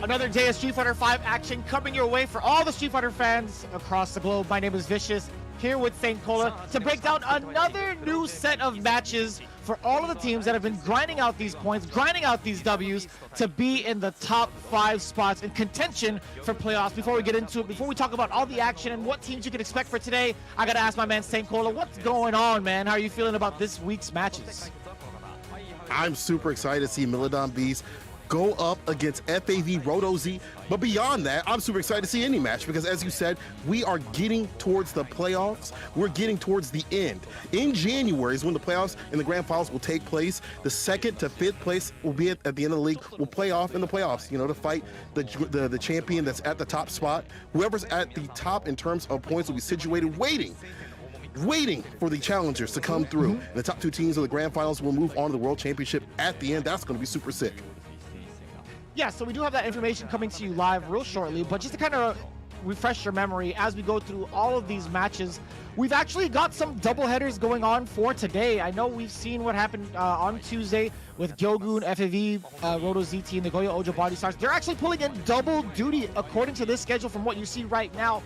Another day of Street Fighter V action coming your way for all the Street Fighter fans across the globe. My name is Vicious, here with Saint Cola to break down another new set of matches for all of the teams that have been grinding out these points, grinding out these Ws to be in the top 5 spots in contention for playoffs. Before we get into it, before we talk about all the action and what teams you can expect for today, I gotta ask my man Saint Cola, what's going on, man? How are you feeling about this week's matches? I'm super excited to see Milodon Beast go up against FAV Roto Z, but beyond that, I'm super excited to see any match because, as you said, we are getting towards the playoffs. We're getting towards the end. In January is when the playoffs and the grand finals will take place. The 2nd to 5th place will be at the end of the league. We'll play off in the playoffs, you know, to fight the champion that's at the top spot. Whoever's at the top in terms of points will be situated waiting for the challengers to come through. And the top 2 teams of the grand finals will move on to the world championship at the end. That's going to be super sick. Yeah, so we do have that information coming to you live real shortly, but just to kind of refresh your memory as we go through all of these matches, we've actually got some double headers going on for today. I know we've seen what happened on Tuesday with Gyogun, FAV, Roto ZT, Nagoya, Ojo Body Stars. They're actually pulling in double duty according to this schedule from what you see right now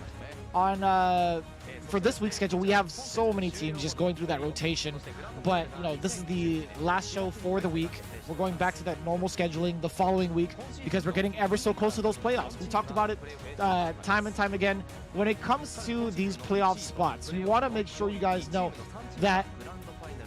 on for this week's schedule. We have so many teams just going through that rotation, but you know, this is the last show for the week. We're going back to that normal scheduling the following week because we're getting ever so close to those playoffs. We talked about it time and time again. When it comes to these playoff spots, we want to make sure you guys know that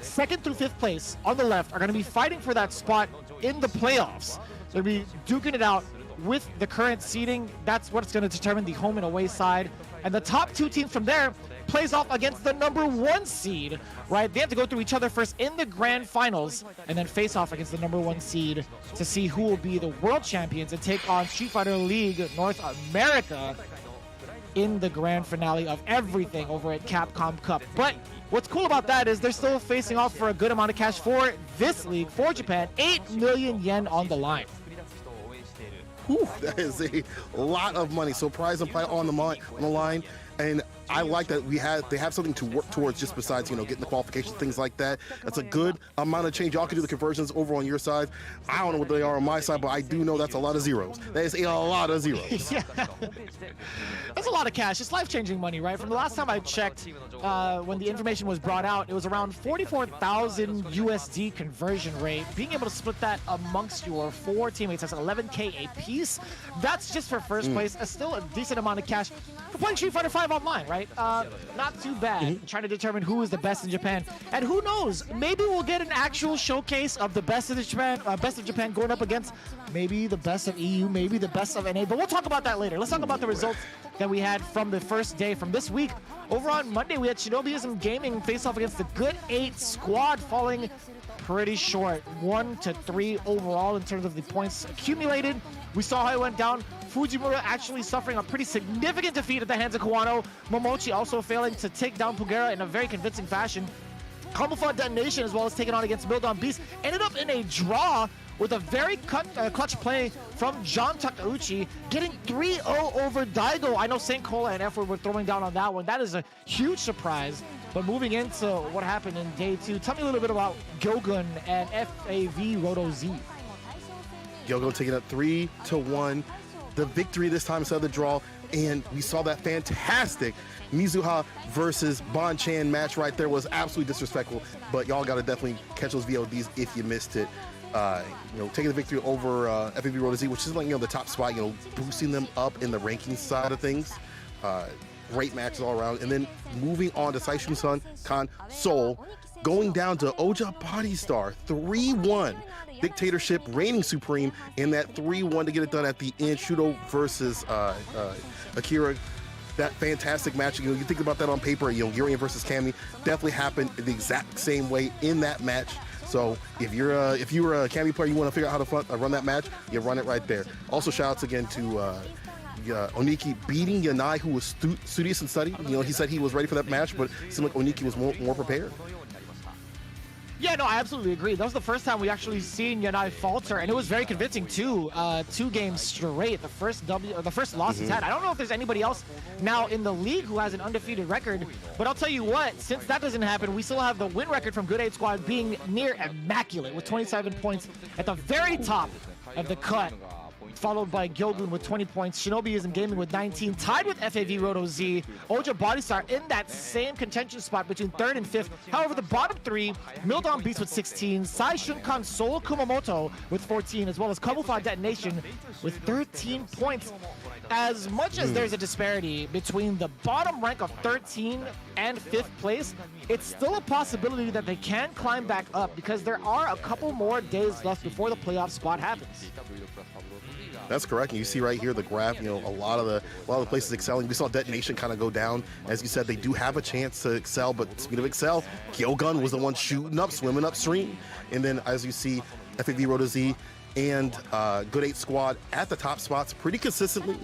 2nd through 5th place on the left are going to be fighting for that spot in the playoffs. They'll be duking it out with the current seeding. That's what's going to determine the home and away side. And the top 2 teams from there plays off against the number 1 seed, right? They have to go through each other first in the grand finals and then face off against the number 1 seed to see who will be the world champions and take on Street Fighter League North America in the grand finale of everything over at Capcom Cup. But what's cool about that is they're still facing off for a good amount of cash for this league, for Japan, 8 million yen on the line. Whew, that is a lot of money. So prize and play on the line, and I like that they have something to work towards just besides, you know, getting the qualification, things like that. That's a good amount of change. Y'all can do the conversions over on your side. I don't know what they are on my side, but I do know that's a lot of zeros. That is a lot of zeros. Yeah, that's a lot of cash. It's life-changing money, right? From the last time I checked, when the information was brought out, it was around 44,000 USD conversion rate. Being able to split that amongst your 4 teammates, that's 11K a piece. That's just for first place. Still a decent amount of cash for playing Street Fighter V online, right? Not too bad. Trying to determine who is the best in Japan, and who knows, maybe we'll get an actual showcase of the best of Japan going up against maybe the best of EU, maybe the best of NA, but we'll talk about that later. Let's talk about the results that we had from the first day from this week. Over on Monday, we had Shinobiism Gaming face off against the Good 8 squad, falling pretty short, 1-3 overall in terms of the points accumulated. We saw how it went down. Fujimura actually suffering a pretty significant defeat at the hands of Kawano. Momochi also failing to take down Pugera in a very convincing fashion. Camouflage Detonation, as well as taking on against Milodon Beast, ended up in a draw with a very clutch play from John Takeuchi, getting 3-0 over Daigo. I know Saint Cola and F were throwing down on that one. That is a huge surprise. But moving into what happened in day 2, tell me a little bit about Gyogun and FAV Roto Z. Gyogun taking up 3-1. The victory this time instead of the draw, and we saw that fantastic Mizuha versus Bon-Chan match right there. Was absolutely disrespectful, but y'all got to definitely catch those VODs if you missed it. You know, taking the victory over FAV Roto Z, which is like, you know, the top spot, you know, boosting them up in the ranking side of things. Great matches all around, and then moving on to Saishun-san Kan Seoul, going down to Oja Body Star 3-1. Dictatorship reigning supreme in that 3-1 to get it done at the end. Shudo versus Akira. That fantastic match. You know, you think about that on paper, you know, Urian versus Cammy definitely happened the exact same way in that match. So if you were a Cammy player, you want to figure out how to run that match, you run it right there. Also, shout outs again to Oniki beating Yanai, who was studious and study. You know, he said he was ready for that match, but it seemed like Oniki was more prepared. Yeah, no, I absolutely agree. That was the first time we actually seen Yanai falter, and it was very convincing too. 2 games straight, the first loss he's had. I don't know if there's anybody else now in the league who has an undefeated record, but I'll tell you what, since that doesn't happen, we still have the win record from Good 8 Squad being near immaculate with 27 points at the very top of the cut. followed by Gyogun with 20 points. Shinobi is in gaming with 19, tied with FAV Roto Z. Oja Bodystar in that same contention spot between 3rd and 5th. However, the bottom 3, Mildon Beast with 16, Sai Shunkan Soul Kumamoto with 14, as well as Kabufa Detonation with 13 points. As much as there's a disparity between the bottom rank of 13 and 5th place, it's still a possibility that they can climb back up because there are a couple more days left before the playoff spot happens. That's correct. And you see right here the graph, a lot of the places excelling. We saw Detonation kind of go down. As you said, they do have a chance to excel, but speaking of excel, Gyogun was the one shooting up, swimming upstream. And then as you see, FAV Roto Z and Good 8 Squad at the top spots pretty consistently,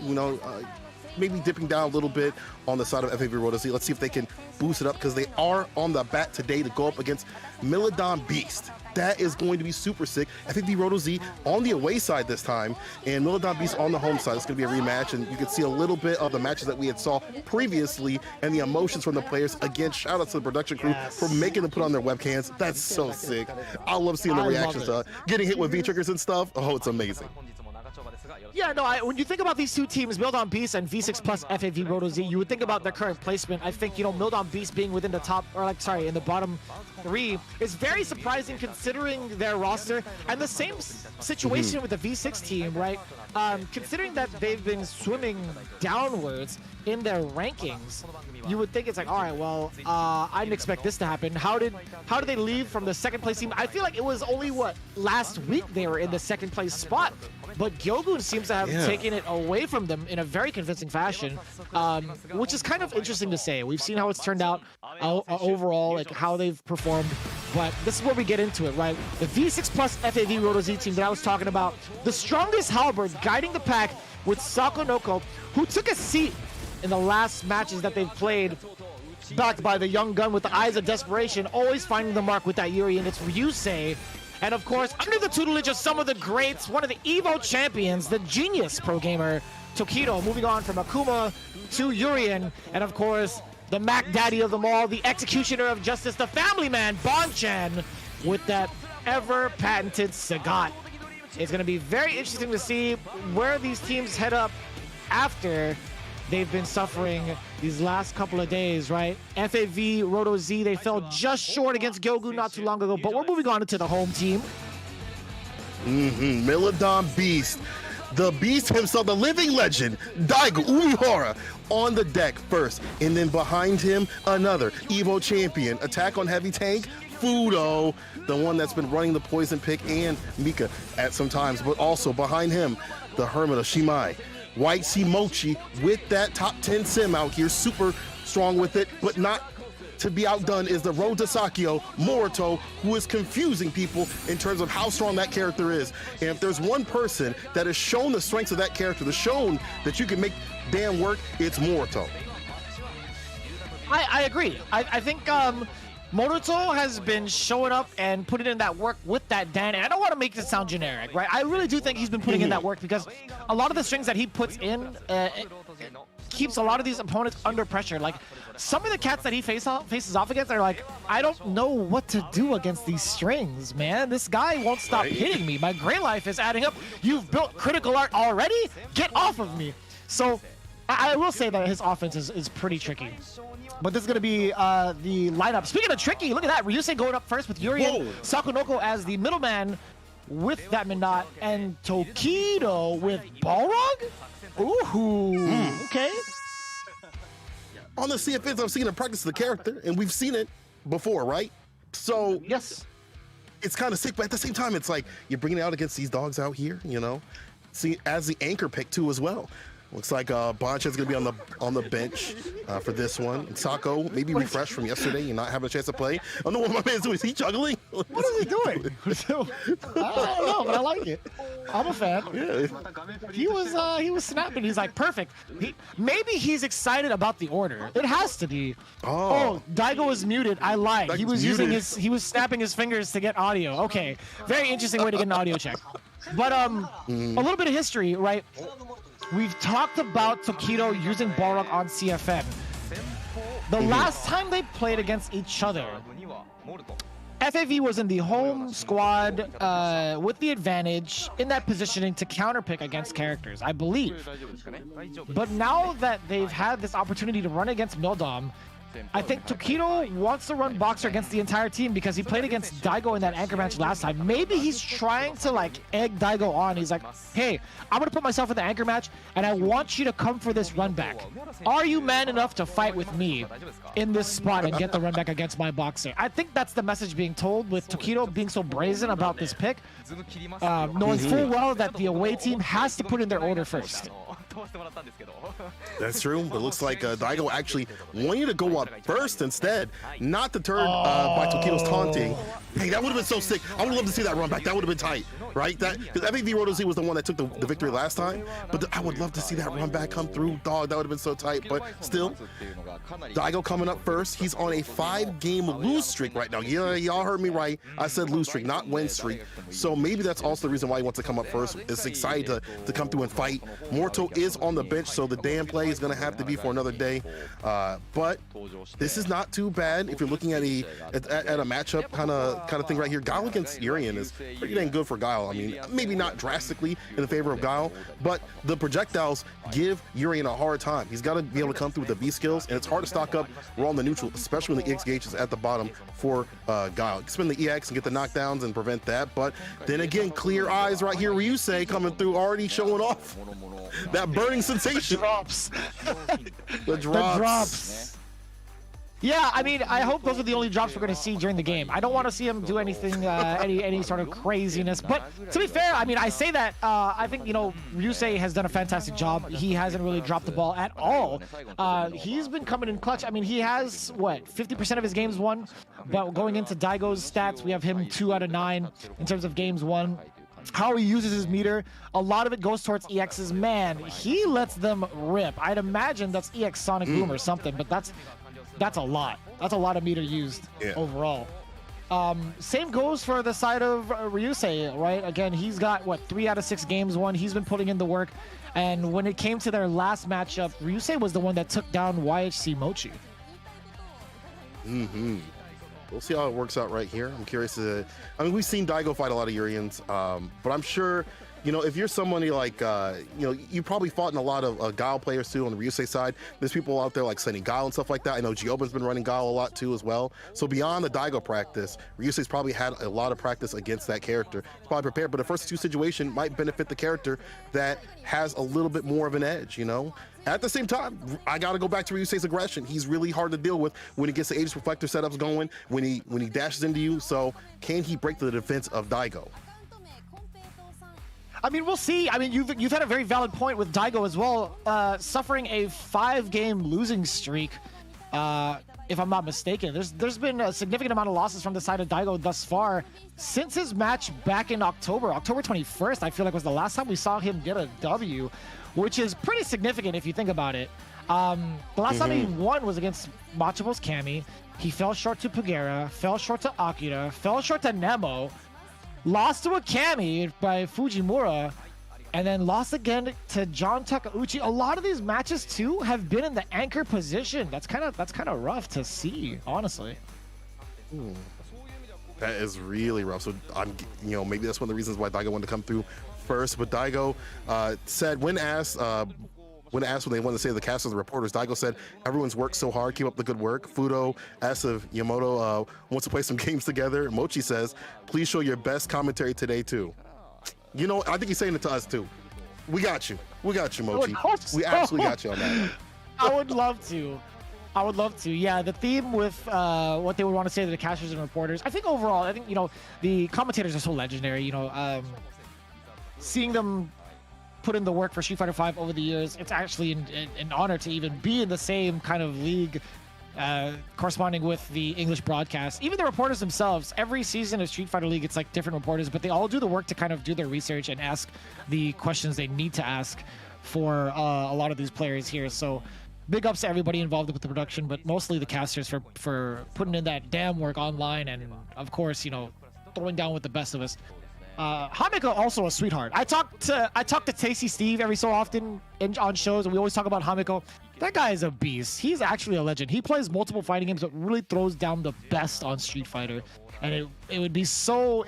maybe dipping down a little bit on the side of FAV Roto Z. Let's see if they can boost it up because they are on the bat today to go up against Mildon Beast. That is going to be super sick. FAV Roto Z on the away side this time, and Mildon Beast on the home side. It's going to be a rematch, and you can see a little bit of the matches that we had saw previously and the emotions from the players. Again, shout out to the production crew for making them put on their webcams. That's so sick. I love seeing the reactions to getting hit with V-triggers and stuff. Oh, it's amazing. Yeah, no, when you think about these two teams, Mildon Beast and V6 Plus FAV Roto Z, you would think about their current placement. I think, Mildon Beast being within the top, in the bottom 3 is very surprising considering their roster. And the same situation with the V6 team, right? Considering that they've been swimming downwards in their rankings, you would think it's like, all right, well, I didn't expect this to happen. How did they leave from the 2nd place team? I feel like it was only, last week they were in the 2nd place spot. But Gyogun seems to have taken it away from them in a very convincing fashion, which is kind of interesting to say. We've seen how it's turned out overall, like how they've performed, but this is where we get into it, right? The V6 Plus FAV Roto Z team that I was talking about, the strongest halberd guiding the pack with Sakonoko, who took a seat in the last matches that they've played, backed by the young gun with the eyes of desperation, always finding the mark with that Yuri, and it's Ryuse. And of course, under the tutelage of some of the greats, one of the EVO champions, the genius pro gamer, Tokido, moving on from Akuma to Urien, and of course, the Mac Daddy of them all, the executioner of justice, the family man, Bonchan, with that ever-patented Sagat. It's going to be very interesting to see where these teams head up after they've been suffering these last couple of days, right? FAV Roto Z, they fell just short against Gyogun not too long ago, but we're moving on into the home team. Mildon Beast, the Beast himself, the living legend, Daigo Umihara on the deck first, and then behind him, another EVO champion, Attack on Heavy Tank, Fudo, the one that's been running the Poison Pick, and Mika at some times, but also behind him, the Hermit of Shimai, White Sea Mochi with that top 10 sim out here, super strong with it, but not to be outdone is the Road to Sakio, Morito, who is confusing people in terms of how strong that character is. And if there's one person that has shown the strengths of that character, that's shown that you can make Dan work, it's Morito. I agree. I think Morito has been showing up and putting in that work with that Dan, and I don't want to make it sound generic, right? I really do think he's been putting in that work because a lot of the strings that he puts in keeps a lot of these opponents under pressure. Like, some of the cats that he faces off against are like, I don't know what to do against these strings, man. This guy won't stop hitting me. My gray life is adding up. You've built critical art already? Get off of me. So I will say that his offense is pretty tricky. But this is going to be the lineup. Speaking of tricky, look at that. Ryuse going up first with Urien, Sakonoko as the middleman with that Minot, and Tokido with Balrog? Ooh, okay. On the CFNs, I've seen him practice the character, and we've seen it before, right? So yes, it's kind of sick, but at the same time, it's like you're bringing it out against these dogs out here, See, as the anchor pick too as well. Looks like Bonchan's gonna be on the bench for this one. And Sako maybe refreshed from yesterday and not having a chance to play. I don't know what my man's doing. Is he juggling? What is he doing? I don't know, but I like it. I'm a fan. Yeah. He was snapping. He's like, perfect. Maybe he's excited about the order. It has to be. Oh, Daigo is muted. I lied. He was he was snapping his fingers to get audio. Okay, very interesting way to get an audio check. But a little bit of history, right? We've talked about Tokido using Balrog on CFN. The last time they played against each other, FAV was in the home squad with the advantage in that positioning to counterpick against characters, I believe. But now that they've had this opportunity to run against Mildom, I think Tokido wants to run Boxer against the entire team because he played against Daigo in that anchor match last time. Maybe he's trying to like egg Daigo on. He's like, hey, I'm gonna put myself in the anchor match and I want you to come for this run back. Are you man enough to fight with me in this spot and get the run back against my Boxer? I think that's the message being told with Tokido being so brazen about this pick, knowing full well that the away team has to put in their order first. That's true, but it looks like Daigo actually wanted to go up first instead, not deterred by Tokido's taunting. Hey, that would have been so sick. I would love to see that run back. That would have been tight, right? That, because I think V-Roto-Z was the one that took the victory last time, but I would love to see that run back come through. Dog, that would have been so tight, but still, Daigo coming up first. He's on a 5-game lose streak right now. Yeah, y'all heard me right. I said lose streak, not win streak. So maybe that's also the reason why he wants to come up first. Is excited to come through and fight. Morto is on the bench, so the damn play is going to have to be for another day. But this is not too bad if you're looking at a matchup kind of thing right here. Guile against Urien is pretty dang good for Guile. I mean, maybe not drastically in the favor of Guile, but the projectiles give Urien a hard time. He's got to be able to come through with the B skills, and it's hard to stock up raw on the neutral, especially when the EX gauge is at the bottom for Guile. Spin the EX and get the knockdowns and prevent that. But then again, clear eyes right here. Ryuse coming through, already showing off that burning sensation. The drops. Yeah, I mean, I hope those are the only drops we're going to see during the game. I don't want to see him do anything, any sort of craziness. But to be fair, I mean, I say that, I think, you know, Ryuse has done a fantastic job. He hasn't really dropped the ball at all. He's been coming in clutch. I mean, he has, what, 50% of his games won? But going into Daigo's stats, we have him 2 out of 9 in terms of games won. How he uses his meter, a lot of it goes towards EX's. Man, he lets them rip. I'd imagine that's EX Sonic Boom or something, but that's a lot. That's a lot of meter used overall. Same goes for the side of Ryuse, right? Again, he's got, what, 3 out of 6 games won. He's been putting in the work. And when it came to their last matchup, Ryuse was the one that took down YHC Mochi. We'll see how it works out right here. I'm curious to, I mean, we've seen Daigo fight a lot of Uriens, but I'm sure, you know, if you're somebody like, you know, you probably fought in a lot of Guile players too on the Ryuse side. There's people out there like sending Guile and stuff like that. I know Gyogun's been running Guile a lot too as well. So beyond the Daigo practice, Ryuse's probably had a lot of practice against that character. He's probably prepared, but the first 2 situation might benefit the character that has a little bit more of an edge, you know? At the same time, I got to go back to Ryuse's aggression. He's really hard to deal with when he gets the Aegis Reflector setups going, when he dashes into you. So can he break the defense of Daigo? I mean, we'll see. I mean, you've had a very valid point with Daigo as well, suffering a 5-game losing streak, if I'm not mistaken. There's been a significant amount of losses from the side of Daigo thus far since his match back in October 21st. I feel like was the last time we saw him get a W, which is pretty significant if you think about it. The last time he won was against Machibo's Kami. He fell short to Pugera, fell short to Akira, fell short to Nemo, lost to a Kami by Fujimura, and then lost again to John Takeuchi. A lot of these matches too have been in the anchor position. That's kind of rough to see, honestly. That is really rough. So you know, maybe that's one of the reasons why Daigo wanted to come through first. But Daigo said when asked when they wanted to say the casters and reporters, Daigo said, "Everyone's worked so hard. Keep up the good work." Fudo asks if Yamamoto wants to play some games together. Mochi says, "Please show your best commentary today too." You know, I think he's saying it to us too. We got you. We got you, Mochi. We absolutely got you on that. I would love to. I would love to. Yeah, the theme with what they would want to say to the casters and reporters. I think overall, I think, you know, the commentators are so legendary. You know, seeing them put in the work for Street Fighter V over the years, it's actually an honor to even be in the same kind of league corresponding with the English broadcast. Even the reporters themselves, every season of Street Fighter League, it's like different reporters, but they all do the work to kind of do their research and ask the questions they need to ask for a lot of these players here. So big ups to everybody involved with the production, but mostly the casters for putting in that damn work online, and of course, you know, throwing down with the best of us. Hamiko also a sweetheart. I talk to Tasty Steve every so often on shows, and we always talk about Hamiko. That guy is a beast. He's actually a legend. He plays multiple fighting games, but really throws down the best on Street Fighter. And it would be so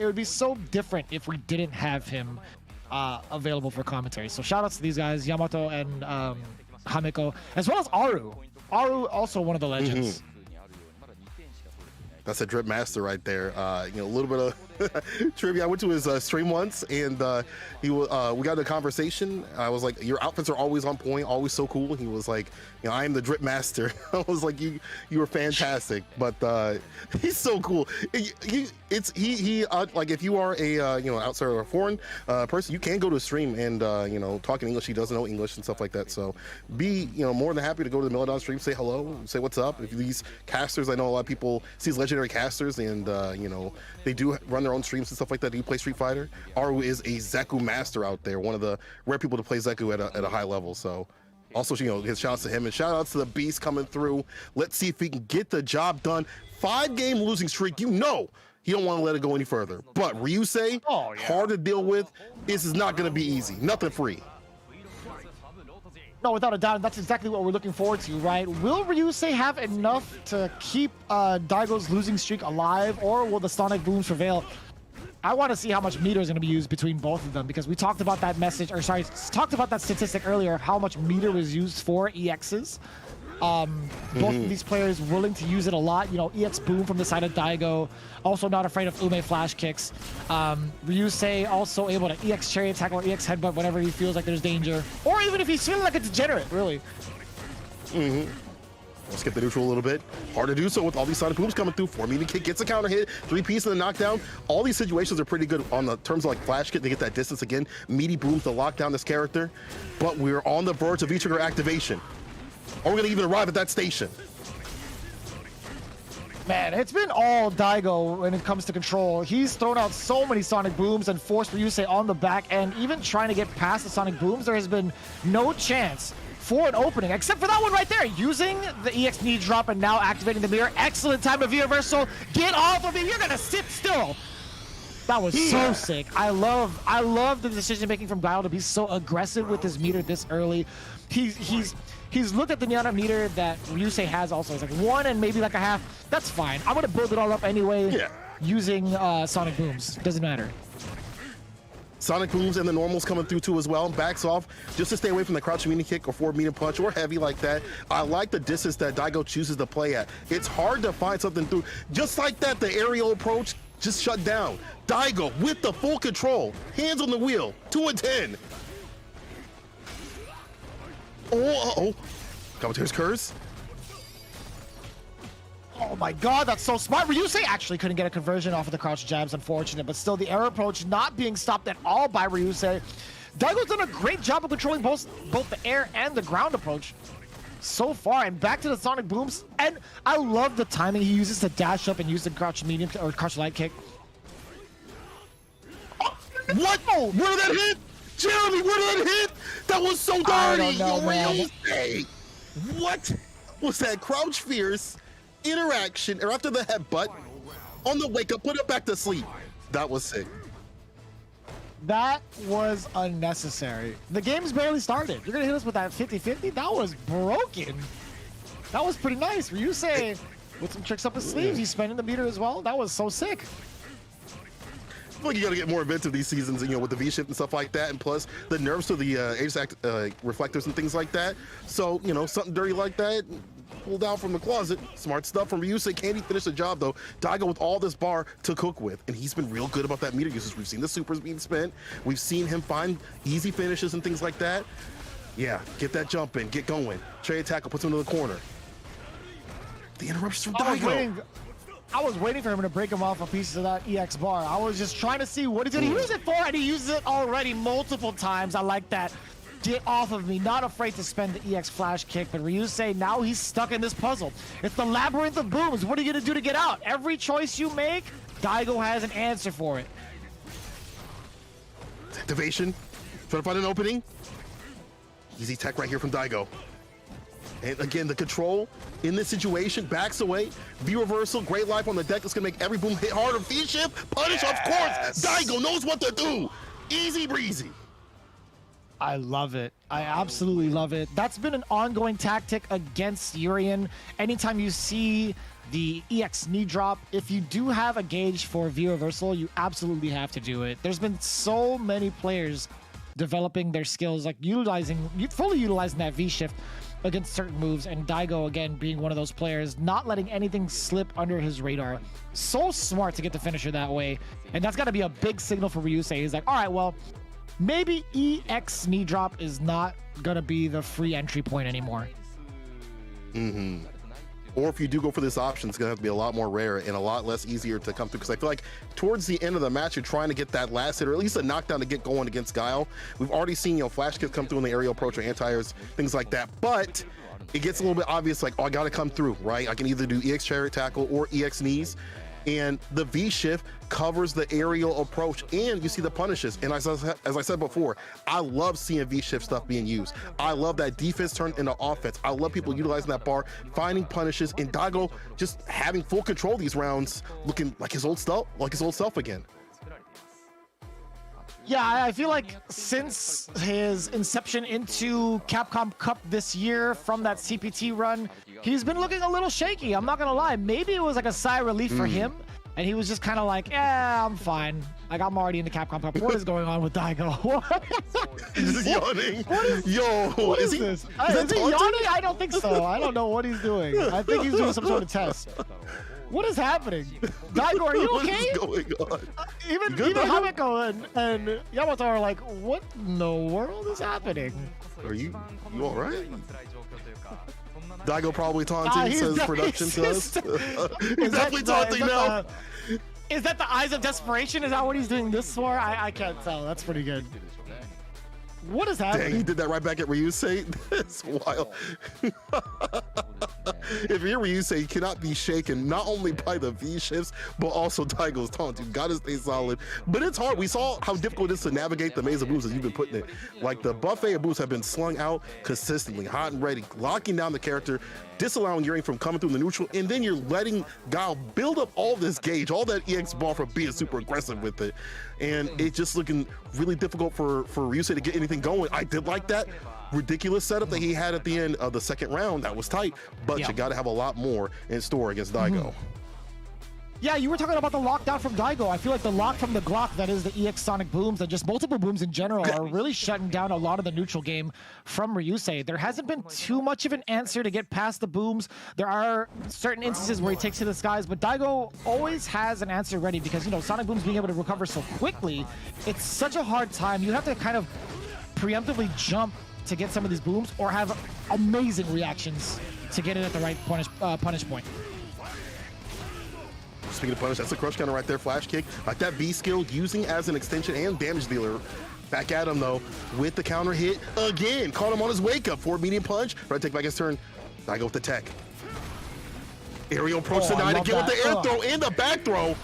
different if we didn't have him available for commentary. So shout outs to these guys, Yamato and Hameko, as well as Aru. Aru also one of the legends. That's a drip master right there. You know, a little bit of trivia. I went to his stream once, and we got into a conversation. I was like, "Your outfits are always on point, always so cool." He was like, "You know, I am the drip master." I was like, "You were fantastic." But he's so cool. He like if you are a you know, outsider or a foreign person, you can go to a stream and you know, talk in English. He doesn't know English and stuff like that. So be, you know, more than happy to go to the Melodon stream, say hello, say what's up. If these casters, I know a lot of people see these legendary casters, and you know, they do run their own streams and stuff like that. Do you play Street Fighter? Aru is a Zeku master out there, one of the rare people to play Zeku at a high level. So also, you know, his shout outs to him and shout outs to the beast coming through. Let's see if he can get the job done. 5-game losing streak, you know he don't want to let it go any further. But Ryuse, hard to deal with. This is not going to be easy. Nothing free. No, without a doubt, that's exactly what we're looking forward to, right? Will Ryuse have enough to keep Daigo's losing streak alive, or will the Sonic Booms prevail? I want to see how much meter is going to be used between both of them, because we talked about that message, or sorry, talked about that statistic earlier, how much meter was used for EXs. Both of these players willing to use it a lot. You know, EX Boom from the side of Daigo, also not afraid of Ume flash kicks. Ryuse also able to EX Chariot Tackle or EX Headbutt whenever he feels like there's danger, or even if he's feeling like a degenerate, really. Let's skip the neutral a little bit. Hard to do so with all these Sonic Booms coming through. 4-meter kick gets a counter hit, 3-piece and the knockdown. All these situations are pretty good on the terms of like flash kick. They get that distance again. Meaty Booms to lock down this character. But we're on the verge of V-trigger activation. Are we going to even arrive at that station? Man, it's been all Daigo when it comes to control. He's thrown out so many Sonic Booms and forced Ryuse on the back end. Even trying to get past the Sonic Booms, there has been no chance for an opening, except for that one right there. Using the EX knee drop and now activating the mirror. Excellent time of reversal. Get off of me. You're going to sit still. That was so sick. I love the decision making from Daigo to be so aggressive with his meter this early. He's looked at the amount of meter that Ryuse has also. It's like 1 and maybe like a half. That's fine. I'm going to build it all up anyway using Sonic Booms. Doesn't matter. Sonic Booms and the normals coming through too as well. Backs off just to stay away from the crouch mini kick or 4-meter punch or heavy like that. I like the distance that Daigo chooses to play at. It's hard to find something through. Just like that, the aerial approach just shut down. Daigo with the full control. Hands on the wheel. 2 and 10. Oh, Commentator's curse. Oh my god, that's so smart. Ryuse actually couldn't get a conversion off of the crouch jabs, unfortunate, but still the air approach not being stopped at all by Ryuse. Daigo's done a great job of controlling both the air and the ground approach so far. And back to the Sonic Booms. And I love the timing he uses to dash up and use the crouch medium or crouch light kick. Oh, what? Oh, where did that hit? Jeremy, where did that hit? That was so dirty. I don't know, man. What was that? Crouch fierce interaction, or after the headbutt, on the wake up, put it back to sleep. That was sick. That was unnecessary. The game's barely started. You're gonna hit us with that 50-50? That was broken. That was pretty nice. Ryuse with some tricks up his sleeves. He's spending the meter as well. That was so sick. I feel like you gotta get more inventive these seasons, you know, with the V-shift and stuff like that, and plus the nerfs to the Aegis reflectors and things like that. So, you know, something dirty like that, pull down from the closet. Smart stuff from Ryuse. Can he finish the job though? Daigo with all this bar to cook with, and he's been real good about that meter usage. We've seen the supers being spent. We've seen him find easy finishes and things like that. Yeah, get that jump in, get going. Chariot tackle puts him to the corner. The interruptions from Daigo. I was waiting for him to break him off a piece of that EX bar. I was just trying to see what he's going to use it for, and he uses it already multiple times. I like that. Get off of me. Not afraid to spend the EX flash kick, but Ryuse, now he's stuck in this puzzle. It's the labyrinth of booms. What are you going to do to get out? Every choice you make, Daigo has an answer for it. Activation. Trying to find an opening. Easy tech right here from Daigo. And again, the control in this situation, backs away. V-reversal, great life on the deck. It's going to make every boom hit harder. V-shift, punish, of course. Daigo knows what to do. Easy breezy. I love it. I absolutely love it. That's been an ongoing tactic against Urien. Anytime you see the EX knee drop, if you do have a gauge for V reversal, you absolutely have to do it. There's been so many players developing their skills, like fully utilizing that V shift against certain moves, and Daigo again being one of those players, not letting anything slip under his radar. So smart to get the finisher that way, and that's got to be a big signal for Ryuse. He's like, all right, well, maybe EX knee drop is not gonna be the free entry point anymore. Or if you do go for this option, it's gonna have to be a lot more rare and a lot less easier to come through, because I feel like towards the end of the match, you're trying to get that last hit, or at least a knockdown to get going against Guile. We've already seen, you know, flash kicks come through in the aerial approach or anti-airs, things like that, but it gets a little bit obvious, like, oh, I gotta come through, right? I can either do EX chariot tackle or EX knees, and the V shift covers the aerial approach, and you see the punishes. And as I said before, I love seeing V shift stuff being used. I love that defense turned into offense. I love people utilizing that bar, finding punishes, and Daigo just having full control of these rounds, looking like his old self again. Yeah, I feel like since his inception into Capcom Cup this year from that CPT run, he's been looking a little shaky. I'm not gonna lie. Maybe it was like a sigh of relief for him, and he was just kind of like, yeah, I'm fine. Like, I'm already in the Capcom Cup. What is going on with Daigo? He's just yawning. What is this? Is he yawning? I don't think so. I don't know what he's doing. I think he's doing some sort of test. What is happening? Daigo, are you okay? What is going on? Even Hameko and Yamato are like, what in the world is happening? Are you all right? Daigo probably taunting, says production to us. He's definitely taunting now. Is that the eyes of desperation? Is that what he's doing this for? I can't tell. That's pretty good. What is happening? Dang, he did that right back at Ryuse. That's wild. If you're Ryuse, you cannot be shaken not only by the V shifts, but also Daigo's taunt. You gotta stay solid. But it's hard. We saw how difficult it is to navigate the maze of moves as you've been putting it. Like, the buffet of moves have been slung out consistently, hot and ready, locking down the character, disallowing Urien from coming through the neutral, and then you're letting Guile build up all this gauge, all that EX bar for being super aggressive with it. And it's just looking really difficult for Ryuse to get anything going. I did like that ridiculous setup that he had at the end of the second round. That was tight, but you got to have a lot more in store against Daigo. Yeah, you were talking about the lockdown from Daigo. I feel like the lock from the Glock, that is the EX Sonic booms, and just multiple booms in general, are really shutting down a lot of the neutral game from Ryuse. There hasn't been too much of an answer to get past the booms. There are certain instances where he takes to the skies, but Daigo always has an answer ready because, you know, Sonic booms being able to recover so quickly, it's such a hard time. You have to kind of preemptively jump to get some of these booms, or have amazing reactions to get it at the right punish point. Speaking of punish, that's a crush counter right there, flash kick. Like that B skill, using as an extension and damage dealer. Back at him though, with the counter hit again. Caught him on his wake up for medium punch. Right, take back his turn. Daigo with the tech. Aerial approach denied again with the air throw and the back throw.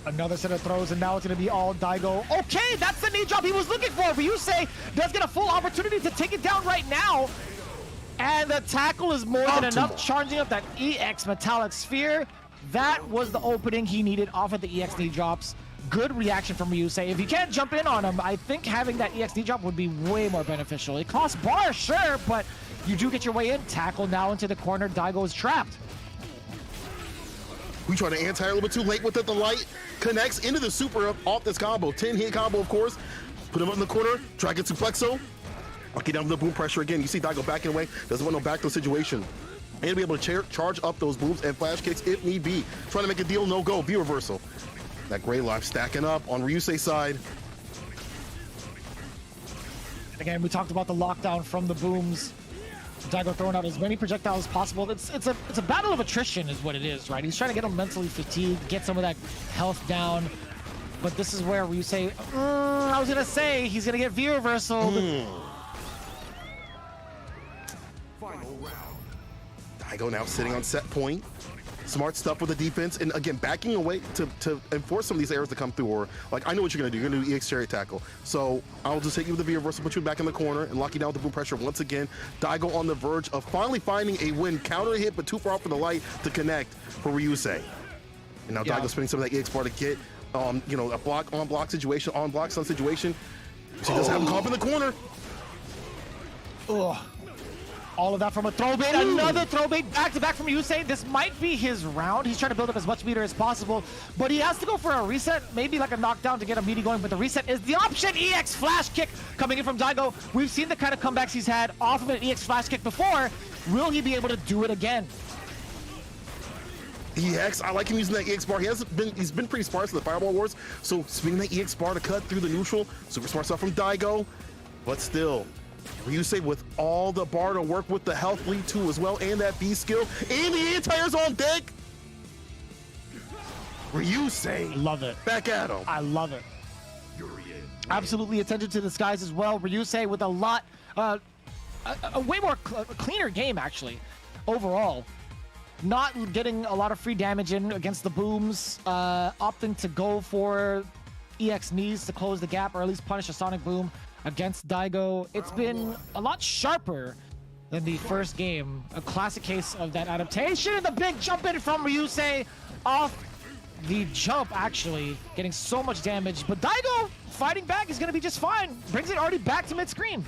Another set of throws, and now it's going to be all Daigo. Okay, that's the knee drop he was looking for. Ryuse does get a full opportunity to take it down right now. And the tackle is more than enough, charging up that EX Metallic Sphere. That was the opening he needed off of the EX knee drops. Good reaction from Ryuse. If you can't jump in on him, I think having that EX knee drop would be way more beneficial. It costs bar, sure, but you do get your way in. Tackle now into the corner. Daigo is trapped. We try to anti-air a little bit too late with it. The light connects into the super off this combo. 10-hit combo, of course. Put him up in the corner. Dragon Suplexo. Get down with the boom pressure again. You see Daigo backing away. Doesn't want no back throw situation. And be able to charge up those booms and flash kicks if need be. Trying to make a deal, no go. V reversal. That gray life stacking up on Ryuse's side. Again, we talked about the lockdown from the booms. Daigo throwing out as many projectiles as possible. It's a battle of attrition is what it is, right? He's trying to get him mentally fatigued, get some of that health down. But this is where Ryuse, I was gonna say he's gonna get V reversal. Daigo now sitting on set point. Smart stuff with the defense, and again, backing away to enforce some of these errors to come through, or like, I know what you're gonna do. You're gonna do EX chariot tackle. So I'll just hit you with the V reversal, put you back in the corner, and lock you down with the boom pressure once again. Daigo on the verge of finally finding a win. Counter hit, but too far off for the light to connect for Ryuse. And now Daigo spinning some of that EX bar to get, you know, a block on block situation, on block stun situation. She does have him caught up in the corner. Ugh. All of that from a throw bait, another throw bait back to back from Ryuse. This might be his round. He's trying to build up as much meter as possible, but he has to go for a reset, maybe like a knockdown to get a meaty going, but the reset is the option. EX flash kick coming in from Daigo. We've seen the kind of comebacks he's had off of an EX flash kick before. Will he be able to do it again? EX, I like him using that EX bar. He's been pretty sparse in the Fireball Wars, so swinging that EX bar to cut through the neutral. Super smart stuff from Daigo, but still, Ryuse with all the bar to work with the health lead too as well, and that B skill, and the anti-air's on deck. Ryuse, love it. Back at him. I love it. Absolutely attention to the skies as well. Ryuse with a lot, a way more cleaner game actually, overall. Not getting a lot of free damage in against the booms, opting to go for EX knees to close the gap or at least punish a sonic boom against Daigo. It's been a lot sharper than the first game. A classic case of that adaptation. The big jump in from Ryuse off the jump, actually getting so much damage. But Daigo fighting back is going to be just fine. Brings it already back to mid-screen.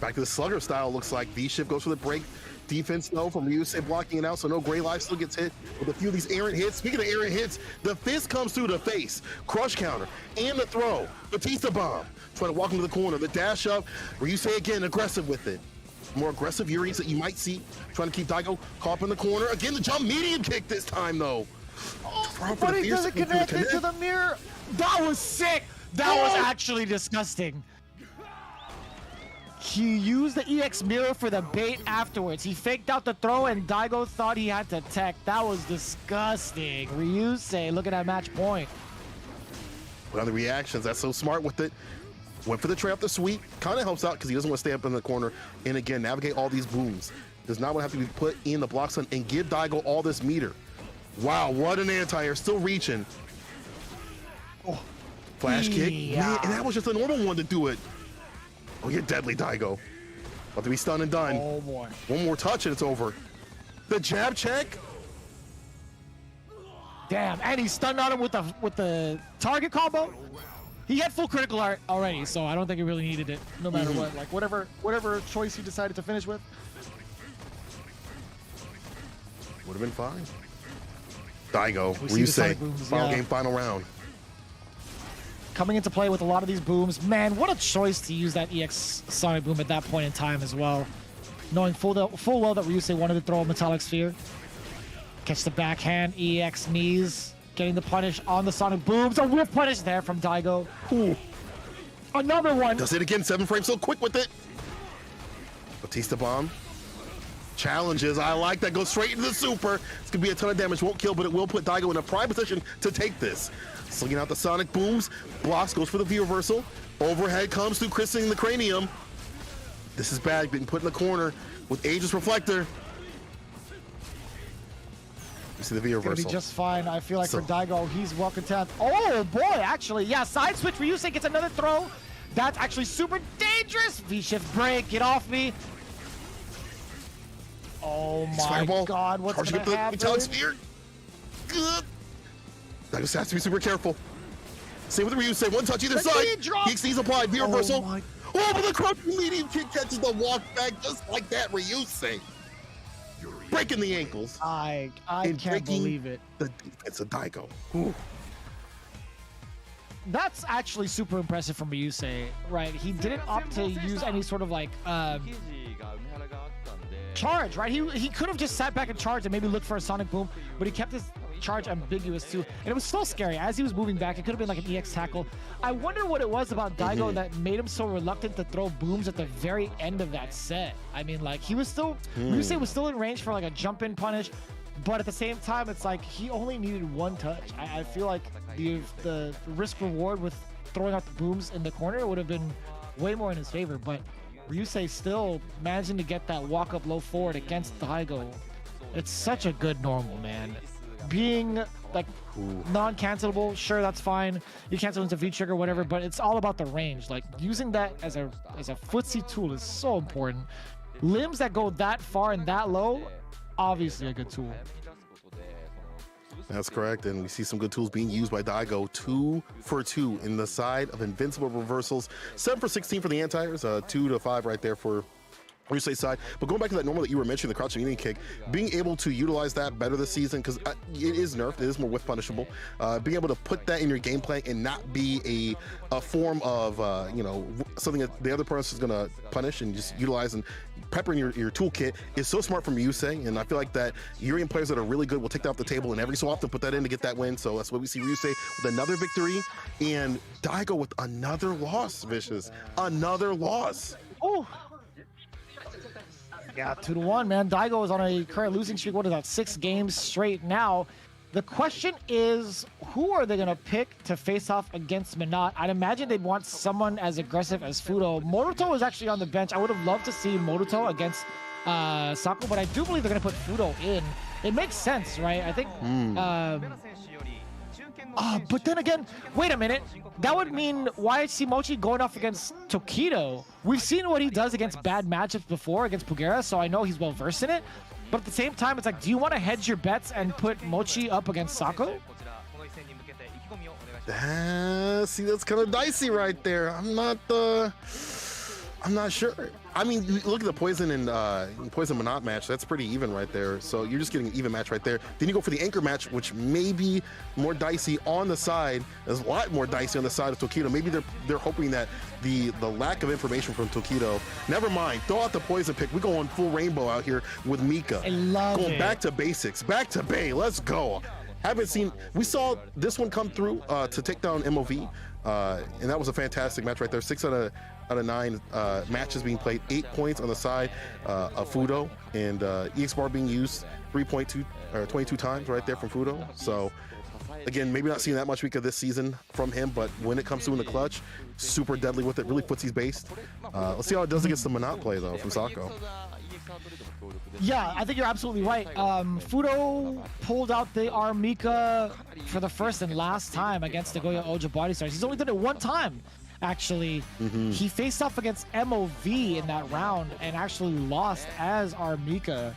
Back to the slugger style, looks like. V-shift goes for the break. Defense, though, from Ryuse blocking it out, so no Gray Life still gets hit with a few of these errant hits. Speaking of errant hits, the fist comes through the face. Crush counter and the throw. Batista bomb. Trying to walk him to the corner. The dash up. Ryuse again aggressive with it. More aggressive Uris that you might see. Trying to keep Daigo caught up in the corner. Again, the jump medium kick this time, though. Oh, but he doesn't connect into the mirror. That was sick. That was actually disgusting. He used the EX mirror for the bait afterwards. He faked out the throw and Daigo thought he had to tech. That was disgusting. Ryuse, look at that match point. But on the reactions, that's so smart with it. Went for the tray up the sweep. Kind of helps out because he doesn't want to stay up in the corner. And again, navigate all these booms. Does not want to have to be put in the block zone and give Daigo all this meter. Wow, what an anti-air. Still reaching. Oh, flash kick. Man, and that was just a normal one to do it. Oh, you're deadly, Daigo. About to be stunned and done. Oh, boy. One more touch and it's over. The jab check. Damn, and he stunned on him with the target combo. He had full critical art already, so I don't think he really needed it, no matter what. Like, whatever choice he decided to finish with. Would have been fine. Daigo, Ryuse, final game, final round. Coming into play with a lot of these booms. Man, what a choice to use that EX Sonic Boom at that point in time as well. Knowing full well that Ryuse wanted to throw a Metallic Sphere. Catch the backhand, EX knees. Getting the punish on the Sonic Booms. A whiff punish there from Daigo. Ooh. Another one. Does it again, 7 frames, so quick with it. Batista bomb. Challenges, I like that. Goes straight into the super. It's gonna be a ton of damage, won't kill, but it will put Daigo in a prime position to take this. Slinging out the Sonic Booms. Blocks, goes for the V reversal. Overhead comes through, christening the cranium. This is bad, being put in the corner with Aegis Reflector. You see the V reversal. It's gonna be just fine. I feel like for Daigo, he's well content. Oh boy, actually, yeah, side switch. Ryuse gets another throw. That's actually super dangerous. V-shift break, get off me. Oh my God, what's gonna happen? Metallic Sphere. Good. Daigo has to be super careful. Same with Ryuse, one touch either side. EXC's applied, V reversal. Oh, but the crushing medium kick catches the walk back just like that, Ryuse. Breaking the ankles. I can't believe it. The defense of Daigo. That's actually super impressive from Ryuse, right? He didn't opt to use any sort of like charge, right? He could have just sat back and charged and maybe looked for a Sonic Boom, but he kept his charge ambiguous too. And it was so scary. As he was moving back, it could have been like an EX tackle. I wonder what it was about Daigo that made him so reluctant to throw booms at the very end of that set. I mean, like, he was still, Ryuse was still in range for like a jump in punish, but at the same time, it's like he only needed one touch. I feel like the risk reward with throwing out the booms in the corner would have been way more in his favor, but Ryuse still managing to get that walk up low forward against Daigo. It's such a good normal, man. Being like non-cancelable, sure, that's fine. You cancel into V-trigger, whatever, but it's all about the range. Like, using that as a footsie tool is so important. Limbs that go that far and that low, obviously a good tool. That's correct, and we see some good tools being used by Daigo. 2 for 2 in the side of invincible reversals. 7 for 16 for the anti-airs, 2 to 5 right there for Ryuse side. But going back to that normal that you were mentioning, the crouching Indian kick, being able to utilize that better this season, because it is nerfed, it is more whiff punishable. Being able to put that in your game plan and not be a form of, you know, something that the other person is going to punish, and just utilize and peppering your toolkit is so smart from Ryuse. And I feel like that Urian players that are really good will take that off the table and every so often put that in to get that win. So that's what we see Ryuse with another victory, and Daigo with another loss, Vicious. Another loss. Oh. Yeah, 2-1, man. Daigo is on a current losing streak. What is that? 6 games straight now. The question is, who are they going to pick to face off against Minot? I'd imagine they'd want someone as aggressive as Fudo. Moruto is actually on the bench. I would have loved to see Moruto against Sako, but I do believe they're going to put Fudo in. It makes sense, right? I think... but then again, wait a minute. That would mean YHC Mochi going off against Tokido. We've seen what he does against bad matchups before against Pugera, so I know he's well versed in it. But at the same time, it's like, do you want to hedge your bets and put Mochi up against Sako? See, that's kind of dicey right there. I'm not sure. I mean, look at the Poison and Poison Minot match. That's pretty even right there. So you're just getting an even match right there. Then you go for the Anchor match, which may be more dicey on the side. There's a lot more dicey on the side of Tokido. Maybe they're hoping that the lack of information from Tokido. Never mind. Throw out the Poison pick. We're going full rainbow out here with Mika. I love going it. Back to basics. Back to Bay. Let's go. Haven't seen. We saw this one come through to take down MOV. And that was a fantastic match right there. 6 out of 9 matches being played, 8 points on the side of Fudo, and EX bar being used 3.2 or 22 times right there from Fudo. So again, maybe not seeing that much week of this season from him, but when it comes to in the clutch, super deadly with it, really footsies based. Let's see how it does against the Minot play though from Sako. Yeah, I think you're absolutely right. Fudo pulled out the Armika for the first and last time against Nagoya Oja Body Stars. He's only done it one time, actually. He faced off against MOV in that round and actually lost as Armika,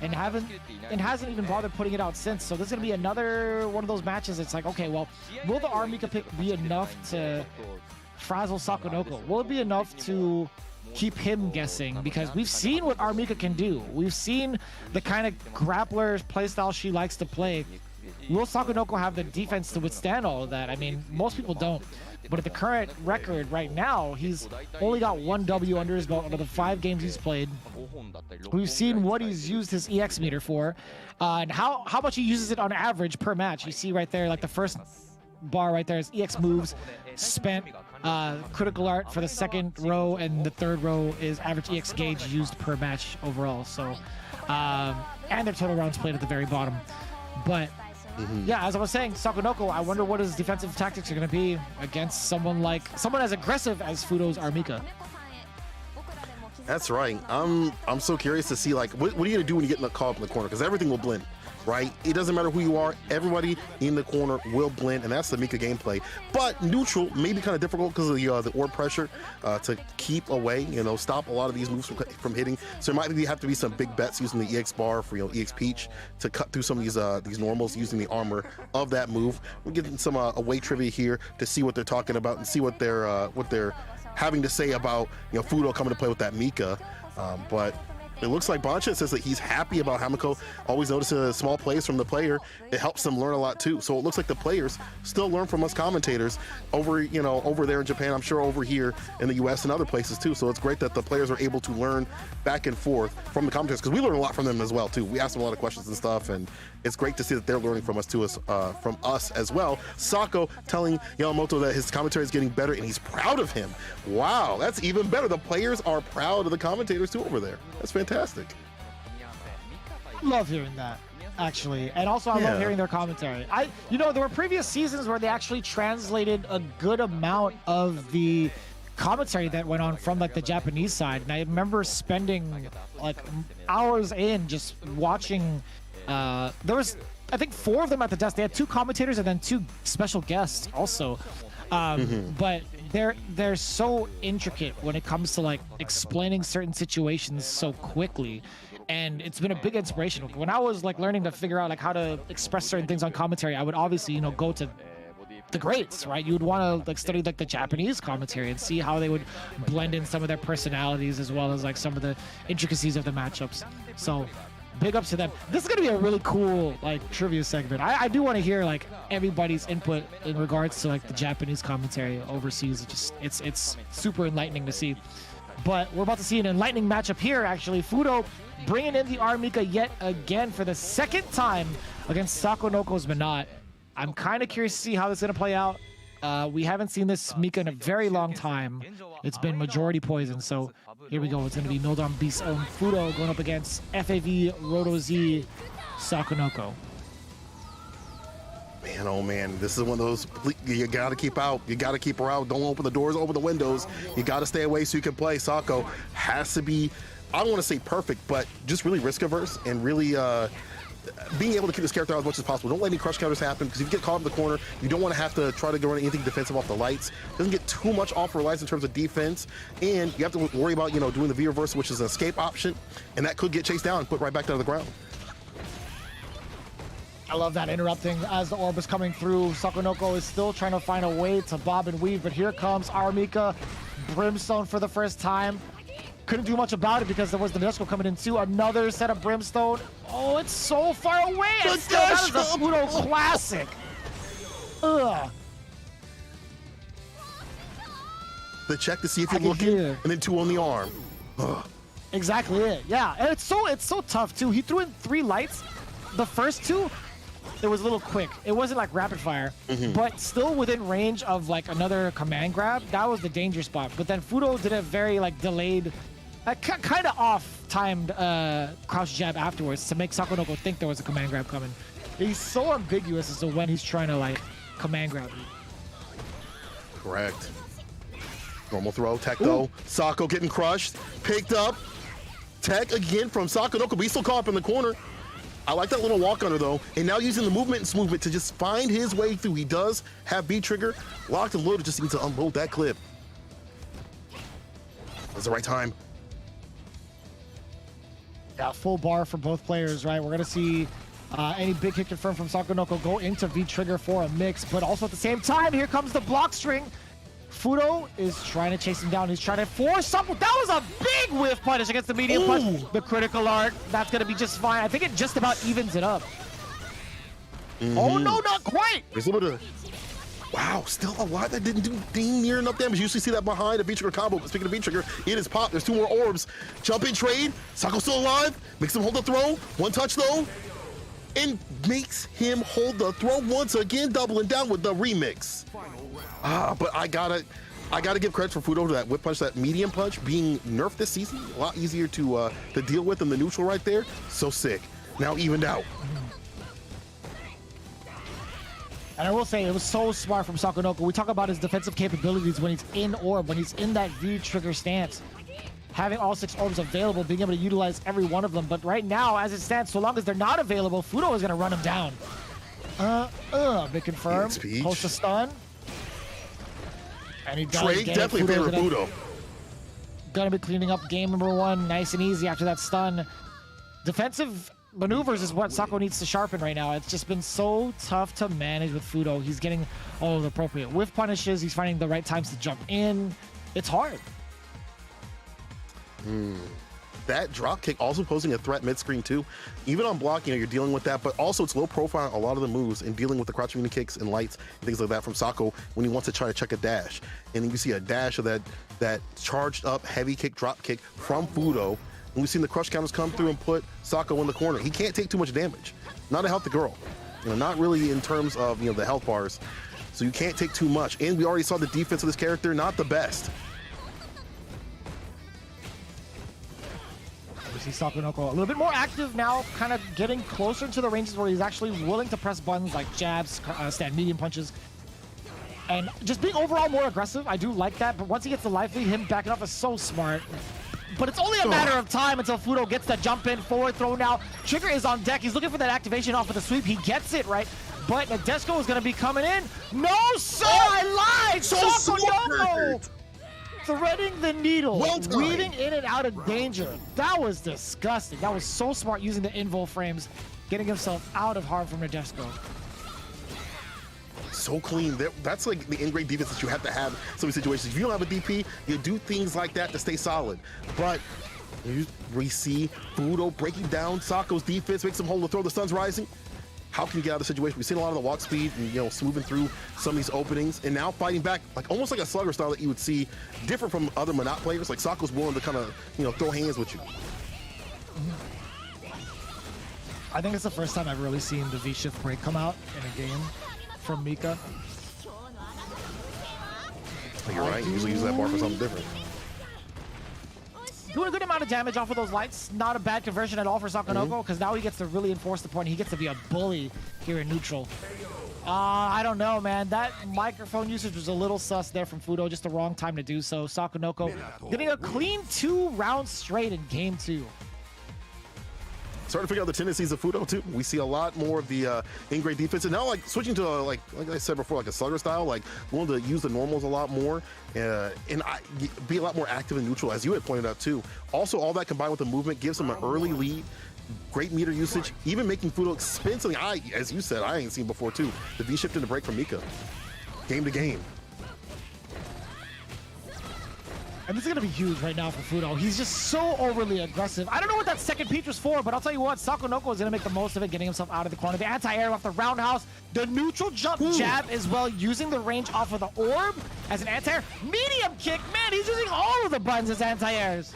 and hasn't even bothered putting it out since. So this is gonna be another one of those matches. It's like, okay, well, will the Armika pick be enough to frazzle Sakonoko? Will it be enough to keep him guessing? Because we've seen what Armika can do. We've seen the kind of grappler playstyle she likes to play. Will Sakonoko have the defense to withstand all of that? I mean, most people don't. But at the current record right now, he's only got 1 W under his belt out of the 5 games he's played. We've seen what he's used his EX meter for, and how much he uses it on average per match. You see right there, like the first bar right there is EX moves spent, critical art for the second row, and the third row is average EX gauge used per match overall. So, and their total rounds played at the very bottom. But yeah, as I was saying, Sakonoko, I wonder what his defensive tactics are going to be against someone as aggressive as Fudo's Armika. That's right. I'm so curious to see, like, what are you gonna do when you get in the call up in the corner? Because everything will blend, right? It doesn't matter who you are. Everybody in the corner will blend, and that's the Mika gameplay. But neutral may be kind of difficult because of the orb pressure to keep away. You know, stop a lot of these moves from hitting. So there might have to be some big bets using the EX bar for EX Peach to cut through some of these normals using the armor of that move. We're getting some away trivia here to see what they're talking about and see what they're having to say about Fudo coming to play with that Mika, but it looks like Banchan says that he's happy about Hamiko. Always notices small plays from the player. It helps them learn a lot too. So it looks like the players still learn from us commentators over there in Japan. I'm sure over here in the US and other places too. So it's great that the players are able to learn back and forth from the commentators, because we learn a lot from them as well too. We ask them a lot of questions and stuff, and it's great to see that they're learning from us as well. Sako telling Yamamoto that his commentary is getting better and he's proud of him. Wow, that's even better. The players are proud of the commentators too over there. That's fantastic. I love hearing that, actually. And also I love hearing their commentary. There were previous seasons where they actually translated a good amount of the commentary that went on from like the Japanese side, and I remember spending like hours in just watching. There was, I think, 4 of them at the desk. They had 2 commentators and then 2 special guests also. But they're so intricate when it comes to like explaining certain situations so quickly, And it's been a big inspiration. When I was like learning to figure out like how to express certain things on commentary, I would obviously, you know, go to the greats, right? You would want to like study like the Japanese commentary and see how they would blend in some of their personalities as well as like some of the intricacies of the matchups. So big ups to them. This is gonna be a really cool like trivia segment. I do want to hear like everybody's input in regards to like the Japanese commentary overseas. It's super enlightening to see. But we're about to see an enlightening matchup here. Actually, Fudo bringing in the R Mika yet again for the second time against Sakonoko's Minot. I'm kind of curious to see how this is gonna play out. We haven't seen this Mika in a very long time. It's been majority poison, so here we go. It's gonna be Nodon Beast's own Fudo going up against FAV Roto Z Sakonoko. Man, oh man, this is one of those, you gotta keep out. You gotta keep her out. Don't open the doors, open the windows. You gotta stay away so you can play. Sako has to be, I don't wanna say perfect, but just really risk averse and really being able to keep this character out as much as possible. Don't let any crush counters happen, because if you get caught in the corner, you don't want to have to try to go on anything defensive off the lights. Doesn't get too much off her lights in terms of defense, and you have to worry about, you know, doing the V reversal, which is an escape option, and that could get chased down and put right back down to the ground. I love that interrupting as the orb is coming through. Sakonoko is still trying to find a way to bob and weave, but here comes R Mika, Brimstone for the first time. Couldn't do much about it because there was the Nadeshko coming in too. Another set of Brimstone. Oh, it's so far away. And still, that is a Fudo classic. Ugh. The check to see if you're looking, and then 2 on the arm. Ugh. Exactly it. Yeah, and it's so tough too. He threw in 3 lights. The first 2, it was a little quick. It wasn't like rapid fire, but still within range of like another command grab. That was the danger spot. But then Fudo did a very like delayed, kind of off-timed crouch jab afterwards to make Sakonoko think there was a command grab coming. He's so ambiguous as to when he's trying to like command grab you. Correct. Normal throw, tech though. Sako getting crushed, picked up. Tech again from Sakonoko, but he's still caught up in the corner. I like that little walk under though, and now using the movement and smoothment to just find his way through. He does have B trigger, locked and loaded, just needs to unload that clip. That's the right time. Yeah, full bar for both players, right? We're gonna see any big hit confirmed from Sakonoko go into V trigger for a mix, but also at the same time, here comes the block string. Fudo is trying to chase him down. He's trying to force something. That was a big whiff punish against the medium punch. The critical art, that's going to be just fine. I think it just about evens it up. Oh, no, not quite. There's a little bit of, wow, still alive. That didn't do dang near enough damage. You usually see that behind a V-trigger combo. But speaking of V-trigger, it is popped. There's 2 more orbs. Jump in trade. Sako's still alive. Makes him hold the throw. 1 touch, though. And makes him hold the throw once again, doubling down with the remix. But I gotta give credit for Fudo to that whip punch, that medium punch being nerfed this season. A lot easier to deal with than the neutral right there. So sick. Now evened out. And I will say, it was so smart from Sakonoko. We talk about his defensive capabilities when he's in orb, when he's in that V-trigger stance. Having all 6 orbs available, being able to utilize every one of them. But right now, as it stands, so long as they're not available, Fudo is going to run him down. Big confirm. Post a stun. And he does Trade definitely favor Fudo. Gonna be cleaning up game number 1 nice and easy after that stun. Defensive maneuvers is what Sako needs to sharpen right now. It's just been so tough to manage with Fudo. He's getting all of the appropriate whiff punishes. He's finding the right times to jump in. It's hard. That drop kick also posing a threat mid-screen too. Even on block, you know, you're dealing with that, but also it's low profile on a lot of the moves and dealing with the crouch mini kicks and lights and things like that from Sako when he wants to try to check a dash. And then you see a dash of that charged up heavy kick, drop kick from Fudo. And we've seen the crush counters come through and put Sako in the corner. He can't take too much damage. Not a healthy girl. You know, not really in terms of, you know, the health bars. So you can't take too much. And we already saw the defense of this character, not the best. We see Sakonoko a little bit more active now, kind of getting closer to the ranges where he's actually willing to press buttons like jabs, stand medium punches, and just being overall more aggressive. I do like that, but once he gets the life lead, him backing off is so smart. But it's only a matter of time until Fudo gets the jump in, forward throw now. Trigger is on deck. He's looking for that activation off of the sweep. He gets it, right? But Nadeshko is going to be coming in. No, sir, I lied! So Sakonoko! threading the needle, Well timed. weaving in and out of danger. That was disgusting. That was so smart using the invul frames, getting himself out of harm from Nadesco. So clean. That's like the in-grade defense that you have to have in some of these situations. If you don't have a DP, you do things like that to stay solid. But we see Fudo breaking down Sako's defense, makes him hold the throw, the sun's rising. How can you get out of the situation? We've seen a lot of the walk speed and, smoothing through some of these openings, and now fighting back, like almost like a slugger style that you would see different from other Monat players. Like Sako's willing to kind of, throw hands with you. I think it's the first time I've really seen the V-shift break come out in a game from Mika. You're right. Usually use that bar for something different. Doing a good amount of damage off of those lights. Not a bad conversion at all for Sakonoko, because now he gets to really enforce the point. He gets to be a bully here in neutral. I don't know, man. That microphone usage was a little sus there from Fudo. Just the wrong time to do so. Sakonoko getting a clean 2 rounds straight in game 2. Starting to figure out the tendencies of Fudo too. We see a lot more of the in-grade defense, and now like switching to like I said before, like a slugger style, like willing to use the normals a lot more, and be a lot more active and neutral, as you had pointed out too. Also, all that combined with the movement gives him an early lead. Great meter usage, even making Fudo spin something as you said, I ain't seen before too. The V-shift in the break from Mika, game to game. And this is going to be huge right now for Fudo. He's just so overly aggressive. I don't know what that second peach was for, but I'll tell you what, Sakonoko is going to make the most of it, getting himself out of the corner. The anti-air off the roundhouse, the neutral jump jab as well, using the range off of the orb as an anti-air. Medium kick, man, he's using all of the buttons as anti-airs.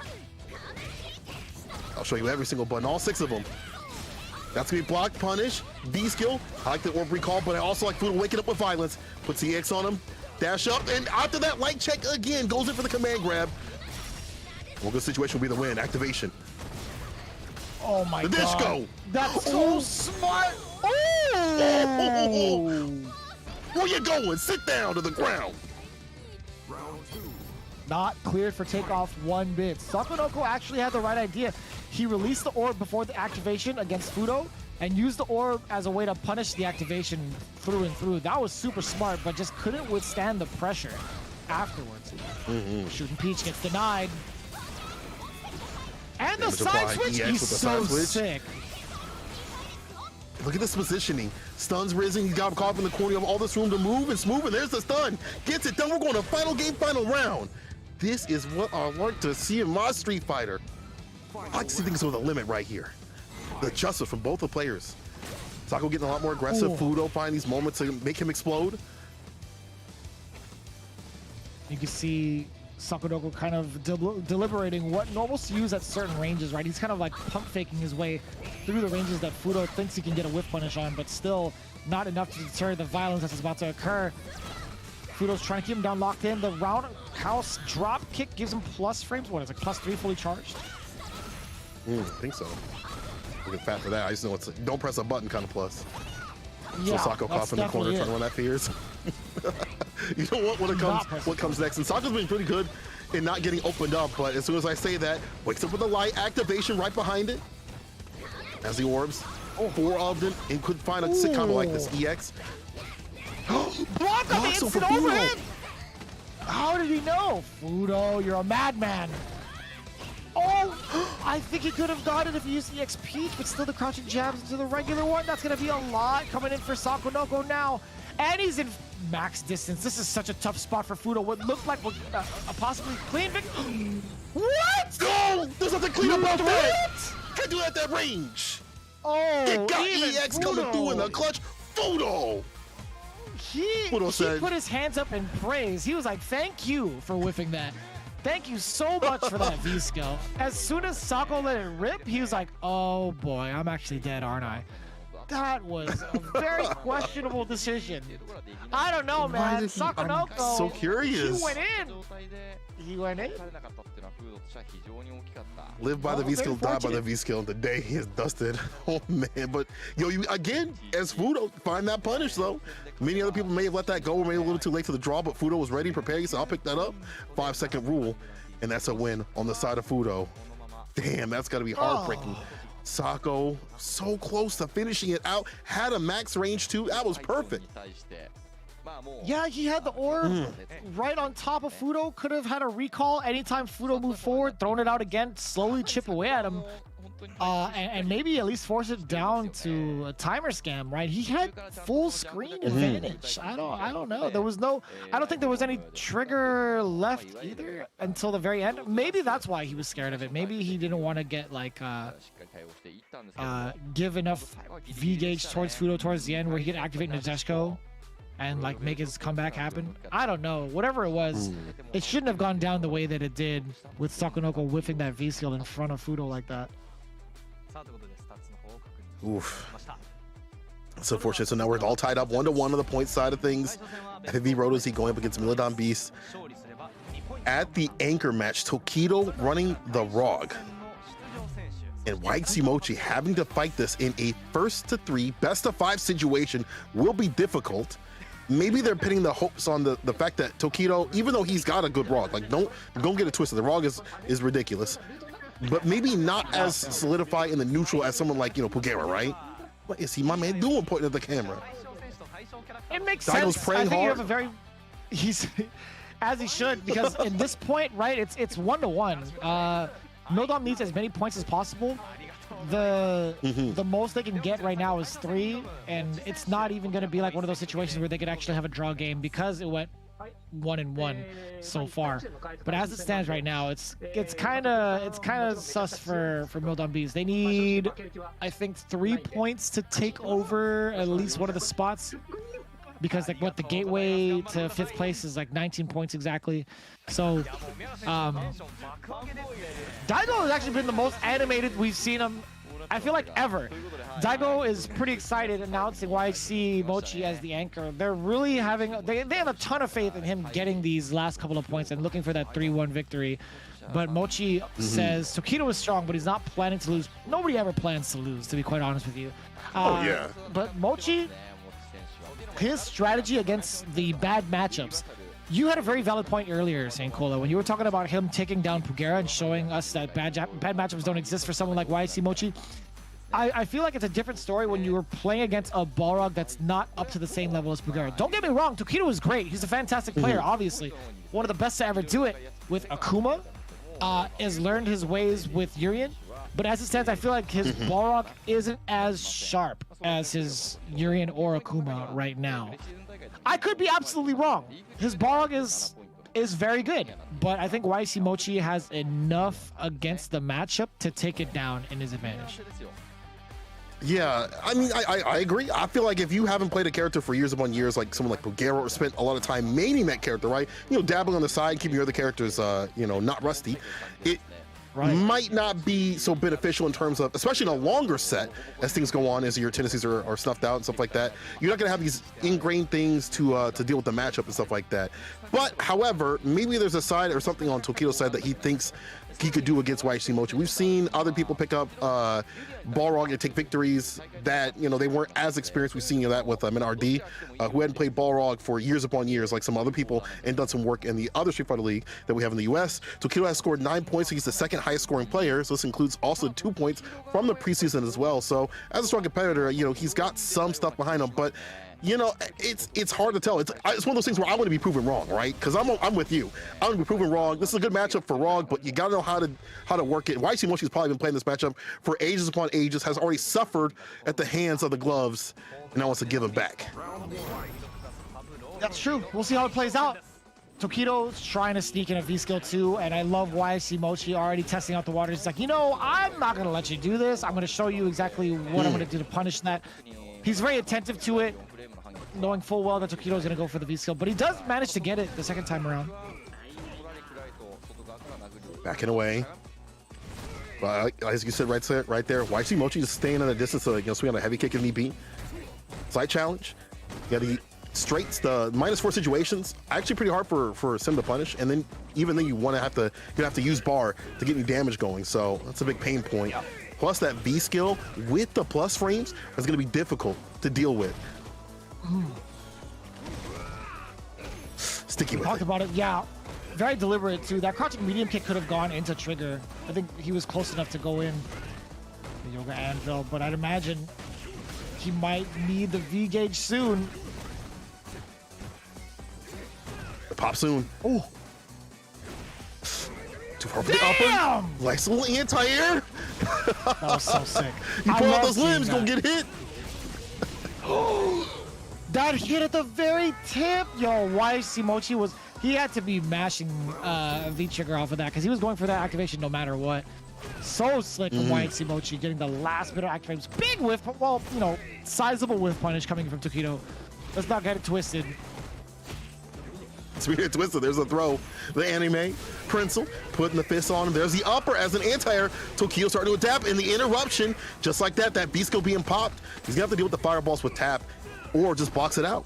I'll show you every single button, all 6 of them. That's going to be blocked, punish, B-skill. I like the orb recall, but I also like Fudo waking up with violence. Puts the X on him. Dash up, and after that light check again, goes in for the command grab. Well, good situation will be the win. Activation. Oh my god. The disco. That's so smart. Oh! Where you going? Sit down to the ground. Not cleared for takeoff one bit. Sakonoko actually had the right idea. He released the orb before the activation against Fudo and used the orb as a way to punish the activation through and through. That was super smart, but just couldn't withstand the pressure afterwards. Shooting Peach gets denied. And the side switch, he's so sick. Look at this positioning. Stun's risen, he's got caught up in the corner. You have all this room to move and smooth, and there's the stun. Gets it done, we're going to final game, final round. This is what I want to see in my Street Fighter. I like to see things with a limit right here. The justice from both the players. Sako getting a lot more aggressive. Fudo finding these moments to make him explode. You can see Sakonoko kind of deliberating what normals to use at certain ranges, right? He's kind of like pump faking his way through the ranges that Fudo thinks he can get a whiff punish on, but still not enough to deter the violence that's about to occur. Fudo's trying to keep him down locked in. The roundhouse drop kick gives him plus frames. What is it, +3 fully charged? I think so. Looking fat for that. I just know it's don't press a button kind of plus. Yeah, so Sako coughs in the corner trying to run that fears. You know what comes next? And Sako's been pretty good in not getting opened up, but as soon as I say that, wakes up with a light activation right behind it. As the orbs, 4 of them, and could find a sick combo like this. EX. Block on the instant overhead! How did he know? Fudo, you're a madman. Oh, I think he could have got it if he used the EX Peach, but still the crouching jabs into the regular one. That's going to be a lot coming in for Sakonoko now. And he's in max distance. This is such a tough spot for Fudo. What looked like a possibly clean victory. What? No! There's nothing clean about that! Can't do that at that range! Oh, it got EX coming through in the clutch. Fudo! He put his hands up in praise. He was like, thank you for whiffing that. Thank you so much for that V-skill. As soon as Sako let it rip, he was like, oh boy, I'm actually dead, aren't I? That was a very questionable decision. I don't know, man. Sakonoko, I'm so curious. He went in. He went in. Live by the V-skill, die by the V-skill. The day he is dusted. Oh man, but yo, you again as Fudo find that punish though. Many other people may have let that go, or maybe a little too late to the draw, but Fudo was ready, prepared. So I'll pick that up. 5-second rule, and that's a win on the side of Fudo. Damn, that's got to be heartbreaking. Sako so close to finishing it out. Had a max range too. That was perfect. Yeah, he had the orb right on top of Fudo. Could have had a recall anytime Fudo moved forward, thrown it out again, slowly chip away at him. And maybe at least force it down to a timer scam, right? He had full screen advantage. I don't know. I don't think there was any trigger left either until the very end. Maybe that's why he was scared of it. Maybe he didn't want to get like give enough V gauge towards Fudo towards the end where he could activate Nadeshiko and like make his comeback happen. I don't know. Whatever it was, it shouldn't have gone down the way that it did with Sakunoko whiffing that V skill in front of Fudo like that. Oof. It's unfortunate. So now we're all tied up 1-1 on the point side of things. FFV Rotozy going up against Milodon Beast. At the anchor match, Tokido running the ROG. And YC Mochi having to fight this in a first to 3, best of 5 situation will be difficult. Maybe they're pinning the hopes on the fact that Tokido, even though he's got a good ROG, like don't get it twisted, the ROG is ridiculous. But maybe not as solidified in the neutral as someone like, Pugera, right? What is he, my man, doing pointing at the camera? It makes Daigo's sense. praying I think hard. you have a very, he's, as he should, because in this point, right, it's 1-1. Milodon needs as many points as possible. The most they can get right now is 3, and it's not even going to be like one of those situations where they could actually have a draw game because it went 1-1 so far. But as it stands right now, it's kind of sus for Milodon Beast. They need, I think, 3 points to take over at least one of the spots, because like what the gateway to 5th place is like 19 points exactly. So Daigo has actually been the most animated we've seen him, I feel like, ever. Daigo is pretty excited announcing YC Mochi as the anchor. They're really having, they have a ton of faith in him getting these last couple of points and looking for that 3-1 victory. But Mochi says Tokido is strong, but he's not planning to lose. Nobody ever plans to lose, to be quite honest with you. But Mochi, his strategy against the bad matchups, you had a very valid point earlier, St. Cola, when you were talking about him taking down Pugera and showing us that bad matchups don't exist for someone like YC Mochi. I feel like it's a different story when you were playing against a Balrog that's not up to the same level as Pugera. Don't get me wrong, Tokido is great. He's a fantastic player, obviously. One of the best to ever do it with Akuma. Has learned his ways with Urien. But as it stands, I feel like his Balrog isn't as sharp as his Urien or Akuma right now. I could be absolutely wrong. His Balrog is very good, but I think YC Mochi has enough against the matchup to take it down in his advantage. Yeah, I mean, I agree. I feel like if you haven't played a character for years upon years, like someone like Pugera, or spent a lot of time maining that character, right? Dabbling on the side, keeping your other characters, not rusty. It might not be so beneficial in terms of, especially in a longer set, as things go on, as your tendencies are snuffed out and stuff like that. You're not going to have these ingrained things to deal with the matchup and stuff like that. But, however, maybe there's a side or something on Tokido's side that he thinks he could do against YC Mochi. We've seen other people pick up Balrog and take victories that, they weren't as experienced. We've seen that with NRD, who hadn't played Balrog for years upon years, like some other people, and done some work in the other Street Fighter League that we have in the US. Tokido has scored 9 points. He's the second highest scoring player, so this includes also 2 points from the preseason as well. So as a strong competitor, he's got some stuff behind him, but it's hard to tell. It's one of those things where I want to be proven wrong, right? Because I'm with you. I want to be proven wrong. This is a good matchup for ROG, but you got to know how to work it. YC Mochi's probably been playing this matchup for ages upon ages, has already suffered at the hands of the gloves, and now wants to give them back. That's true. We'll see how it plays out. Tokido's trying to sneak in a V-skill too, and I love YC Mochi already testing out the waters. He's like, I'm not going to let you do this. I'm going to show you exactly what I'm going to do to punish that. He's very attentive to it, knowing full well that Tokido is going to go for the V-skill, but he does manage to get it the second time around. Backing away. But as you said right there, YC Mochi just staying at a distance to swing on a heavy kick and knee beat. Side challenge. You got the straights, the -4 situations, actually pretty hard for Sim to punish, and then even then you have to use bar to get any damage going, so that's a big pain point. Plus that V skill with the plus frames is going to be difficult to deal with. Sticky with Talked about it, yeah. Very deliberate too. That crouching medium kick could have gone into trigger. I think he was close enough to go in the Yoga Anvil, but I'd imagine he might need the V gauge soon. Pop soon. Oh. Too far for the upper. Nice little anti-air. That was so sick. You pull out those limbs, gonna get hit. That hit at the very tip. Yo, YC Mochi was, he had to be mashing V-trigger off of that because he was going for that activation no matter what. So slick from YC Mochi getting the last bit of activations. Big whiff, well, you know, sizable whiff punish coming from Tokido. Let's not get it twisted. Speaking of twisted, there's a throw. The anime, Prinzel, putting the fist on him. There's the upper as an anti-air. Tokido starting to adapt in the interruption. Just like that, that beast go being popped. He's gonna have to deal with the fireballs with tap or just box it out.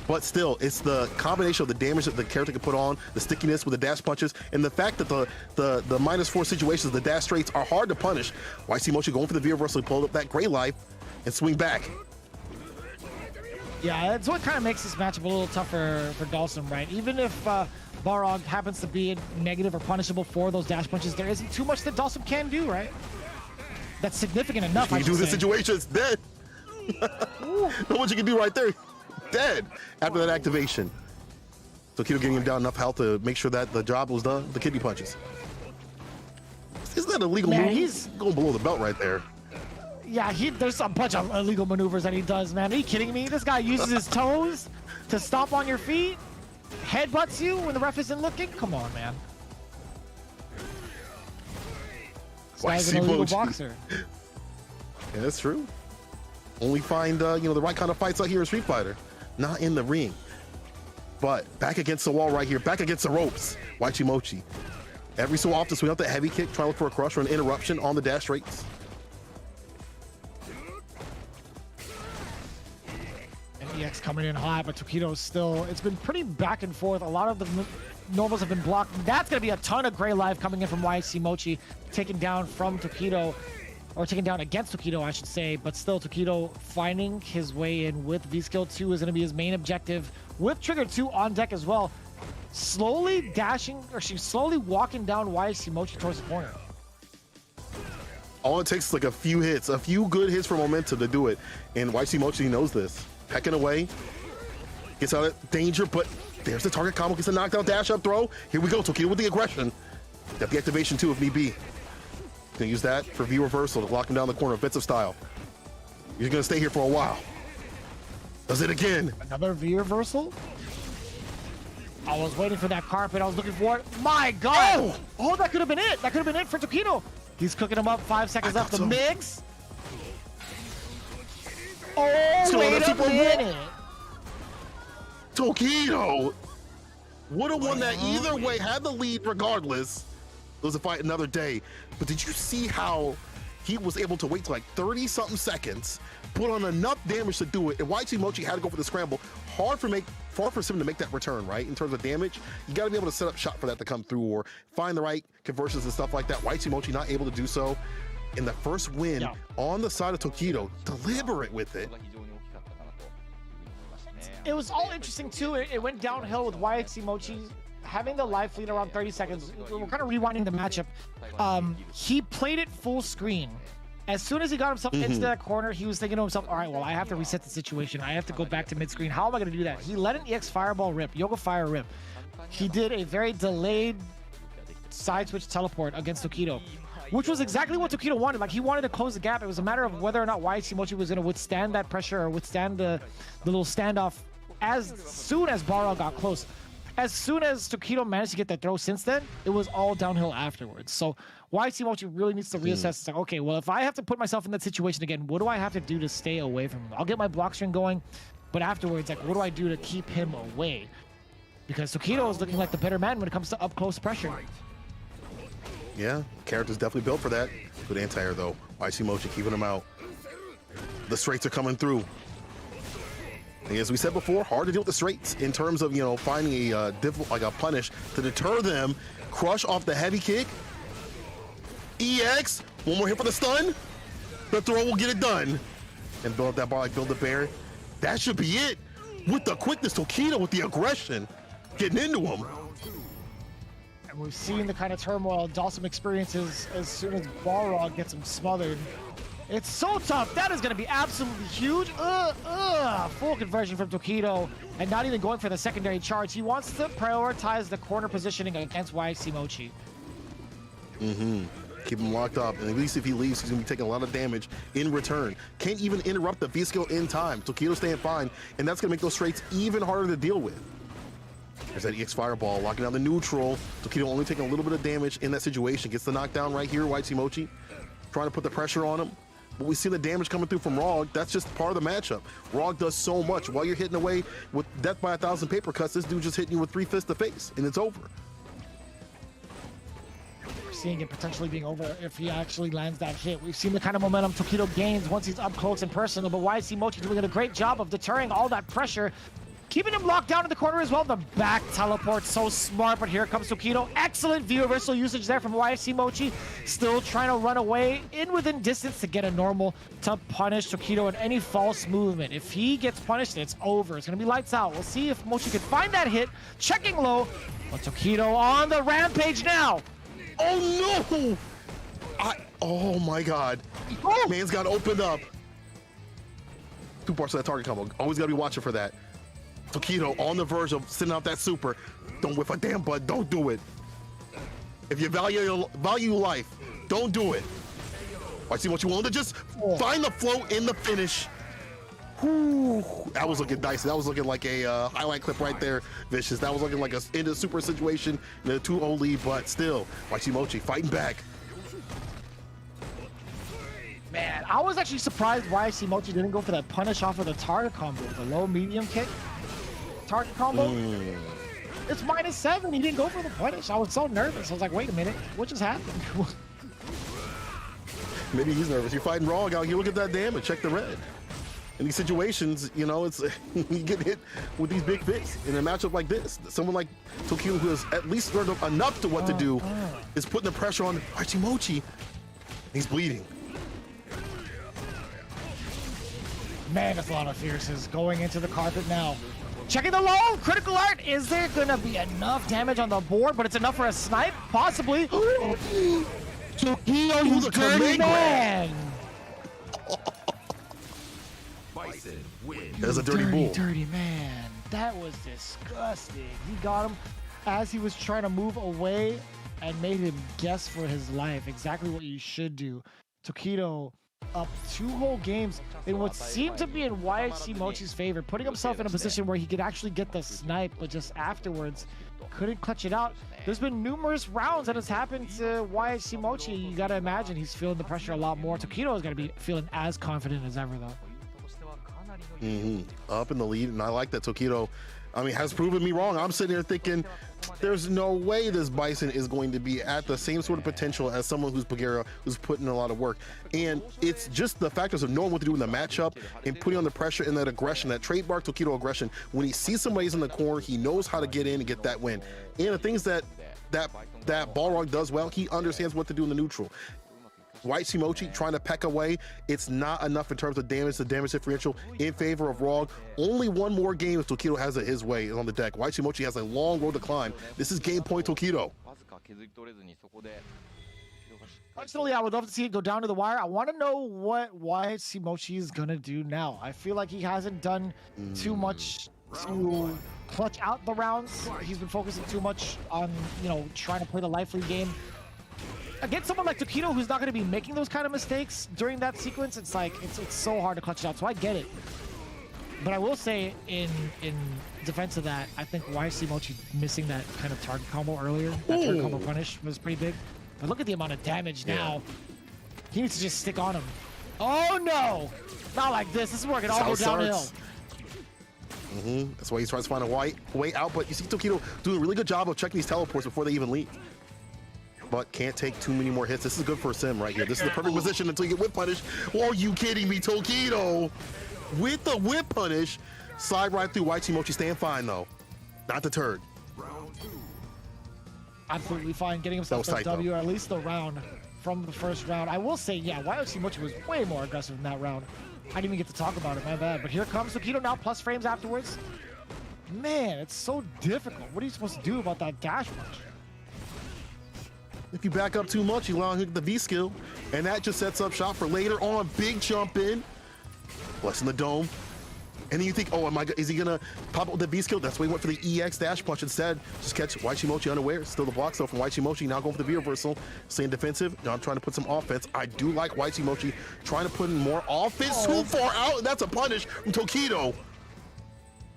But still, it's the combination of the damage that the character can put on, the stickiness with the dash punches, and the fact that the -4 situations, the dash straights are hard to punish. YC Mochi going for the V reversal, pull up that gray life and swing back. Yeah, that's what kind of makes this matchup a little tougher for Dhalsim, right? Even if Balrog happens to be negative or punishable for those dash punches, there isn't too much that Dhalsim can do, right? That's significant enough. You do this situation, it's dead. Know what you can do right there. Dead after that activation. Tokido getting him down enough health to make sure that the job was done. The kidney punches. Isn't that a legal move? He's going below the belt right there. Yeah, there's a bunch of illegal maneuvers that he does, man. Are you kidding me? This guy uses his toes to stomp on your feet, headbutts you when the ref isn't looking. Come on, man. This guy's an illegal boxer. Yeah, that's true. Only find you know, the right kind of fights out here in Street Fighter, not in the ring. But back against the wall right here, back against the ropes. YC Mochi. Every so often swing out that heavy kick, try to look for a crush or an interruption on the dash straights. EX coming in high, but Tokido's still, it's been pretty back and forth. A lot of the normals have been blocked. That's going to be a ton of gray life coming in from YC Mochi, taken down from Tokido, or taken down against Tokido, I should say. But still, Tokido finding his way in with V-Skill 2 is going to be his main objective, with Trigger 2 on deck as well. Slowly dashing, or she's slowly walking down YC Mochi towards the corner. All it takes is like a few hits, a few good hits for momentum to do it. And YC Mochi knows this. Pecking away, gets out of danger, but there's the target combo, gets a knockdown dash up throw. Here we go, Tokido with the aggression. Got the activation too if need be. Gonna use that for V reversal to lock him down the corner, offensive style. He's gonna stay here for a while. Does it again. Another V reversal? I was waiting for that carpet, I was looking for it. My God! Oh, that could have been it. That could have been it for Tokido. He's cooking him up, 5 seconds left to mix. Oh, wait a minute. Tokido would have won that either way, had the lead regardless. It was a fight another day. But did you see how he was able to wait till like 30-something seconds, put on enough damage to do it, and YC Mochi had to go for the scramble. Far for him to make that return, right? In terms of damage, you got to be able to set up shot for that to come through or find the right conversions and stuff like that. YC Mochi not able to do so. In the first win on the side of Tokido, deliberate with it. It was all interesting too. It went downhill with YC Mochi having the life lead around 30 seconds. We're kind of rewinding the matchup. He played it full screen. As soon as he got himself into that corner, he was thinking to himself, all right, well, I have to reset the situation. I have to go back to mid-screen. How am I going to do that? He let an EX Fireball rip, Yoga Fire rip. He did a very delayed side switch teleport against Tokido, which was exactly what Tokido wanted. Like, he wanted to close the gap. It was a matter of whether or not YC Mochi was going to withstand that pressure or withstand the little standoff as soon as Balrog got close. As soon as Tokido managed to get that throw since then, it was all downhill afterwards. So YC Mochi really needs to reassess. It's like, okay, well, if I have to put myself in that situation again, what do I have to do to stay away from him? I'll get my block string going, but afterwards, like, what do I do to keep him away? Because Tokido is looking like the better man when it comes to up-close pressure. Yeah, character's definitely built for that. Good anti-air though. YC Mochi keeping him out. The straights are coming through. And as we said before, hard to deal with the straights in terms of, you know, finding a like a punish to deter them. Crush off the heavy kick. EX, one more hit for the stun. The throw will get it done. And build up that bar like Build a Bear. That should be it. With the quickness, Tokido with the aggression, getting into him. And we've seen the kind of turmoil Dhalsim experiences as soon as Balrog gets him smothered. It's so tough. That is going to be absolutely huge. Full conversion from Tokido, and not even going for the secondary charge. He wants to prioritize the corner positioning against YC Mochi. Keep him locked up, and at least if he leaves, he's gonna be taking a lot of damage in return. Can't even interrupt the V-skill in time. Tokido staying fine, and that's gonna make those straights even harder to deal with. There's that EX Fireball, locking down the neutral. Tokido only taking a little bit of damage in that situation. Gets the knockdown right here, YC Mochi. Trying to put the pressure on him. But we see the damage coming through from Rog. That's just part of the matchup. Rog does so much. While you're hitting away with death by 1,000 paper cuts, this dude just hitting you with 3 fists to face, and it's over. Seeing it potentially being over if he actually lands that hit. We've seen the kind of momentum Tokido gains once he's up close and personal, but YC Mochi doing a great job of deterring all that pressure, keeping him locked down in the corner as well. The back teleport, so smart, but here comes Tokido. Excellent view reversal usage there from YC Mochi. Still trying to run away in within distance to get a normal to punish Tokido in any false movement. If he gets punished, it's over. It's going to be lights out. We'll see if Mochi can find that hit. Checking low, but Tokido on the rampage now. Oh no! Oh my god. Man's got opened up. 2 parts of that target combo. Always gotta be watching for that. Tokido on the verge of sending out that super. Don't whiff a damn butt. Don't do it. If you value life, don't do it. I see what you want to just find the flow in the finish. Whew. That was looking dicey. That was looking like a highlight clip right there, Vicious. That was looking like in a super situation in a 2-0 lead, but still, YC Mochi fighting back. Man, I was actually surprised YC Mochi didn't go for that punish off of the target combo, the low medium kick. Target combo. It's -7. He didn't go for the punish. I was so nervous. I was like, wait a minute, what just happened? Maybe he's nervous. You're fighting Rog out here. Look at that damage. Check the red. In these situations, you know, it's you get hit with these big fists in a matchup like this. Someone like Tokido, who has at least learned enough to what to do, is putting the pressure on YC Mochi. He's bleeding. Man, that's a lot of fierces going into the carpet now. Checking the low, critical art. Is there gonna be enough damage on the board? But it's enough for a snipe, possibly. Tokido, you dirty man. There's a dirty bull. Dirty man. That was disgusting. He got him as he was trying to move away and made him guess for his life exactly what you should do. Tokido up 2 whole games in what seemed to be in YC Mochi's favor, putting himself in a position where he could actually get the snipe, but just afterwards couldn't clutch it out. There's been numerous rounds that has happened to YC Mochi. You gotta imagine he's feeling the pressure a lot more. Tokido is gonna be feeling as confident as ever though. Up in the lead, and I like that. Tokido, I mean, has proven me wrong. I'm sitting here thinking there's no way this Bison is going to be at the same sort of potential as someone who's Bagheera, who's putting in a lot of work. And it's just the factors of knowing what to do in the matchup and putting on the pressure and that aggression, that trademark Tokido aggression. When he sees somebody's in the corner, he knows how to get in and get that win. And the things that Balrog does well, he understands what to do in the neutral. YC Mochi trying to peck away. It's not enough in terms of damage. The damage differential in favor of Rog. Only 1 more game if Tokido has it his way on the deck. YC Mochi has a long road to climb. This is game point Tokido. Personally, I would love to see it go down to the wire. I want to know what YC Mochi is going to do now. I feel like he hasn't done too much to clutch out the rounds. He's been focusing too much on, you know, trying to play the life lead game. Against someone like Tokido, who's not going to be making those kind of mistakes during that sequence, it's like it's so hard to clutch it out. So I get it, but I will say in defense of that, I think YC Mochi missing that kind of target combo earlier, that target combo punish was pretty big. But look at the amount of damage now. He needs to just stick on him. Oh no, not like this. This is working all go downhill. That's why he's trying to find a way out. But you see Tokido doing a really good job of checking these teleports before they even leave. But can't take too many more hits. This is good for Sim right here. This is the perfect position until you get whip punish. Oh, are you kidding me, Tokido? With the whip punish, slide right through. YC Mochi staying fine though. Not deterred. Absolutely fine, getting himself a W, or at least the round from the first round. I will say, yeah, YC Mochi was way more aggressive in that round. I didn't even get to talk about it, my bad. But here comes Tokido now, plus frames afterwards. Man, it's so difficult. What are you supposed to do about that dash punch? If you back up too much, you allow him to get the V skill, and that just sets up shop for later on. Big jump in, blessing the dome. And then you think, oh, is he gonna pop up with the V skill? That's why he went for the EX dash punch instead. Just catch Waichimochi unaware. Still the block though from Waichimochi. Now going for the V reversal. Staying defensive. Now I'm trying to put some offense. I do like Waichimochi trying to put in more offense. Too far out, and that's a punish from Tokido.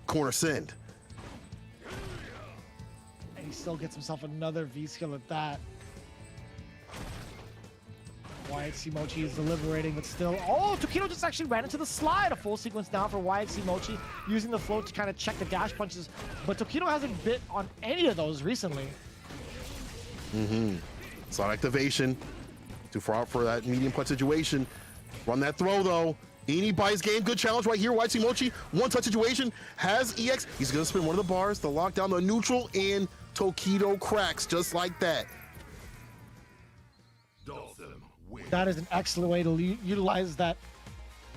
Corner send. And he still gets himself another V skill at that. Waichimochi is deliberating, but still. Oh, Tokido just actually ran into the slide. A full sequence down for Waichimochi, using the float to kind of check the dash punches. But Tokido hasn't bit on any of those recently. Slide activation. Too far out for that medium punch situation. Run that throw though. Any bites game. Good challenge right here. Waichimochi, one touch situation. Has EX. He's going to spin one of the bars to lock down the neutral, and Tokido cracks just like that. That is an excellent way to utilize that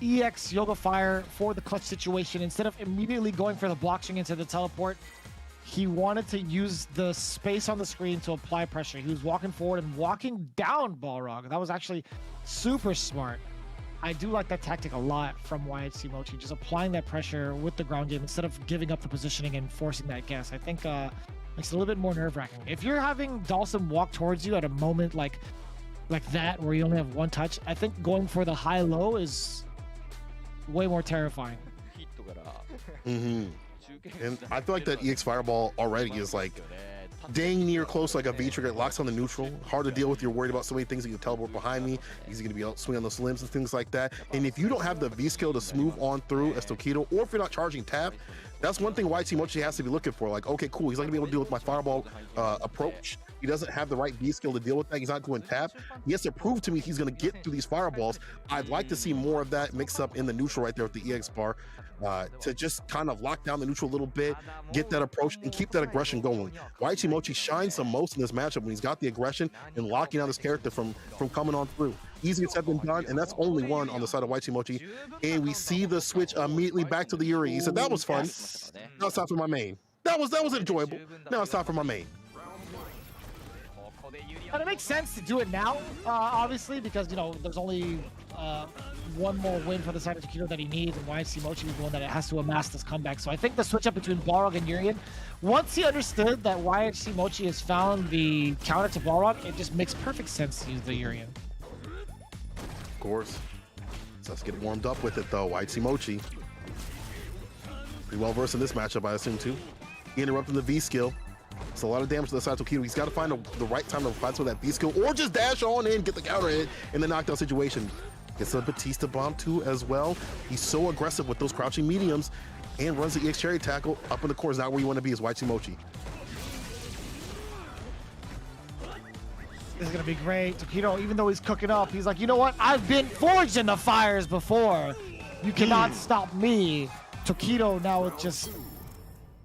EX Yoga Fire for the clutch situation. Instead of immediately going for the block string into the teleport, he wanted to use the space on the screen to apply pressure. He was walking forward and walking down Balrog. That was actually super smart. I do like that tactic a lot from Waichimochi, just applying that pressure with the ground game instead of giving up the positioning and forcing that guess. I think it's a little bit more nerve-wracking. If you're having Dhalsim walk towards you at a moment like that where you only have one touch, I think going for the high-low is way more terrifying. And I feel like that EX Fireball already is like dang near close, like a V trigger. It locks on the neutral. Hard to deal with. You're worried about so many things. You can teleport behind me. He's going to be able to swing on those limbs and things like that. And if you don't have the V skill to smooth on through as Tokido, or if you're not charging tap, that's one thing Waichimochi has to be looking for. Like, okay, cool. He's not going to be able to deal with my Fireball approach. He doesn't have the right V skill to deal with that. He's not doing tap. He has to prove to me he's going to get through these Fireballs. I'd like to see more of that mix up in the neutral right there with the EX bar to just kind of lock down the neutral a little bit, get that approach, and keep that aggression going. Waichimochi shines the most in this matchup when he's got the aggression and locking out his character from coming on through. Easiest said than done, and that's only one on the side of Waichimochi. And we see the switch immediately back to the Yuri. He said, that was fun. Now it's time for my main. That was enjoyable. Now it's time for my main. And it makes sense to do it now, obviously, because, you know, there's only one more win for the side of Tokido that he needs, and Waichimochi is the one that it has to amass this comeback. So I think the switch up between Balrog and Urian, once he understood that Waichimochi has found the counter to Balrog, it just makes perfect sense to use the Urian. Of course. So let's get warmed up with it, though. Waichimochi. Pretty well versed in this matchup, I assume, too. He interrupted the V skill. It's a lot of damage to the side of Tokido. He's got to find the right time to fight with that V skill, or just dash on in, get the counter hit in the knockdown situation. Gets a Batista bomb too as well. He's so aggressive with those crouching mediums and runs the EX cherry tackle up in the corners. Not where you want to be is Waichimochi. This is going to be great. Tokido, even though he's cooking up, he's like, you know what? I've been forged in the fires before. You cannot stop me. Tokido now with just...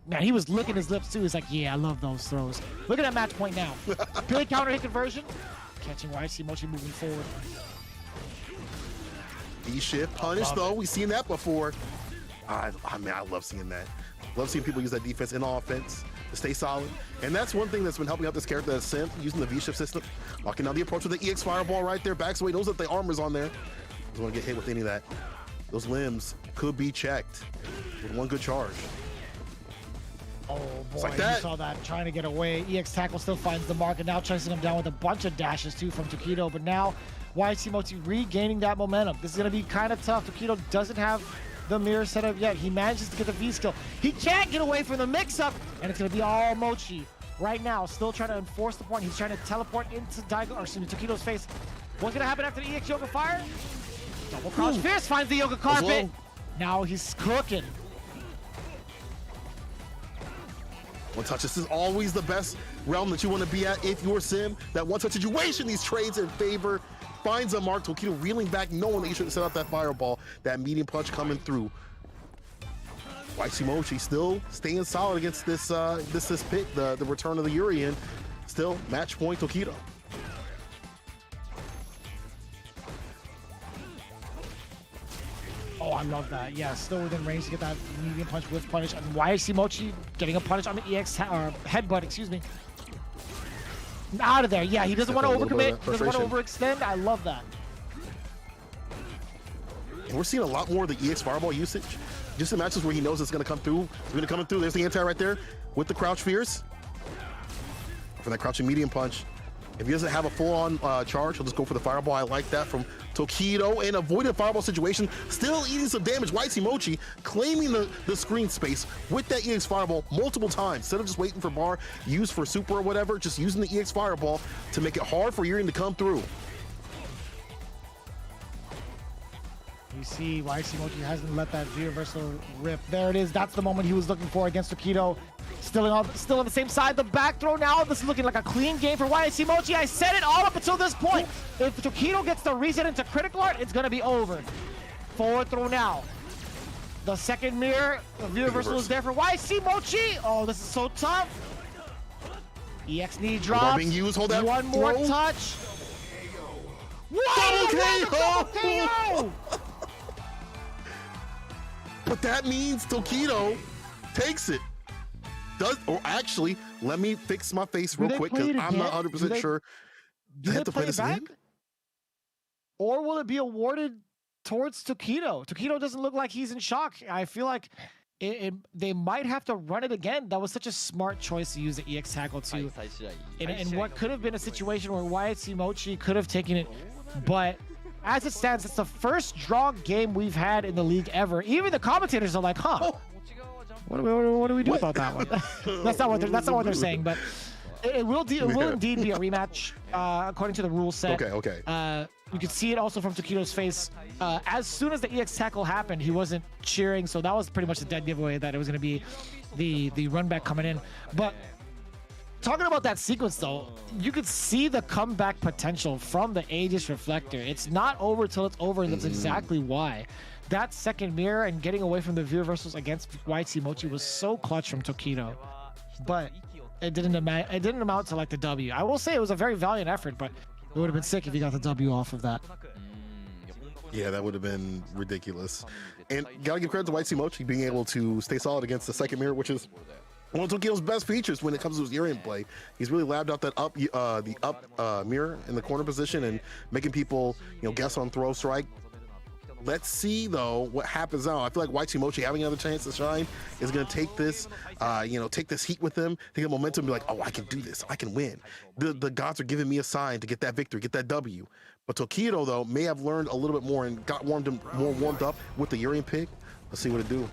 Man, he was licking his lips too. He's like, yeah, I love those throws. Look at that match point now. Good counter hit conversion. Catching Waichimochi moving forward. D-shift punish though. We've seen that before. I mean, I love seeing that. Love seeing people use that defense and offense to stay solid. And that's one thing that's been helping out this character, that's Sim, using the V-shift system. Locking down the approach with the EX Fireball right there. Backs away. Knows that the armor's on there. Doesn't want to get hit with any of that. Those limbs could be checked with one good charge. Oh boy, like that. You saw that trying to get away. EX tackle still finds the mark, and now chasing him down with a bunch of dashes too from Tokido. But now Waichimochi regaining that momentum. This is going to be kind of tough. Tokido doesn't have the mirror set up yet. He manages to get the V skill. He can't get away from the mix-up, and it's going to be all Mochi right now. Still trying to enforce the point. He's trying to teleport into Daigo, or excuse me, Tokido's face. What's going to happen after the EX Yoga Fire? Double crouch fierce finds the Yoga Carpet. Now he's cooking. One touch. This is always the best realm that you want to be at if you're Sim. That one touch situation, these trades in favor. Finds a mark. Tokido reeling back, knowing that you shouldn't set out that fireball. That medium punch coming through. Waichimochi still staying solid against this this pick, the return of the Urian. Still match point Tokido. Oh, I love that. Yeah, still within range to get that medium punch with punish. And Waichimochi getting a punish on the EX or headbutt, excuse me. Out of there. Yeah, he doesn't want to overcommit. He doesn't want to overextend. I love that. And we're seeing a lot more of the EX Fireball usage. Just in matches where he knows it's going to come through. It's going to come through. There's the anti right there with the crouch fierce. For that crouching medium punch. If he doesn't have a full-on charge, he'll just go for the fireball. I like that from Tokido, and avoiding a fireball situation, still eating some damage. Whitey Mochi claiming the screen space with that EX fireball multiple times. Instead of just waiting for bar, use for super or whatever, just using the EX fireball to make it hard for Yurian to come through. You see YC Mochi hasn't let that reversal rip. There it is. That's the moment he was looking for against Tokido. Still on the same side. The back throw now. This is looking like a clean game for YC Mochi. I said it all up until this point. If Tokido gets the reset into critical art, it's going to be over. Forward throw now. The second mirror. The reversal is there for YC Mochi. Oh, this is so tough. EX knee drops. Being used. Hold that. One more touch. KO! But that means Tokido takes it. Or actually, let me fix my face real quick because I'm not 100% sure. Do they play it back? Or will it be awarded towards Tokido? Tokido doesn't look like he's in shock. I feel like they might have to run it again. That was such a smart choice to use the EX tackle too. In what could have been a situation where YC Mochi could have taken it, but as it stands, it's the first draw game we've had in the league ever. Even the commentators are like, huh. What do we do about that one? that's not what they're saying, but it will indeed be a rematch according to the rule set. Okay. You could see it also from Tokido's face. As soon as the EX tackle happened, he wasn't cheering, so that was pretty much a dead giveaway that it was going to be the run back coming in. But talking about that sequence though, you could see the comeback potential from the Aegis Reflector. It's not over till it's over, and that's exactly why. That second mirror and getting away from the view reversals against YC Mochi was so clutch from Tokido, but it didn't amount to like the W. I will say it was a very valiant effort, but it would have been sick if he got the W off of that. Yeah, that would have been ridiculous. And gotta give credit to YC Mochi being able to stay solid against the second mirror, which is one of Tokido's best features when it comes to his Urian play. He's really labbed out that up mirror in the corner position and making people guess on throw strike. Let's see though what happens now. I feel like YC Mochi having another chance to shine is going to take this, take this heat with him, take the momentum, and be like, oh, I can do this, I can win. The gods are giving me a sign to get that victory, get that W. But Tokido though may have learned a little bit more and got more warmed up with the Urian pick. Let's see what it do.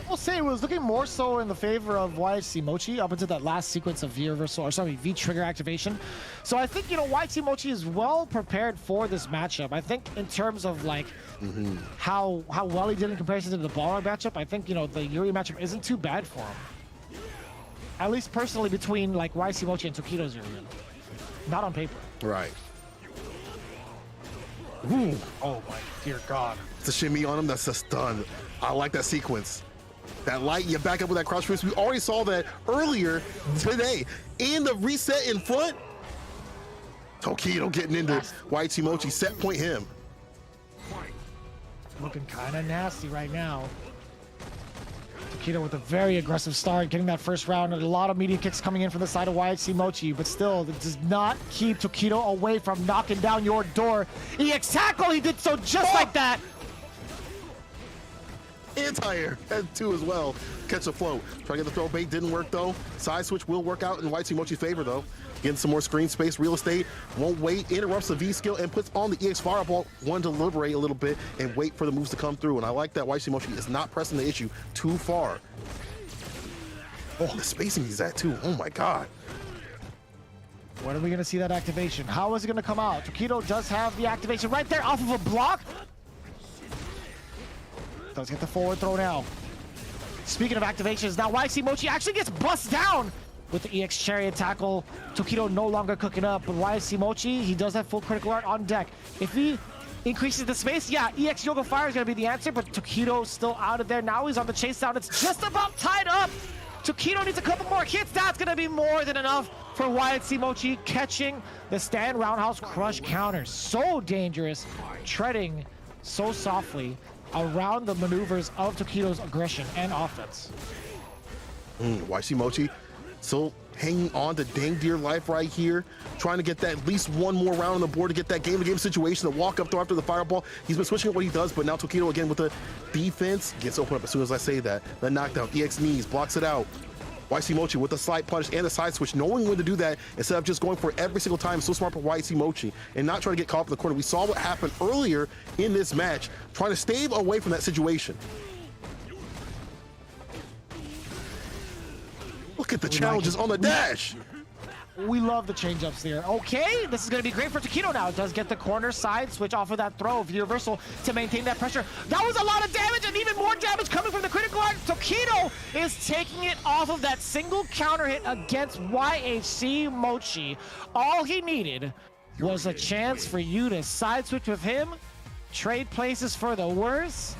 I'll say it was looking more so in the favor of YC Mochi up until that last sequence of V trigger activation. So I think YC Mochi is well prepared for this matchup. I think in terms of like how well he did in comparison to the Balrog matchup, I think the Yuri matchup isn't too bad for him. At least personally between like YC Mochi and Tokido's Yuri. Not on paper. Right. Ooh. Oh my dear God. It's a shimmy on him. That's just done. I like that sequence. That light, you back up with that crouch fierce. We already saw that earlier today. In the reset in front, Tokido getting into YC Mochi, set point him. Looking kind of nasty right now. Tokido with a very aggressive start, getting that first round, and a lot of media kicks coming in from the side of YC Mochi, but still, it does not keep Tokido away from knocking down your door. EX tackle, he did so just like that. Anti-air had two as well. Catch a float. Try to get the throw bait. Didn't work though. Side switch will work out in YC Mochi's favor though. Getting some more screen space, real estate. Won't wait. Interrupts the V skill and puts on the EX fireball. One to liberate a little bit and wait for the moves to come through. And I like that YC Mochi is not pressing the issue too far. Oh, the spacing he's at too. Oh my God. When are we going to see that activation? How is it going to come out? Tokido does have the activation right there off of a block. Does get the forward throw now. Speaking of activations, now YC Mochi actually gets bust down with the EX Chariot tackle. Tokido no longer cooking up, but YC Mochi, he does have full critical art on deck. If he increases the space, yeah, EX Yoga Fire is going to be the answer, but Tokido's still out of there. Now he's on the chase down. It's just about tied up. Tokido needs a couple more hits. That's going to be more than enough for YC Mochi, catching the stand roundhouse crush counter. So dangerous, treading so softly around the maneuvers of Tokido's aggression and offense. YC Mochi still hanging on to dang dear life right here, trying to get that at least one more round on the board to get that game-to-game situation, to walk up throw after the fireball. He's been switching up what he does, but now Tokido again with the defense gets open up as soon as I say that. The knockdown, EX knees, blocks it out. YC Mochi with the slide punish and the side switch, knowing when to do that instead of just going for it every single time. So smart for YC Mochi and not trying to get caught up in the corner. We saw what happened earlier in this match, trying to stay away from that situation. Look at the challenges on the dash. We love the change-ups there. Okay, this is going to be great for Tokido now. It does get the corner side switch off of that throw of reversal to maintain that pressure. That was a lot of damage, and even more damage coming from the critical art. Tokido is taking it off of that single counter hit against YHC Mochi. All he needed was a chance for you to side switch with him, trade places for the worse,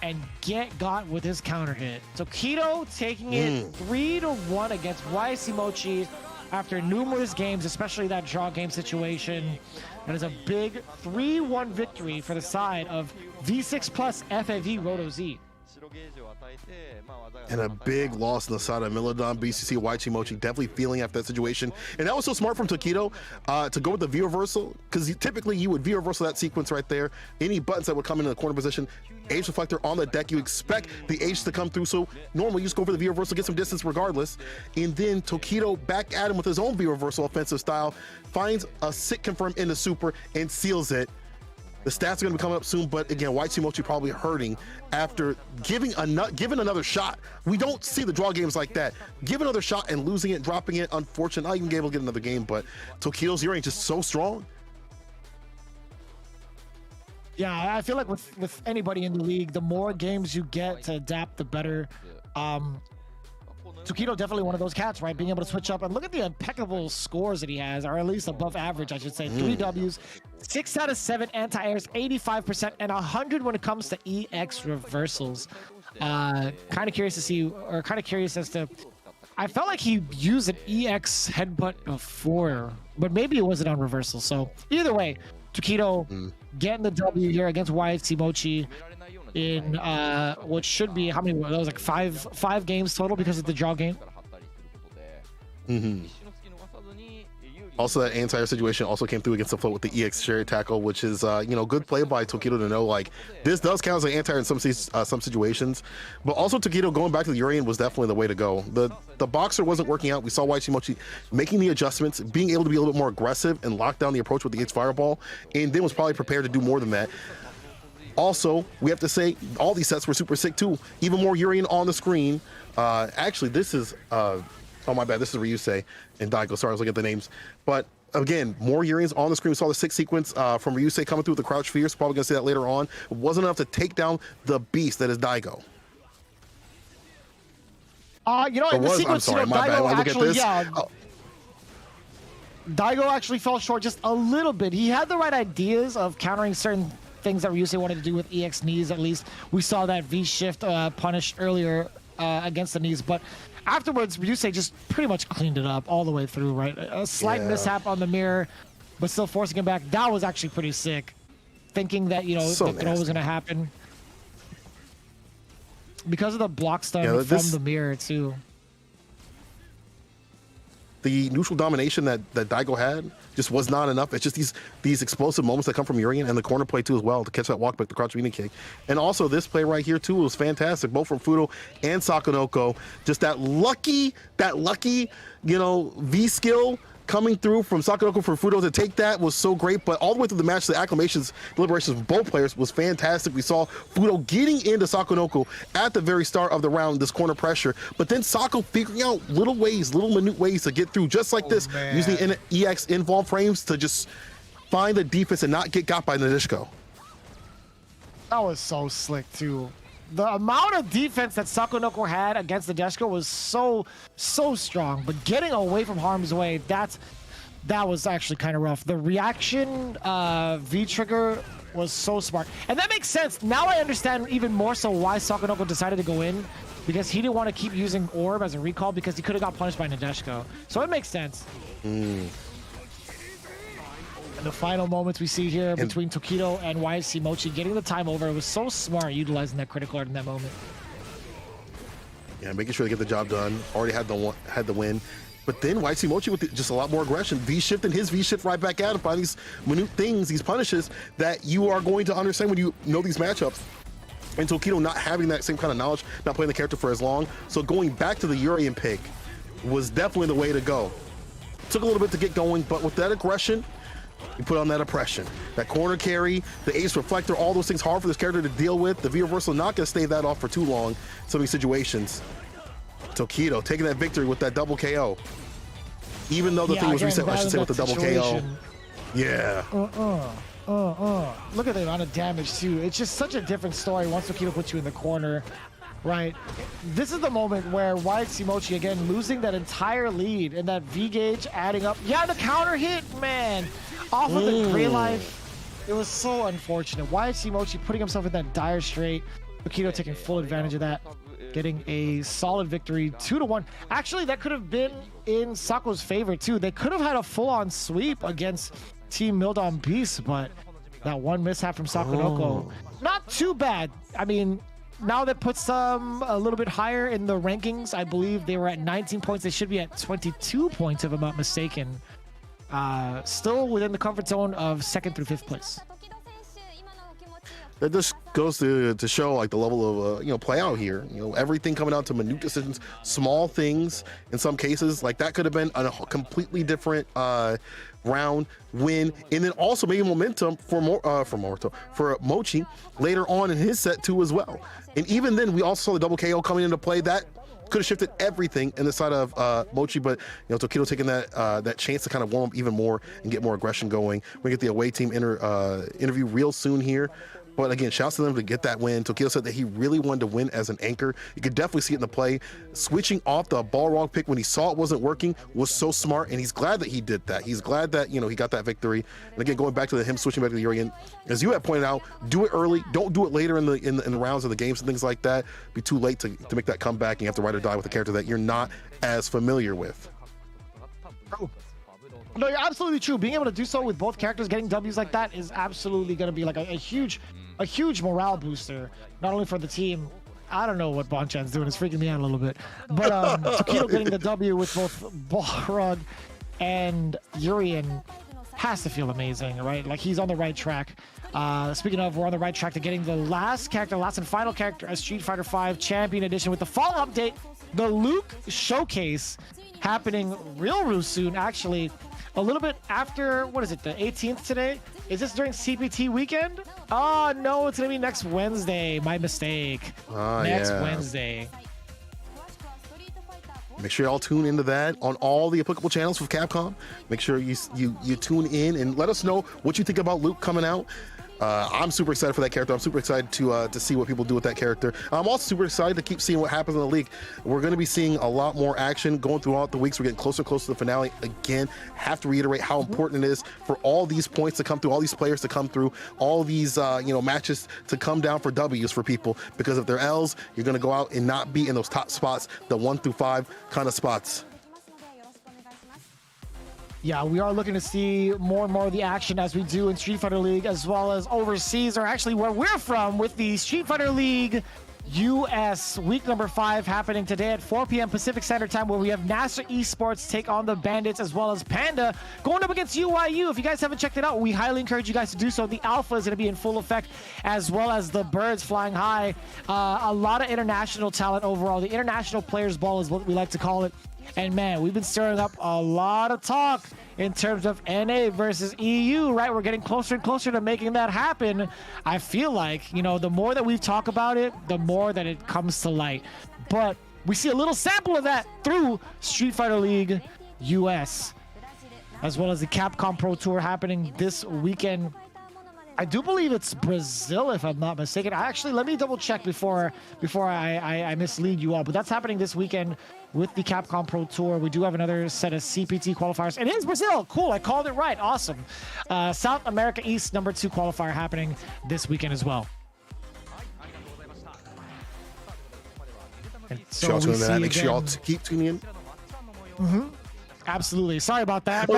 and get got with his counter hit. Tokido taking it 3-1 against YHC Mochi after numerous games, especially that draw game situation. That is a big 3-1 victory for the side of V6 Plus FAV Roto Z. And a big loss on the side of Milodon BCC. YHC Mochi definitely feeling after that situation. And that was so smart from Tokido to go with the V reversal, because typically you would V reversal that sequence right there. Any buttons that would come in the corner position, Age Reflector on the deck, you expect the Age to come through. So normally you just go for the V reversal, get some distance regardless. And then Tokido back at him with his own V reversal offensive style, finds a sit confirm in the super and seals it. The stats are going to be coming up soon, but again, YHC Mochi probably hurting after giving another shot. We don't see the draw games like that. Give another shot and losing it, dropping it. Unfortunate, not even able to get another game, but Tokido's Yuri just so strong. Yeah, I feel like with anybody in the league, the more games you get to adapt, the better. Tokido definitely one of those cats, right? Being able to switch up and look at the impeccable scores that he has, or at least above average, I should say. 3 Ws, 6 out of 7 anti-airs, 85%, and 100 when it comes to EX reversals. Kind of curious to see, or kind of curious as to, I felt like he used an EX headbutt before, but maybe it wasn't on reversal. So either way, Tokido getting the W here against YHC Mochi in what should be, how many, that was like five games total because of the draw game. Also, that anti-air situation also came through against the float with the EX cherry tackle, which is good play by Tokido to know like this does count as an anti-air in some situations. But also Tokido going back to the Urian was definitely the way to go. The boxer wasn't working out. We saw YHC Mochi making the adjustments, being able to be a little bit more aggressive and lock down the approach with the H fireball, and then was probably prepared to do more than that. Also, we have to say all these sets were super sick too. Even more Urian on the screen. Actually, this is oh my bad, this is Ryuse and Daigo. Sorry, I was looking at the names. But again, more Urians on the screen. We saw the 6 sequence from Ryuse coming through with the crouch fierce. Probably gonna see that later on. It wasn't enough to take down the beast that is Daigo. In the sequence, Daigo actually, Daigo actually fell short just a little bit. He had the right ideas of countering certain things that Ryuse wanted to do with EX knees. At least we saw that V shift punished earlier against the knees, but afterwards Ryuse just pretty much cleaned it up all the way through, right? A slight mishap on the mirror, but still forcing him back. That was actually pretty sick. Thinking that, the throw was gonna happen. Because of the block stun from the mirror too. The neutral domination that Daigo had just was not enough. It's just these explosive moments that come from Urian and the corner play too as well to catch that walk back, the crouch meaning kick. And also this play right here too was fantastic, both from Fudo and Sakonoko. Just that lucky, V skill coming through from Sakonoko for Fudo to take that was so great. But all the way through the match, the acclamations, deliberations from both players was fantastic. We saw Fudo getting into Sakonoko at the very start of the round, this corner pressure, but then Sako figuring out little minute ways to get through, just like this, using the EX involved frames to just find the defense and not get got by Nadeshiko. That was so slick too. The amount of defense that Sakonoko had against the Nadeshiko was so strong, but getting away from harm's way, that was actually kind of rough. The reaction V-trigger was so smart. And that makes sense. Now I understand even more so why Sakonoko decided to go in, because he didn't want to keep using Orb as a recall because he could have got punished by Nadeshiko. So it makes sense. And the final moments we see here between Tokido and YHC Mochi getting the time over. It was so smart utilizing that critical art in that moment. Yeah, making sure to get the job done. Already had the win. But then YC Mochi with just a lot more aggression, V-shift and his V-shift right back at him, find these minute things, these punishes that you are going to understand when you know these matchups. And Tokido not having that same kind of knowledge, not playing the character for as long. So going back to the Urien pick was definitely the way to go. Took a little bit to get going, but with that aggression, you put on that oppression. That corner carry, the ace reflector, all those things hard for this character to deal with. The V-reversal not gonna stay that off for too long in some of these situations. Tokido taking that victory with that double KO. Even though the thing was reset, I should say, with the double KO. Yeah. Look at the amount of damage too. It's just such a different story once Tokido puts you in the corner, right? This is the moment where YC Mochi again losing that entire lead and that V gauge adding up. Yeah, the counter hit, man, off of the gray life. It was so unfortunate. YC Mochi putting himself in that dire strait. Tokido taking full advantage of that, getting a solid victory, 2-1. Actually, that could have been in Sako's favor too. They could have had a full-on sweep against Team Mildon Beast, but that one mishap from Sakonoko, not too bad. I mean, now that puts them a little bit higher in the rankings. I believe they were at 19 points. They should be at 22 points if I'm not mistaken. Still within the comfort zone of 2nd through 5th place. That just goes to show like the level of play out here. Everything coming down to minute decisions, small things in some cases. Like that could have been a completely different round win, and then also maybe momentum for Mochi later on in his set too as well. And even then, we also saw the double KO coming into play. That could have shifted everything in the side of Mochi, but Tokido taking that chance to kind of warm up even more and get more aggression going. We get the away team interview real soon here. But again, shouts to them to get that win. Tokido said that he really wanted to win as an anchor. You could definitely see it in the play. Switching off the Balrog pick when he saw it wasn't working was so smart, and he's glad that he did that. He's glad that he got that victory. And again, going back to him switching back to the Urien, as you had pointed out, do it early. Don't do it later in the rounds of the games and things like that. Be too late to make that comeback, and you have to ride or die with a character that you're not as familiar with. No, you're absolutely true. Being able to do so with both characters, getting W's like that is absolutely going to be like a huge morale booster, not only for the team. I don't know what Bonchan's doing. It's freaking me out a little bit. But Tokido getting the W with both Balrog and Urien has to feel amazing, right? Like he's on the right track. Speaking of, we're on the right track to getting the last and final character as Street Fighter V Champion Edition with the fall update, the Luke Showcase, happening real soon, actually. A little bit after, what is it, the 18th today? Is this during CPT weekend? Oh, no, it's going to be next Wednesday. My mistake. Next Wednesday. Make sure y'all tune into that on all the applicable channels for Capcom. Make sure you tune in and let us know what you think about Luke coming out. I'm super excited for that character. I'm super excited to see what people do with that character. I'm also super excited to keep seeing what happens in the league. We're going to be seeing a lot more action going throughout the weeks. We're getting closer and closer to the finale. Again, have to reiterate how important it is for all these points to come through, all these players to come through, all these matches to come down for W's for people. Because if they're L's, you're going to go out and not be in those top spots, the 1 through 5 kind of spots. Yeah, we are looking to see more and more of the action as we do in Street Fighter League, as well as overseas, or actually where we're from, with the Street Fighter League US week number 5 happening today at 4 p.m. Pacific Standard Time, where we have NASA Esports take on the Bandits, as well as Panda going up against UYU. If you guys haven't checked it out, we highly encourage you guys to do so. The Alpha is going to be in full effect, as well as the Birds flying high. A lot of international talent overall. The International Players Ball is what we like to call it. And man, we've been stirring up a lot of talk in terms of NA versus EU, right? We're getting closer and closer to making that happen. I feel like, the more that we talk about it, the more that it comes to light. But we see a little sample of that through Street Fighter League US, as well as the Capcom Pro Tour happening this weekend. I do believe it's Brazil, if I'm not mistaken. Let me double check before I mislead you all. But that's happening this weekend with the Capcom Pro Tour. We do have another set of CPT qualifiers. It is Brazil. Cool. I called it right. Awesome. South America East number 2 qualifier happening this weekend as well. And so make sure y'all keep tuning in. Mm-hmm. Absolutely. Sorry about that.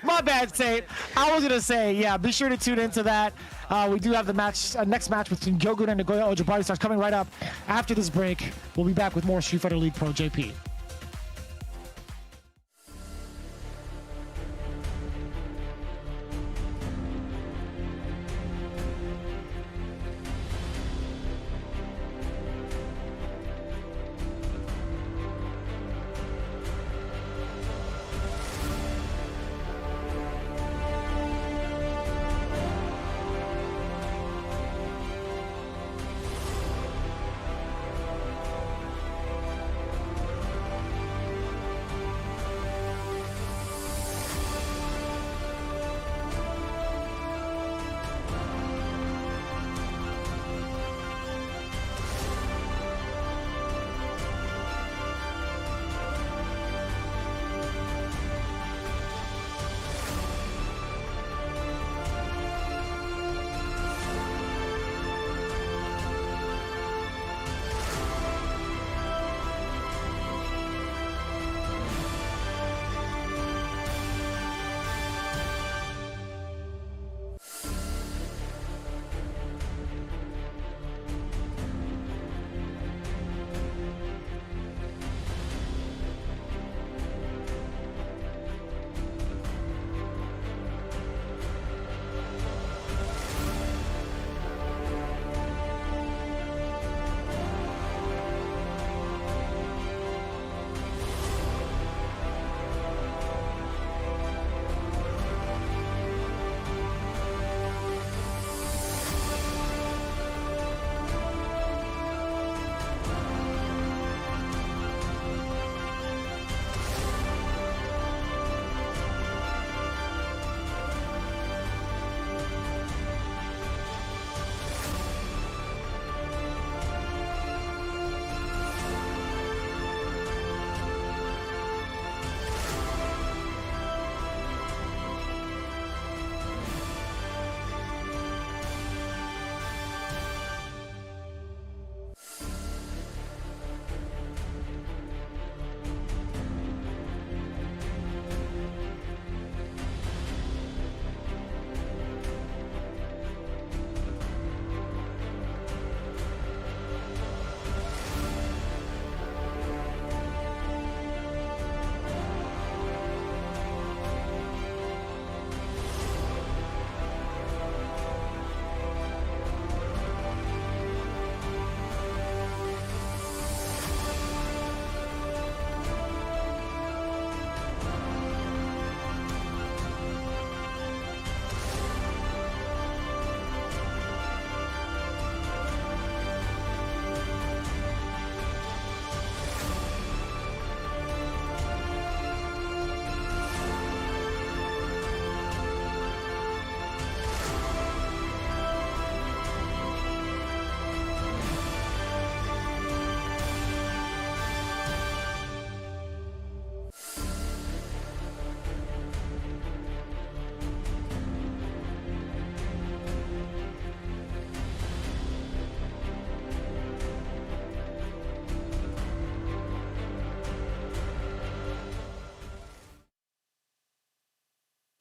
My bad, Tate. I was going to say, yeah, be sure to tune into that. We do have the next match between Gyogun and Nagoya Ojibari starts coming right up after this break. We'll be back with more Street Fighter League Pro-JP.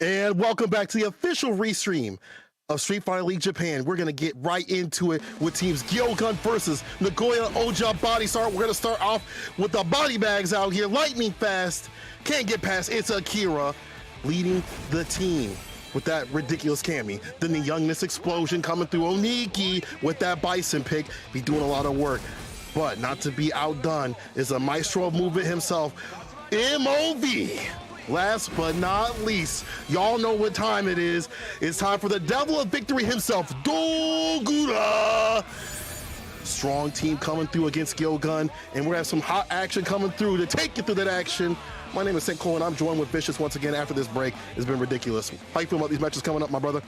And welcome back to the official restream of Street Fighter League Japan. We're gonna get right into it with teams Gyogun versus Nagoya Oja Body Start. We're gonna start off with the body bags out here, lightning fast. Can't get past, it's Akira leading the team with that ridiculous Cammy. Then the youngness explosion coming through. Oniki with that bison pick, be doing a lot of work. But not to be outdone is a maestro of movement himself, MOV. Last but not least, y'all know what time it is. It's time for the devil of victory himself, Dogura. Strong team coming through against Gyogun, and we're gonna have some hot action coming through to take you through that action. My name is St. Cole, and I'm joined with Vicious once again after this break. It's been ridiculous. How you feel about these matches coming up, my brother?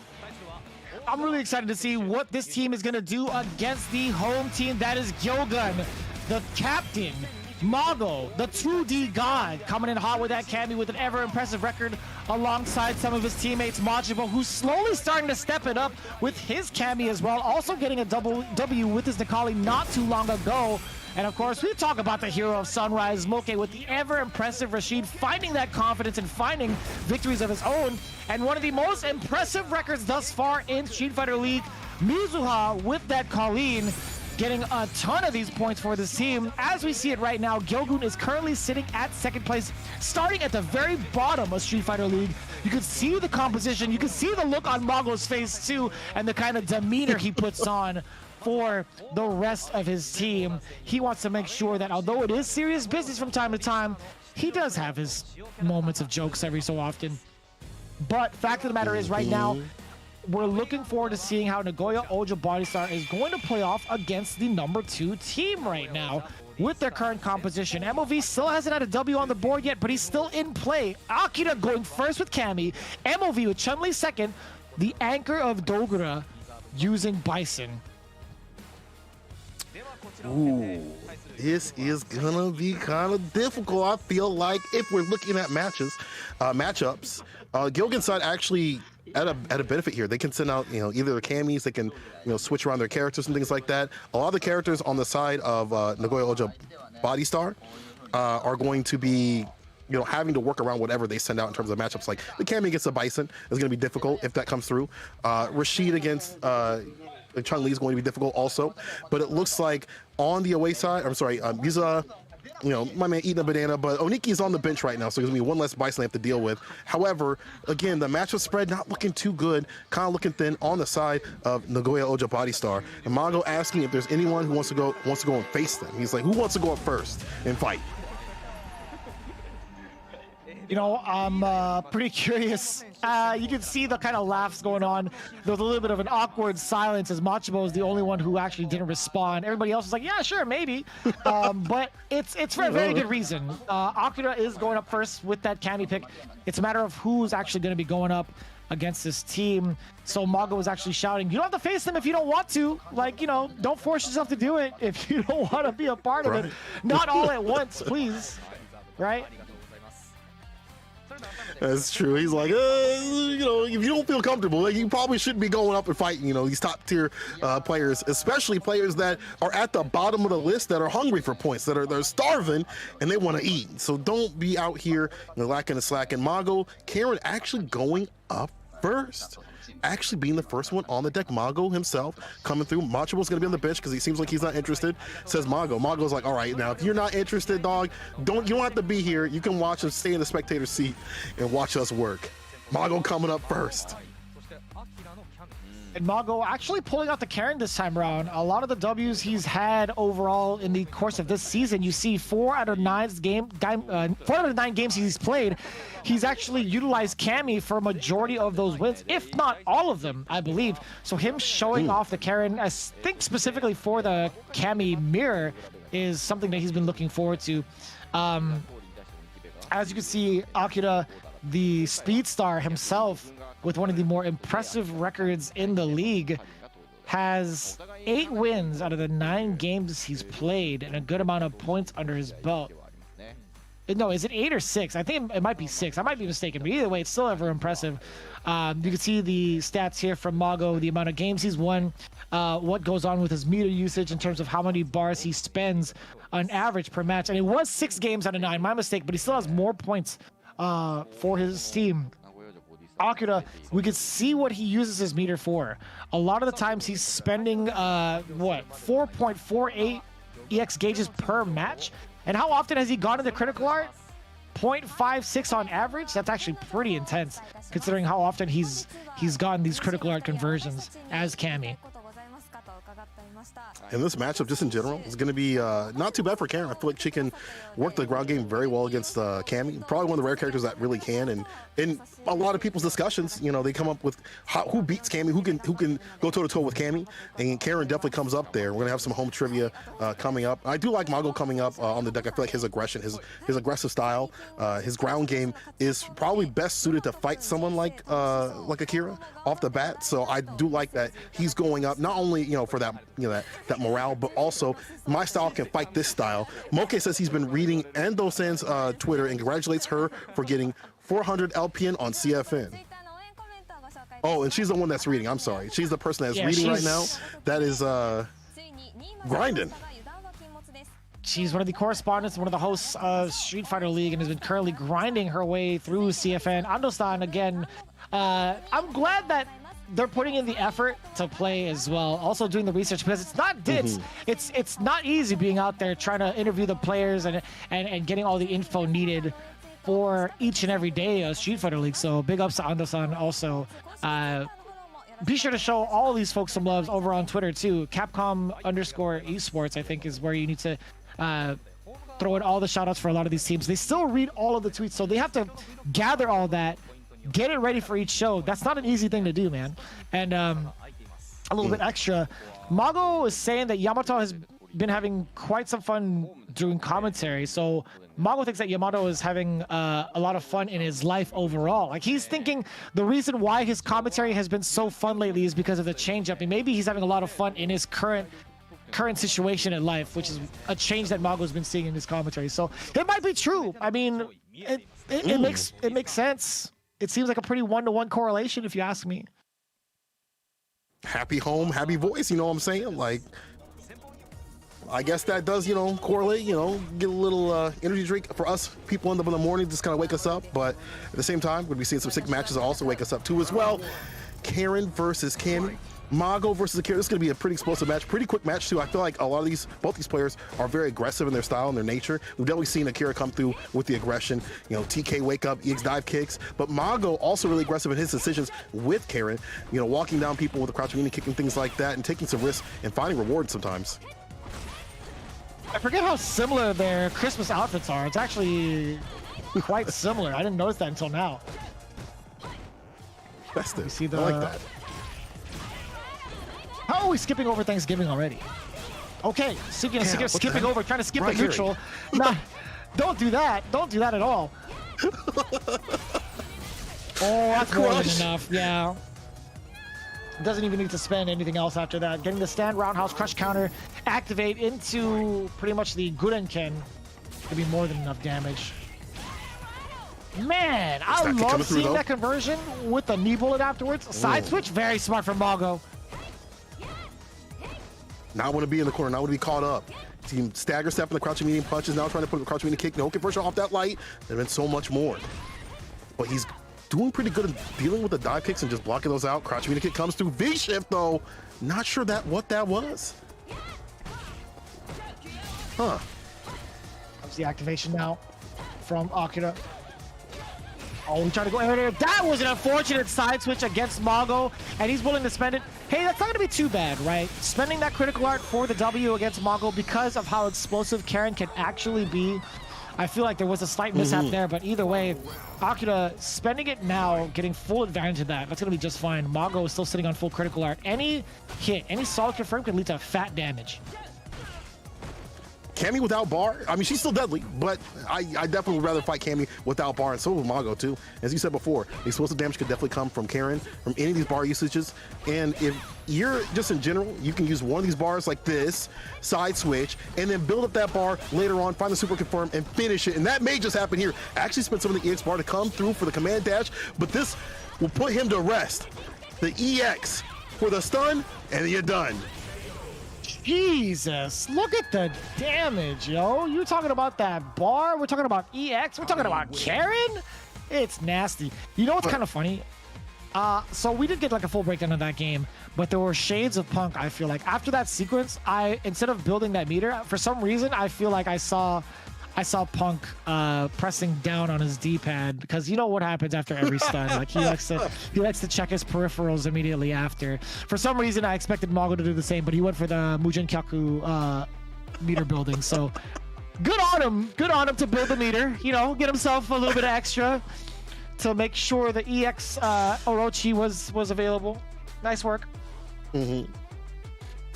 I'm really excited to see what this team is going to do against the home team that is Gyogun, the captain. Mago, the 2D god, coming in hot with that Cammy with an ever impressive record alongside some of his teammates. Majima, who's slowly starting to step it up with his Cammy as well, also getting a double W with his Nikali not too long ago. And of course, we talk about the hero of Sunrise, Moke, with the ever impressive Rashid finding that confidence and finding victories of his own. And one of the most impressive records thus far in Street Fighter League, Mizuha with that Colleen, getting a ton of these points for this team. As we see it right now, Gyogun is currently sitting at second place, starting at the very bottom of Street Fighter League. You can see the composition, you can see the look on Mago's face too, and the kind of demeanor he puts on for the rest of his team. He wants to make sure that although it is serious business from time to time, he does have his moments of jokes every so often. But fact of the matter is right now, we're looking forward to seeing how Nagoya Oja Body Star is going to play off against the number 2 team right now with their current composition. MOV still hasn't had a W on the board yet, but he's still in play. Akira going first with Cammy, MOV with Chun-Li second, the anchor of Dogura using Bison. Ooh, this is gonna be kind of difficult. I feel like if we're looking at matchups, Gyogun side actually at a benefit here. They can send out, either the Cammies, they can, switch around their characters and things like that. A lot of the characters on the side of Nagoya Oja Body Star are going to be, having to work around whatever they send out in terms of matchups. Like the Cammy against the Bison is going to be difficult if that comes through. Rashid against Chun-Li is going to be difficult also. But it looks like on the away side, I'm sorry, Mizuha, my man eating a banana, but Oniki's on the bench right now, so there's gonna be one less Bison they have to deal with. However, again, the matchup spread not looking too good, kind of looking thin on the side of Nagoya Oja Body Star. And Mago asking if there's anyone who wants to go and face them. He's like, who wants to go up first and fight? I'm pretty curious. You can see the kind of laughs going on. There was a little bit of an awkward silence as Machimo was the only one who actually didn't respond. Everybody else was like, yeah, sure, maybe. But it's for a very good reason. Akira is going up first with that Cammy pick. It's a matter of who's actually going to be going up against this team. So Mago was actually shouting, you don't have to face them if you don't want to. Like, don't force yourself to do it if you don't want to be a part of it. Not all at once, please. Right? That's true. He's like, if you don't feel comfortable, you probably shouldn't be going up and fighting, these top tier players, especially players that are at the bottom of the list that are hungry for points, they're starving and they want to eat. So don't be out here lacking the slack. And Mago, Karen actually going up first. Actually being the first one on the deck. Mago himself coming through. Machibo's gonna be on the bench because he seems like he's not interested, says Mago. Mago's like, all right, now if you're not interested, dog, you don't have to be here. You can watch us, stay in the spectator seat and watch us work. Mago coming up first. And Mago actually pulling out the Karen this time around. A lot of the W's he's had overall in the course of this season, you see 4 out of 9 games he's played, he's actually utilized Cammy for a majority of those wins, if not all of them, I believe. So him showing off the Karen, I think specifically for the Cammy mirror, is something that he's been looking forward to. As you can see, Akira, the speed star himself, with one of the more impressive records in the league, has 8 wins out of the 9 games he's played and a good amount of points under his belt. No, is it 8 or 6? I think it might be 6. I might be mistaken, but either way, it's still ever impressive. You can see the stats here from Mago, the amount of games he's won, what goes on with his meter usage in terms of how many bars he spends on average per match. And it was 6 games out of 9, my mistake, but he still has more points for his team. Akira, we could see what he uses his meter for. A lot of the times he's spending, 4.48 EX gauges per match. And how often has he gone into critical art? 0.56 on average. That's actually pretty intense, considering how often he's gotten these critical art conversions as Cammy. And this matchup, just in general, is going to be not too bad for Karen. I feel like she can work the ground game very well against Cammy. Probably one of the rare characters that really can. And in a lot of people's discussions, you know, they come up with who beats Cammy, who can go toe to toe with Cammy. And Karen definitely comes up there. We're going to have some home trivia coming up. I do like Mago coming up on the deck. I feel like his aggression, his aggressive style, his ground game is probably best suited to fight someone like Akira off the bat. So I do like that he's going up, not only, you know, for that, you know, that morale, but also my style can fight this style. Moke says he's been reading Endo-san's Twitter and congratulates her for getting 400 LPN on CFN. Oh, and she's the one that's reading. I'm sorry. She's the person that's reading right now. That is grinding. She's one of the correspondents, one of the hosts of Street Fighter League, and has been currently grinding her way through CFN. Ando-san, again, I'm glad that they're putting in the effort to play as well, also doing the research, because it's not it's not easy being out there trying to interview the players and getting all the info needed for each and every day of Street Fighter League. So big ups to Ando-san. Also, be sure to show all these folks some love over on Twitter too. Capcom_esports, I think, is where you need to throw in all the shout outs for a lot of these teams. They still read all of the tweets, so they have to gather all that, get it ready for each show. That's not an easy thing to do, man. And a little bit extra, Mago is saying that Yamato has been having quite some fun doing commentary. So Mago thinks that Yamato is having a lot of fun in his life overall. Like, he's thinking the reason why his commentary has been so fun lately is because of the change up, and maybe he's having a lot of fun in his current situation in life, which is a change that Mago's been seeing in his commentary. So it might be true. I mean, it makes sense. It seems like a pretty one-to-one correlation, if you ask me. Happy home, happy voice, you know what I'm saying? Like, I guess that does, you know, correlate, you know, get a little energy drink for us people in the morning, just kind of wake us up. But at the same time, we'll be seeing some sick matches that also wake us up too as well. Karen versus Cammy. Mago versus Akira. This is going to be a pretty explosive match, pretty quick match too. I feel like a lot of both these players are very aggressive in their style and their nature. We've definitely seen Akira come through with the aggression, you know, TK wake up, EX dive kicks, but Mago also really aggressive in his decisions with Karen, you know, walking down people with a crouching knee, kicking things like that, and taking some risks and finding rewards sometimes. I forget how similar their Christmas outfits are. It's actually quite similar. I didn't notice that until now. Festive. See I like that. How are we skipping over Thanksgiving already? Okay, skipping over, trying to skip the neutral. Nah, don't do that. Don't do that at all. Oh, that's more than enough. Yeah. Doesn't even need to spend anything else after that. Getting the stand roundhouse crush counter activate into pretty much the Gurenken could be more than enough damage. Man, I love seeing that conversion with the knee bullet afterwards. Side switch, very smart from Mago. Not want to be in the corner, not want to be caught up. Team stagger step in the crouching medium punches, now trying to put the crouching medium kick. No conversion off that light. There's been so much more. But he's doing pretty good at dealing with the dive kicks and just blocking those out. Crouching medium kick comes through. V-shift though. Not sure what that was. Huh. Comes the activation now from Akira. Oh, we tried to go ahead there. That was an unfortunate side switch against Mago, and he's willing to spend it. Hey, that's not going to be too bad, right? Spending that critical art for the W against Mago because of how explosive Karen can actually be. I feel like there was a slight mishap there, but either way, Akira spending it now, getting full advantage of that. That's going to be just fine. Mago is still sitting on full critical art. Any hit, any solid confirm can lead to fat damage. Cammy without bar, I mean, she's still deadly, but I definitely would rather fight Cammy without bar, and so will Mago too. As you said before, the explosive damage could definitely come from Karen, from any of these bar usages. And if you're just in general, you can use one of these bars like this, side switch, and then build up that bar later on, find the super confirm, and finish it. And that may just happen here. Actually spent some of the EX bar to come through for the command dash, but this will put him to rest. The EX for the stun, and then you're done. Jesus, look at the damage, yo. You're talking about that bar, we're talking about EX, we're talking about Karen? It's nasty. You know what's kind of funny? So we did get like a full breakdown of that game, but there were shades of Punk. I feel like after that sequence, instead of building that meter, for some reason, I feel like I saw Punk pressing down on his D-pad, because you know what happens after every stun. Like he likes to check his peripherals immediately after. For some reason, I expected Mago to do the same, but he went for the Mugen Kyaku meter building. So good on him. Good on him to build the meter. You know, get himself a little bit of extra to make sure the EX Orochi was available. Nice work. Mm-hmm.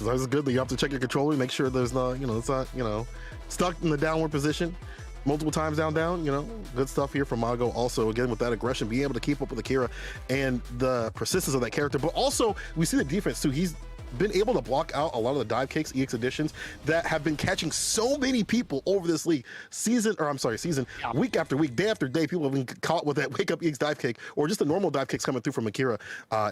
That's good. You have to check your controller, make sure there's not, it's not, stuck in the downward position multiple times down. Good stuff here from Mago. Also, again, with that aggression, being able to keep up with Akira and the persistence of that character. But also, we see the defense too. He's been able to block out a lot of the dive kicks, EX editions, that have been catching so many people over this league. Season, week after week, day after day, people have been caught with that wake up EX dive kick, or just the normal dive kicks coming through from Akira.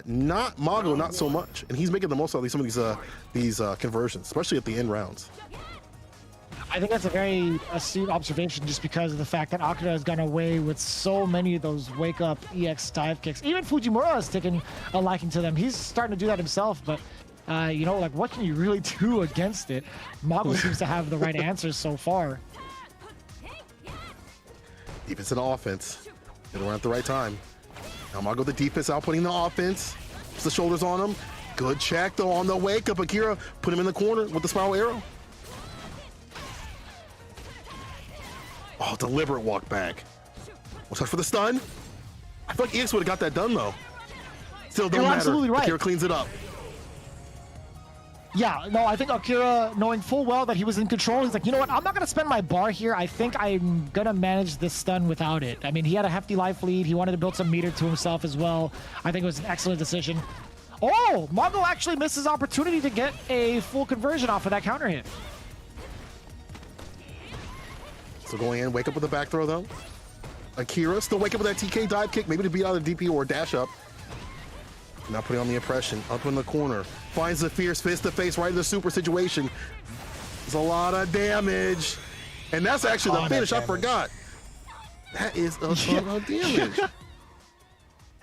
Not Mago, not so much. And he's making the most out of some of these conversions, especially at the end rounds. I think that's a very astute observation, just because of the fact that Akira has gone away with so many of those wake-up EX dive kicks. Even Fujimura has taken a liking to them. He's starting to do that himself, but like, what can you really do against it? Mago seems to have the right answers so far. Defense and offense. Get around at the right time. Now Mago the defense outputting the offense. Puts the shoulders on him. Good check, though, on the wake-up. Akira put him in the corner with the spiral arrow. Oh, deliberate walk back. Watch out for the stun. I feel like EX would have got that done, though. Still don't matter. Absolutely right. Akira cleans it up. Yeah, no, I think Akira, knowing full well that he was in control, he's like, you know what, I'm not going to spend my bar here. I think I'm going to manage this stun without it. I mean, he had a hefty life lead. He wanted to build some meter to himself as well. I think it was an excellent decision. Oh, Mago actually missed his opportunity to get a full conversion off of that counter hit. So going in, wake up with a back throw, though. Akira still wake up with that TK dive kick, maybe to beat out a DP or a dash up. Now putting on the impression, up in the corner. Finds the fierce fist to face right in the super situation. There's a lot of damage. And that's actually the finish, I forgot. That is a ton of damage.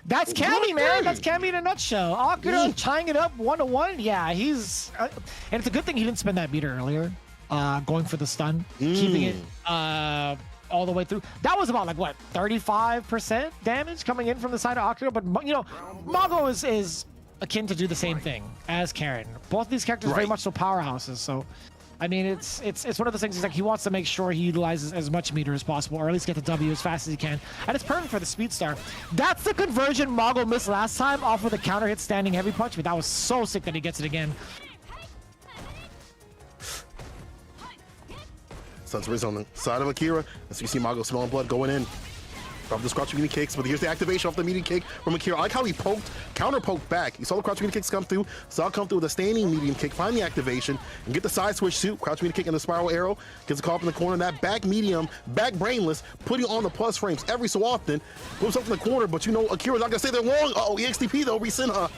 That's Cammy, man. That's Cammy in a nutshell. Akira tying it up 1-1. Yeah, he's... and it's a good thing he didn't spend that meter earlier. Going for the stun, keeping it all the way through. That was about, like, what, 35% damage coming in from the side of Akira? But, Mago is akin to do the same thing as Karen. Both of these characters are very much so powerhouses. So, I mean, it's one of those things. He's like, he wants to make sure he utilizes as much meter as possible, or at least get the W as fast as he can. And it's perfect for the speed star. That's the conversion Mago missed last time off with a counter hit standing heavy punch, but that was so sick that he gets it again. Sun's on the side of Akira, as you see Mago smelling blood going in. Off the crouch mini kicks, but here's the activation off the medium kick from Akira. I like how he counter poked back. You saw the crouch mini kicks come through, saw it come through with a standing medium kick, find the activation, and get the side switch too. Crouch mini kick and the spiral arrow, gets a call up in the corner. That back medium, back brainless, putting on the plus frames every so often. Moves up in the corner, but Akira's not gonna stay there long. Uh-oh, EXTP though, resend her.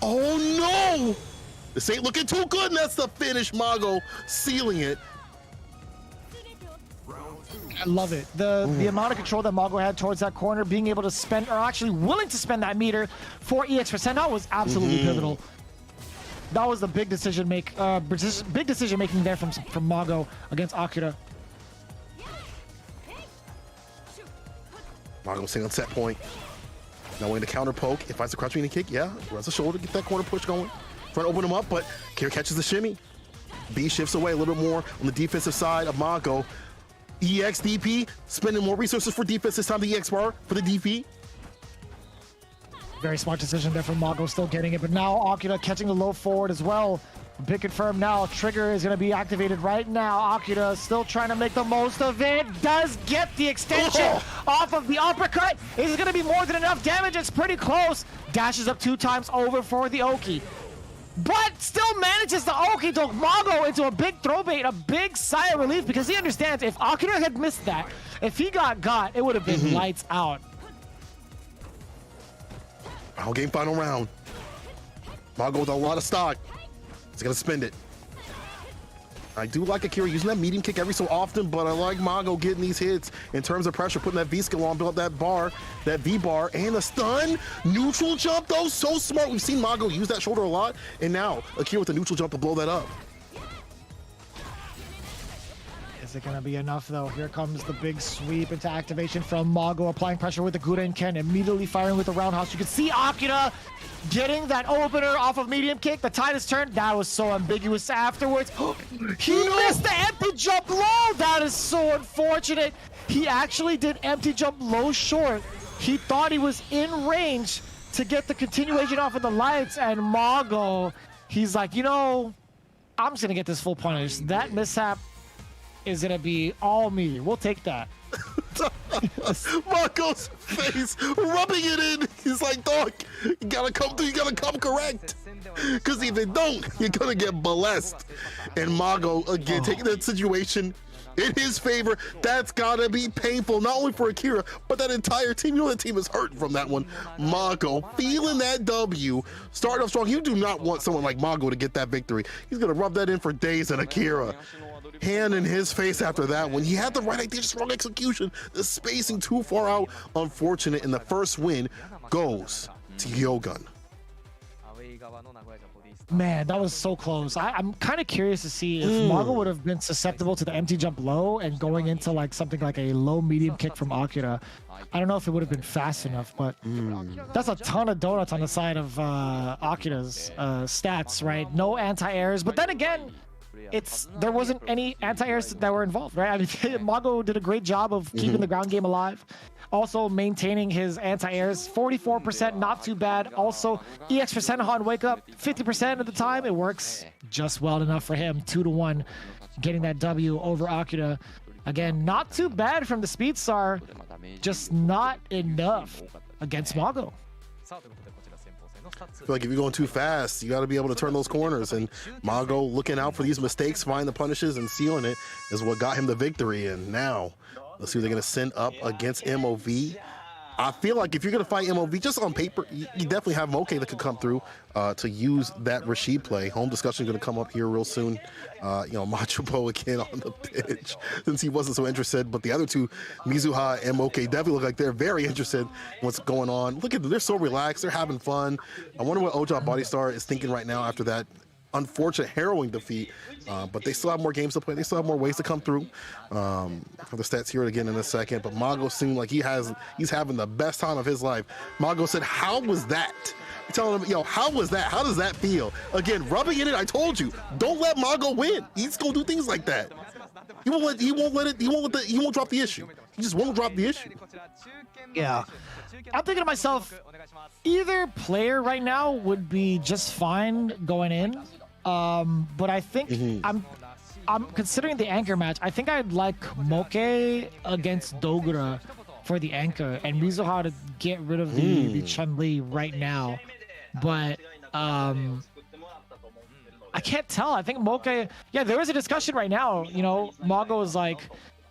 Oh no! This ain't looking too good, and that's the finish. Mago sealing it. I love it. The amount of control that Mago had towards that corner, being able to spend, or actually willing to spend that meter for EX percent, that was absolutely pivotal. That was the big decision making there from Mago against Akira. Mago sitting on set point. Now waiting to counter poke. It finds the crouch mini kick. Yeah, runs the shoulder, get that corner push going. Trying to open him up, but Kira catches the shimmy. B shifts away a little bit more on the defensive side of Mago. EX DP, spending more resources for defense this time, the EX bar for the DP. Very smart decision there from Mago, still getting it, but now Akira catching the low forward as well. Big confirm now, trigger is going to be activated right now. Akira still trying to make the most of it, does get the extension off of the uppercut. Is it going to be more than enough damage? It's pretty close. Dashes up 2 times over for the Oki. But still manages to Oki-doke Mago into a big throw bait, a big sigh of relief, because he understands if Akira had missed that, if he got, it would have been lights out. Whole game final round. Mago with a lot of stock. He's gonna spend it. I do like Akira using that medium kick every so often, but I like Mago getting these hits in terms of pressure, putting that V-skill on, build up that bar, that V-bar, and a stun. Neutral jump, though, so smart. We've seen Mago use that shoulder a lot, and now Akira with a neutral jump to blow that up. Is it going to be enough, though? Here comes the big sweep into activation from Mago, applying pressure with the Gura Ken, immediately firing with the roundhouse. You can see Akira getting that opener off of medium kick. The tide has turned. That was so ambiguous afterwards. He missed the empty jump low. That is so unfortunate. He actually did empty jump low short. He thought he was in range to get the continuation off of the lights, and Mago, he's like, you know, I'm just going to get this full punish. That mishap is gonna be all me. We'll take that. Mago's face rubbing it in. He's like, dog, you gotta come through, you gotta come correct. Because if they don't, you're gonna get blessed. And Mago, again, taking that situation in his favor. That's gotta be painful, not only for Akira, but that entire team. You know, the team is hurt from that one. Mago feeling that W, starting off strong. You do not want someone like Mago to get that victory. He's gonna rub that in for days, and Akira, hand in his face after that one. He had the right idea, just wrong execution. The spacing too far out. Unfortunate, and the first win goes to Gyogun. Man, that was so close. I'm kind of curious to see if Mago would have been susceptible to the empty jump low and going into like something like a low medium kick from Akira. I don't know if it would have been fast enough, but that's a ton of donuts on the side of Akira's stats, right? No anti-airs, but then again, there wasn't any anti-airs that were involved, right? I mean, Mago did a great job of keeping the ground game alive. Also maintaining his anti-airs, 44%, not too bad. Also, EX for Senahan wake up 50% of the time. It works just well enough for him. 2-1, getting that W over Akira. Again, not too bad from the Speed Star, just not enough against Mago. I feel like if you're going too fast, you got to be able to turn those corners, and Mago looking out for these mistakes, finding the punishes and sealing it is what got him the victory. And now let's see who they're going to send up against MOV. I feel like if you're going to fight MOV, just on paper, you definitely have Moke that could come through to use that Rashid play. Home discussion going to come up here real soon. You know, Machupo again on the pitch since he wasn't so interested. But the other two, Mizuha and Moke, definitely look like they're very interested in what's going on. Look at them. They're so relaxed. They're having fun. I wonder what Oja Bodystar is thinking right now after that unfortunate, harrowing defeat. But they still have more games to play. They still have more ways to come through. For the stats here again in a second. But Mago seemed like he's having the best time of his life. Mago said, "How was that?" Telling him, yo, how was that? How does that feel? Again, rubbing it in. I told you, don't let Mago win. He's gonna do things like that. He won't drop the issue. He just won't drop the issue. Yeah. I'm thinking to myself, either player right now would be just fine going in. But I think I'm considering the anchor match. I think I'd like Moke against Dogura for the anchor, and Mizuha to get rid of the Chun-Li right now. But I can't tell. I think Moke, yeah, there is a discussion right now. You know, Mago is like,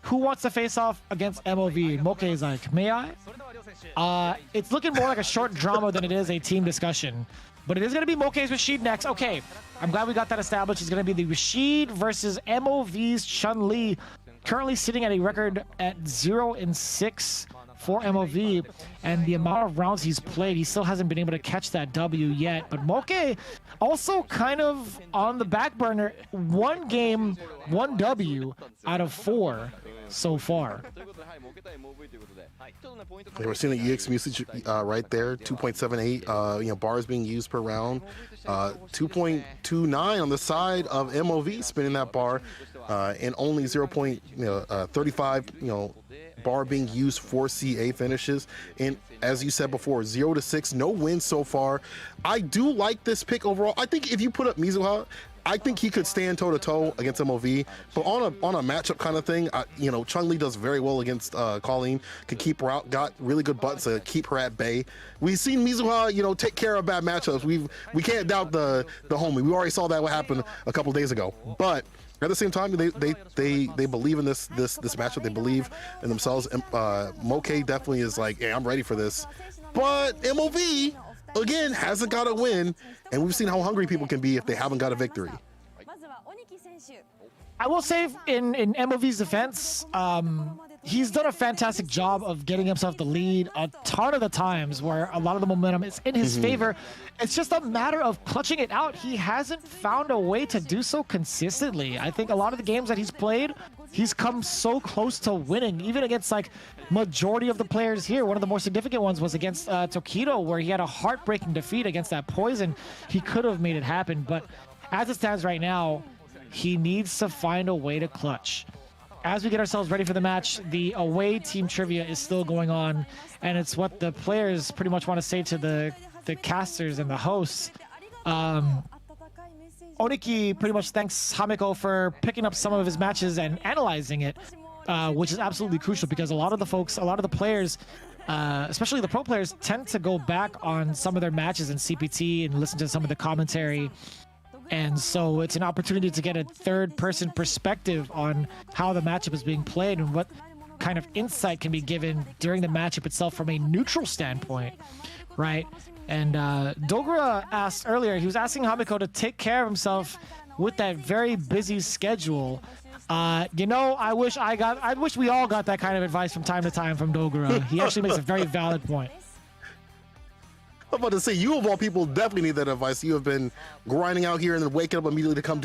who wants to face off against MOV? Moke is like, may I? It's looking more like a short drama than it is a team discussion. But it is going to be Moke's Rashid next. Okay, I'm glad we got that established. It's going to be the Rashid versus MOV's Chun-Li. Currently sitting at a record at 0-6 for MOV. And the amount of rounds he's played, he still hasn't been able to catch that W yet. But Moke also kind of on the back burner. 1 game, 1 W out of 4 so far. Yeah, we're seeing the EX usage right there, 2.78 you know, bars being used per round, 2.29 on the side of MOV spinning that bar, and only 0.35 you know bar being used for CA finishes. And as you said before, 0-6, no wins so far. I do like this pick overall. I think if you put up Mizuha, I think he could stand toe-to-toe against MOV, but on a matchup kind of thing, you know, Chun-Li does very well against Colleen, can keep her out, got really good buttons to keep her at bay. We've seen Mizuha, you know, take care of bad matchups. We can't doubt the homie. We already saw that what happened a couple days ago. But at the same time, they believe in this matchup. They believe in themselves. Moke definitely is like, hey, I'm ready for this. But MOV, again, hasn't got a win, and we've seen how hungry people can be if they haven't got a victory. I will say in MOV's defense, he's done a fantastic job of getting himself the lead a ton of the times where a lot of the momentum is in his favor. It's just a matter of clutching it out. He hasn't found a way to do so consistently. I think a lot of the games that he's played, he's come so close to winning, even against like majority of the players here. One of the more significant ones was against Tokido, where he had a heartbreaking defeat against that Poison. He could have made it happen, but as it stands right now, he needs to find a way to clutch. As we get ourselves ready for the match, the away team trivia is still going on, and it's what the players pretty much want to say to the casters and the hosts. Oniki pretty much thanks Hamiko for picking up some of his matches and analyzing it, which is absolutely crucial because a lot of the players, especially the pro players, tend to go back on some of their matches in CPT and listen to some of the commentary. And so it's an opportunity to get a third-person perspective on how the matchup is being played and what kind of insight can be given during the matchup itself from a neutral standpoint, right? And Dogura asked earlier, he was asking Hamiko to take care of himself with that very busy schedule. You know, I wish we all got that kind of advice from time to time from Dogura. He actually makes a very valid point. I'm about to say, you of all people definitely need that advice. You have been grinding out here and then waking up immediately to come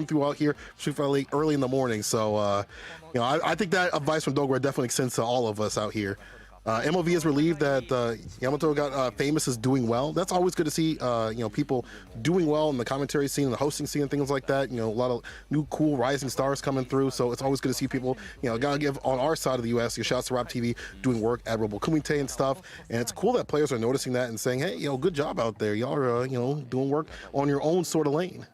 through out here early in the morning. So, you know, I think that advice from Dogura definitely extends to all of us out here. MOV is relieved that Yamato got famous as doing well. That's always good to see, you know, people doing well in the commentary scene, the hosting scene, and things like that. You know, a lot of new cool rising stars coming through. So it's always good to see people, you know, gotta give on our side of the U.S. your shouts to Rob TV doing work, admirable kumite and stuff. And it's cool that players are noticing that and saying, hey, you know, good job out there. Y'all are, you know, doing work on your own sort of lane.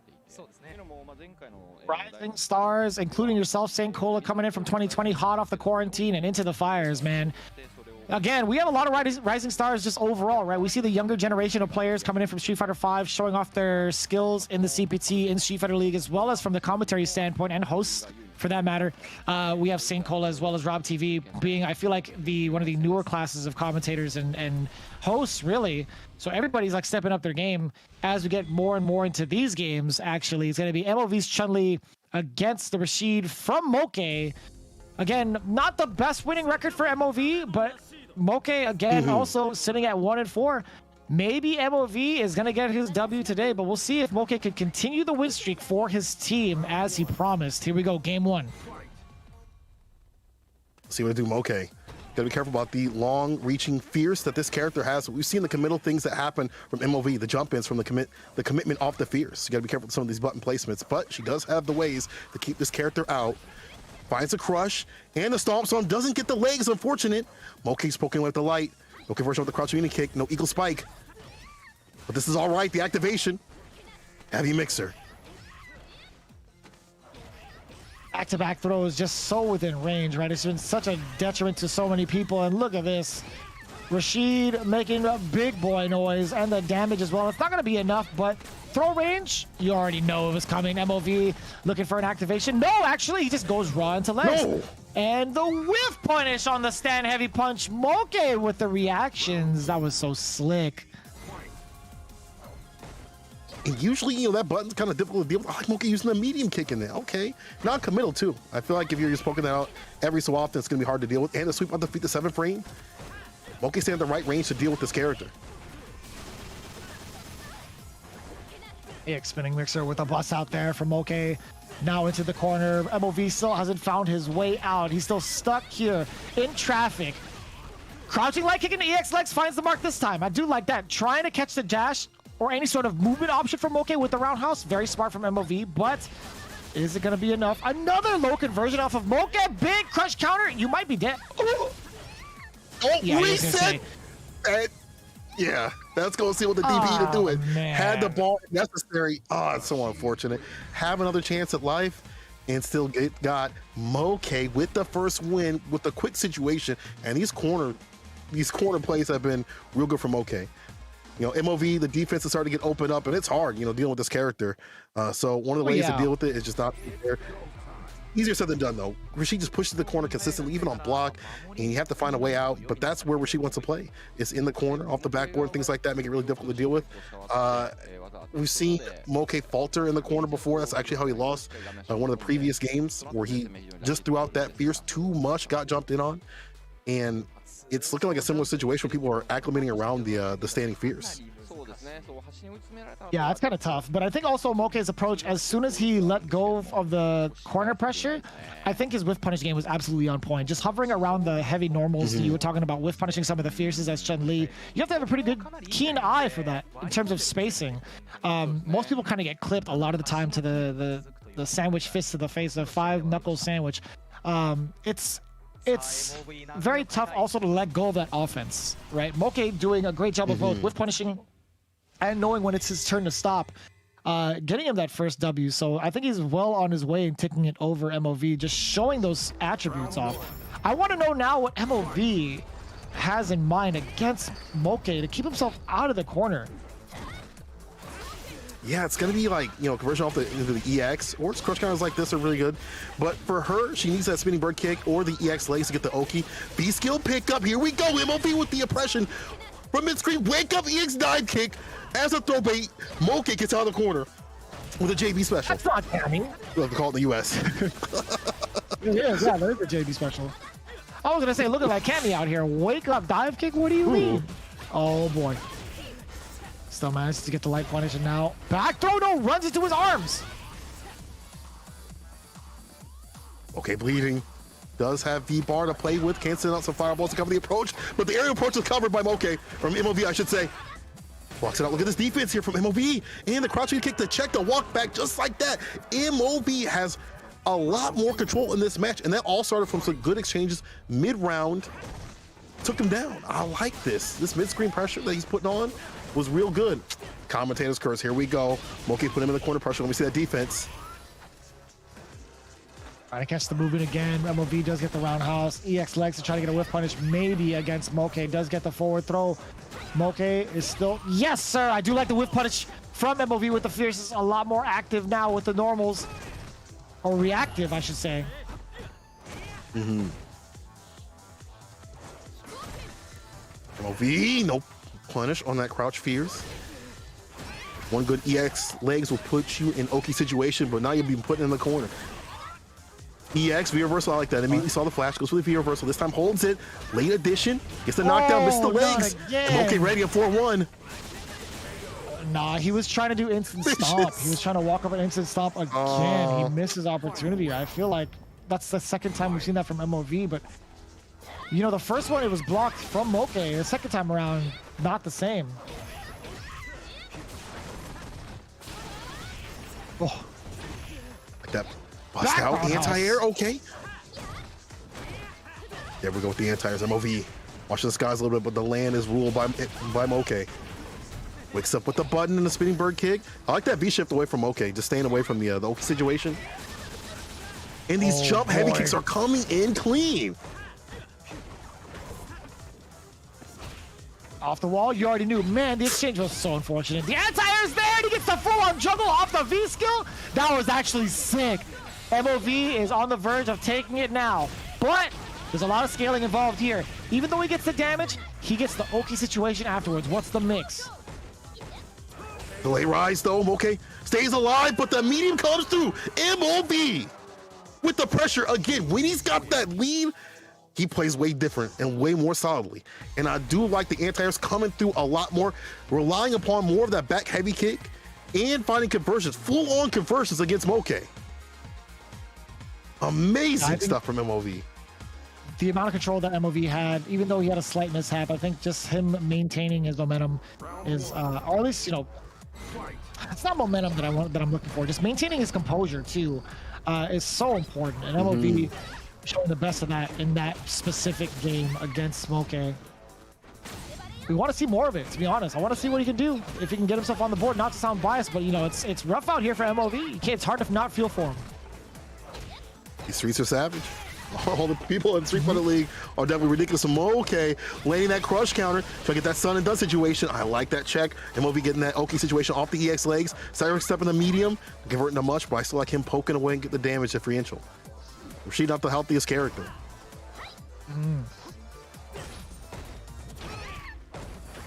Rising stars, including yourself, St. Cola, coming in from 2020, hot off the quarantine and into the fires, man. Again, we have a lot of rising stars just overall, right? We see the younger generation of players coming in from Street Fighter V, showing off their skills in the CPT, in Street Fighter League, as well as from the commentary standpoint and hosts, for that matter. We have St. Cola as well as Rob TV being, I feel like, one of the newer classes of commentators and hosts, really. So everybody's like stepping up their game as we get more and more into these games. Actually, it's going to be MOV's Chun-Li against the Rashid from Moke. Again, not the best winning record for MOV, but Moke again also sitting at 1-4. Maybe MOV is going to get his W today, but we'll see if Moke can continue the win streak for his team as he promised. Here we go, game one. See what I do, Moke. Gotta be careful about the long-reaching fierce that this character has. We've seen the committal things that happen from MOV, the jump-ins from the commitment off the fierce. You gotta be careful with some of these button placements, but she does have the ways to keep this character out. Finds a crush, and the stomp zone doesn't get the legs, unfortunate. Moke's poking with the light. No conversion with the crouch unity kick, no eagle spike. But this is all right, the activation. Heavy mixer. Back-to-back throws just so within range, right? It's been such a detriment to so many people, and look at this. Rashid making a big boy noise, and the damage as well. It's not going to be enough, but throw range, you already know it was coming. MOV looking for an activation. No, actually, he just goes raw into legs. No. And the whiff punish on the stand heavy punch. Moke with the reactions. That was so slick. And usually, you know, that button's kind of difficult to deal with. I like Moke using the medium kick in there. Okay. Non-committal, too. I feel like if you're just poking that out every so often, it's going to be hard to deal with. And the sweep on the feet, the 7th frame. Moke staying at the right range to deal with this character. AX spinning mixer with a bust out there from Moke. Now into the corner. MOV still hasn't found his way out. He's still stuck here in traffic. Crouching light kick into EX legs finds the mark this time. I do like that. Trying to catch the dash or any sort of movement option from Moke with the roundhouse. Very smart from MOV, but is it going to be enough? Another low conversion off of Moke. Big crush counter. You might be dead. Oh, yeah, reset. Yeah, that's going to see what the DP to do it. Man. Had the ball necessary. Oh, it's so unfortunate. Have another chance at life and still got Moke with the first win with a quick situation. And these corner plays have been real good for Moke. You know, MOV, the defense is starting to get opened up, and it's hard, you know, dealing with this character. So one of the ways to deal with it is just not there. Easier said than done, though. Rashid just pushes the corner consistently, even on block, and you have to find a way out. But that's where Rashid wants to play. It's in the corner, off the backboard, things like that make it really difficult to deal with. We've seen Moke falter in the corner before. That's actually how he lost one of the previous games, where he just threw out that fierce too much, got jumped in on, and it's looking like a similar situation where people are acclimating around the standing fierce. Yeah, it's kind of tough, but I think also Moke's approach, as soon as he let go of the corner pressure, I think his whiff punish game was absolutely on point. Just hovering around the heavy normals, you were talking about whiff punishing some of the fierces as Chun-Li. You have to have a pretty good, keen eye for that in terms of spacing. Most people kind of get clipped a lot of the time to the sandwich fist to the face, the 5-knuckle sandwich. It's very tough also to let go of that offense, right? Moke doing a great job of both whiff punishing and knowing when it's his turn to stop, getting him that first W. So I think he's well on his way in taking it over MOV, just showing those attributes off. I want to know now what MOV has in mind against Moke to keep himself out of the corner. Yeah, it's going to be like, conversion off into the EX, or crush counters like this are really good. But for her, she needs that spinning bird kick or the EX legs to get the Oki. B-skill pickup, here we go. MOV with the oppression. From mid-screen, wake up EX dive kick as a throw bait. Moke gets out of the corner with a JB special. That's not Cammy. We'll have to call it in the US. It is, yeah, there is a JB special. I was going to say, looking like Cammy out here. Wake up dive kick? What do you mean? Oh, boy. Still manages to get the light punish, and now back throw, no, runs into his arms. Okay, bleeding. Does have V-bar to play with, canceling out some fireballs to cover the approach, but the aerial approach is covered by Moke, from MOV, I should say. Walks it out. Look at this defense here from MOV, and the crouching kick to check the walk back just like that. MOV has a lot more control in this match, and that all started from some good exchanges mid-round. Took him down. I like this. This mid-screen pressure that he's putting on was real good. Commentator's curse, here we go. Moke put him in the corner pressure. Let me see that defense. Trying to catch the movement again. MOV does get the roundhouse. EX legs to try to get a whiff punish, maybe against Moke. Does get the forward throw. Moke is still, yes, sir. I do like the whiff punish from MOV with the fierces. A lot more active now with the normals, or reactive, I should say. MOV, nope. Punish on that crouch fierce. One good EX legs will put you in Oki situation, but now you'll be put in the corner. EX, V reversal, I like that. Immediately saw the flash, goes for the V reversal. This time holds it. Late addition, gets the knockdown, misses the legs. And Moke ready at 4-1. Nah, he was trying to do instant stomp. He was trying to walk up an instant stomp again. He misses opportunity. I feel like that's the second time we've seen that from MOV, but the first one, it was blocked from Moke. The second time around, not the same. Oh. Like that. Bust out, anti-air, okay. There we go with the anti-airs, MOV. Watch the skies a little bit, but the land is ruled by Moke. Wakes up with the button and the spinning bird kick. I like that V-shift away from Moke, just staying away from the Oki situation. And these jump heavy kicks are coming in clean. Off the wall, you already knew. Man, the exchange was so unfortunate. The anti-air's there, and he gets the full-on juggle off the V-skill. That was actually sick. MOV is on the verge of taking it now, but there's a lot of scaling involved here. Even though he gets the damage, he gets the Oki situation afterwards. What's the mix? Delay rise, though. Moke stays alive, but the medium comes through. MOV with the pressure again. When he's got that lead, he plays way different and way more solidly. And I do like the anti-airs coming through a lot more, relying upon more of that back heavy kick and finding conversions, full-on conversions against Moke. Amazing stuff from MOV. The amount of control that MOV had, even though he had a slight mishap, I think just him maintaining his momentum is, or at least, it's not momentum that I'm looking for. Just maintaining his composure too is so important. And MOV showing the best of that in that specific game against Moke. We want to see more of it, to be honest. I want to see what he can do if he can get himself on the board. Not to sound biased, but it's rough out here for MOV. It's hard to not feel for him. These streets are savage. All the people in Street Fighter League are definitely ridiculous. Moke laying that crush counter, trying to get that sun and done situation. I like that check. MOV getting that Oki situation off the EX legs. Cyrus step in the medium, converting to much, but I still like him poking away and get the damage differential. She's not the healthiest character.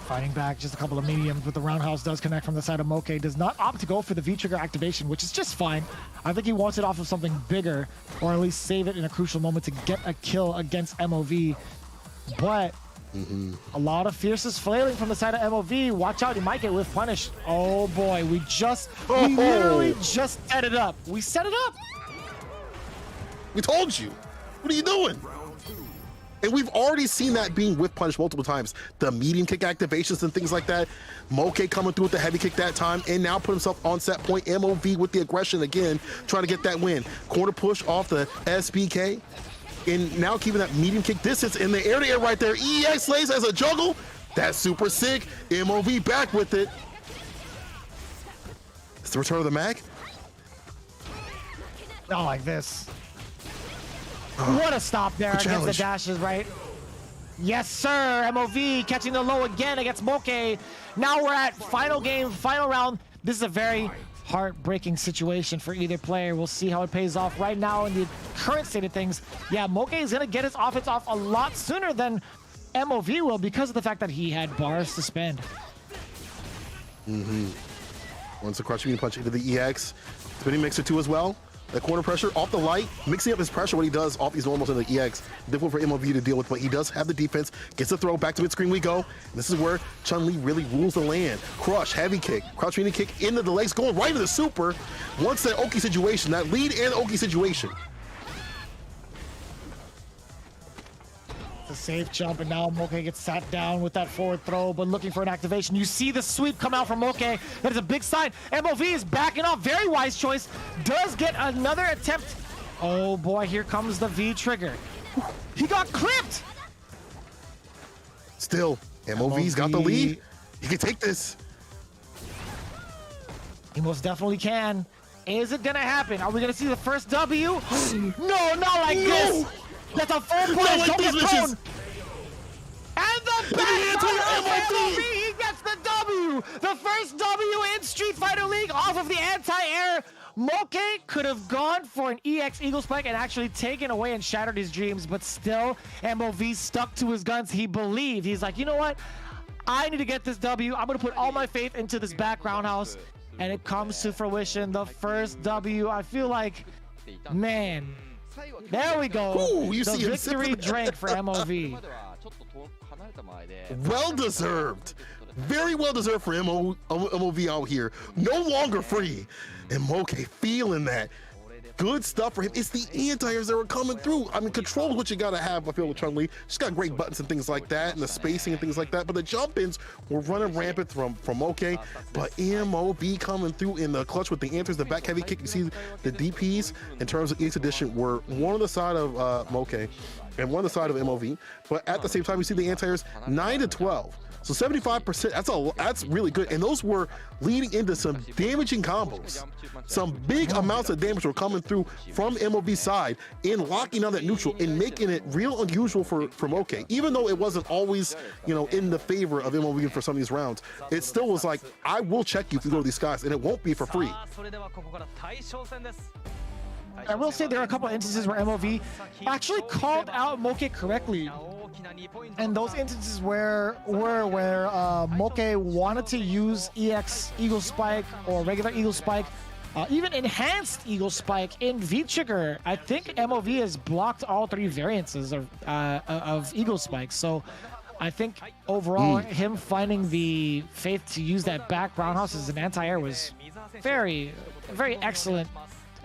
Fighting back just a couple of mediums, but the roundhouse does connect from the side of Moke. Does not opt to go for the V-trigger activation, which is just fine. I think he wants it off of something bigger, or at least save it in a crucial moment to get a kill against MOV. But a lot of fiercest flailing from the side of MOV. Watch out, he might get whiff punished. Oh boy, we literally just set it up. We set it up. We told you. What are you doing? And we've already seen that being whiff punished multiple times. The medium kick activations and things like that. Moke coming through with the heavy kick that time and now put himself on set point. MOV with the aggression again, trying to get that win. Corner push off the SBK. And now keeping that medium kick distance in the air-to-air right there. EX lays as a juggle. That's super sick. MOV back with it. It's the return of the Mag. Not like this. What a stop there against the dashes, right? Yes, sir. MOV catching the low again against Moke. Now we're at final game, final round. This is a very heartbreaking situation for either player. We'll see how it pays off. Right now in the current state of things, yeah, Moke is going to get his offense off a lot sooner than MOV will because of the fact that he had bars to spend. Once the crushing punch into the EX. Spinning mixer too as well. The corner pressure off the light, mixing up his pressure, what he does off these normals in the EX. Difficult for MOV to deal with, but he does have the defense. Gets the throw, back to mid-screen we go. This is where Chun-Li really rules the land. Crush, heavy kick, crouch medium kick into the legs, going right into the super. Once that Oki situation, that lead and Oki situation. A safe jump, and now Moke gets sat down with that forward throw, but looking for an activation. You see the sweep come out from Moke. That is a big sign. MOV is backing off. Very wise choice. Does get another attempt. Oh boy, here comes the V trigger. He got clipped. Still, MOV's got the lead. He can take this. He most definitely can. Is it gonna happen? Are we gonna see the first W? No, not like this. That's a 4 point. Don't get thrown. And the back of MOV, he gets the W. The first W in Street Fighter League off of the anti-air. Moke could have gone for an EX Eagle Spike and actually taken away and shattered his dreams, but still MOV stuck to his guns. He believed. He's like, you know what? I need to get this W. I'm going to put all my faith into this back roundhouse. And it comes to fruition. The first W. I feel like, man, there we go. Ooh, you the see victory drink for MOV. Well deserved. Very well deserved for MOV out here. No longer free. And Moke feeling that. Good stuff for him. It's the anti-airs that were coming through. I mean, control is what you gotta have, I feel, with Chun-Li. She's got great buttons and things like that, and the spacing and things like that. But the jump-ins were running rampant from Moke. But MOV coming through in the clutch with the anti-airs, the back heavy kick. You see the DPs in terms of EX Edition were one on the side of Moke and one on the side of MOV. But at the same time, you see the anti-airs 9-12. So 75%, that's really good. And those were leading into some damaging combos. Some big amounts of damage were coming through from MOV's side and locking on that neutral and making it real unusual for Moke. Even though it wasn't always, you know, in the favor of MOV for some of these rounds, it still was like, I will check you if you go to these skies, and it won't be for free. I will say there are a couple instances where MOV actually called out Moke correctly. And those instances were where Moke wanted to use EX Eagle Spike or regular Eagle Spike, even enhanced Eagle Spike in V-Trigger. I think MOV has blocked all three variances of Eagle Spike. So I think overall him finding the faith to use that back roundhouse as an anti-air was very excellent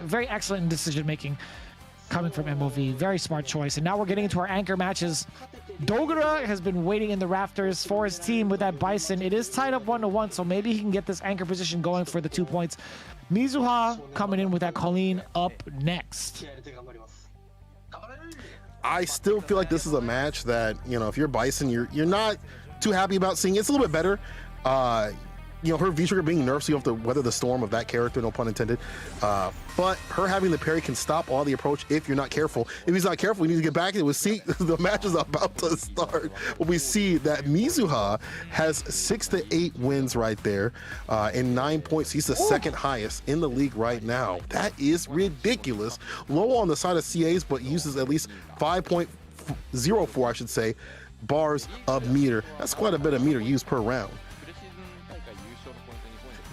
in decision making coming from MOV. Very smart choice. And now we're getting into our anchor matches. Dogura has been waiting in the rafters for his team with that Bison. It is tied up 1-1, so maybe he can get this anchor position going for the 2 points. Mizuha coming in with that Colleen up next. I still feel like this is a match that, you know, if you're Bison, you're not too happy about seeing. It's a little bit better. you know, her V-trigger being nerfed, so you have to weather the storm of that character, no pun intended. But her having the parry can stop all the approach if you're not careful. If he's not careful, we need to get back in. We see the match is about to start. But we see that Mizuha has 6 to 8 wins right there and 9 points. He's the second highest in the league right now. That is ridiculous. Low on the side of CAs, but uses at least 5.04, I should say, bars of meter. That's quite a bit of meter used per round.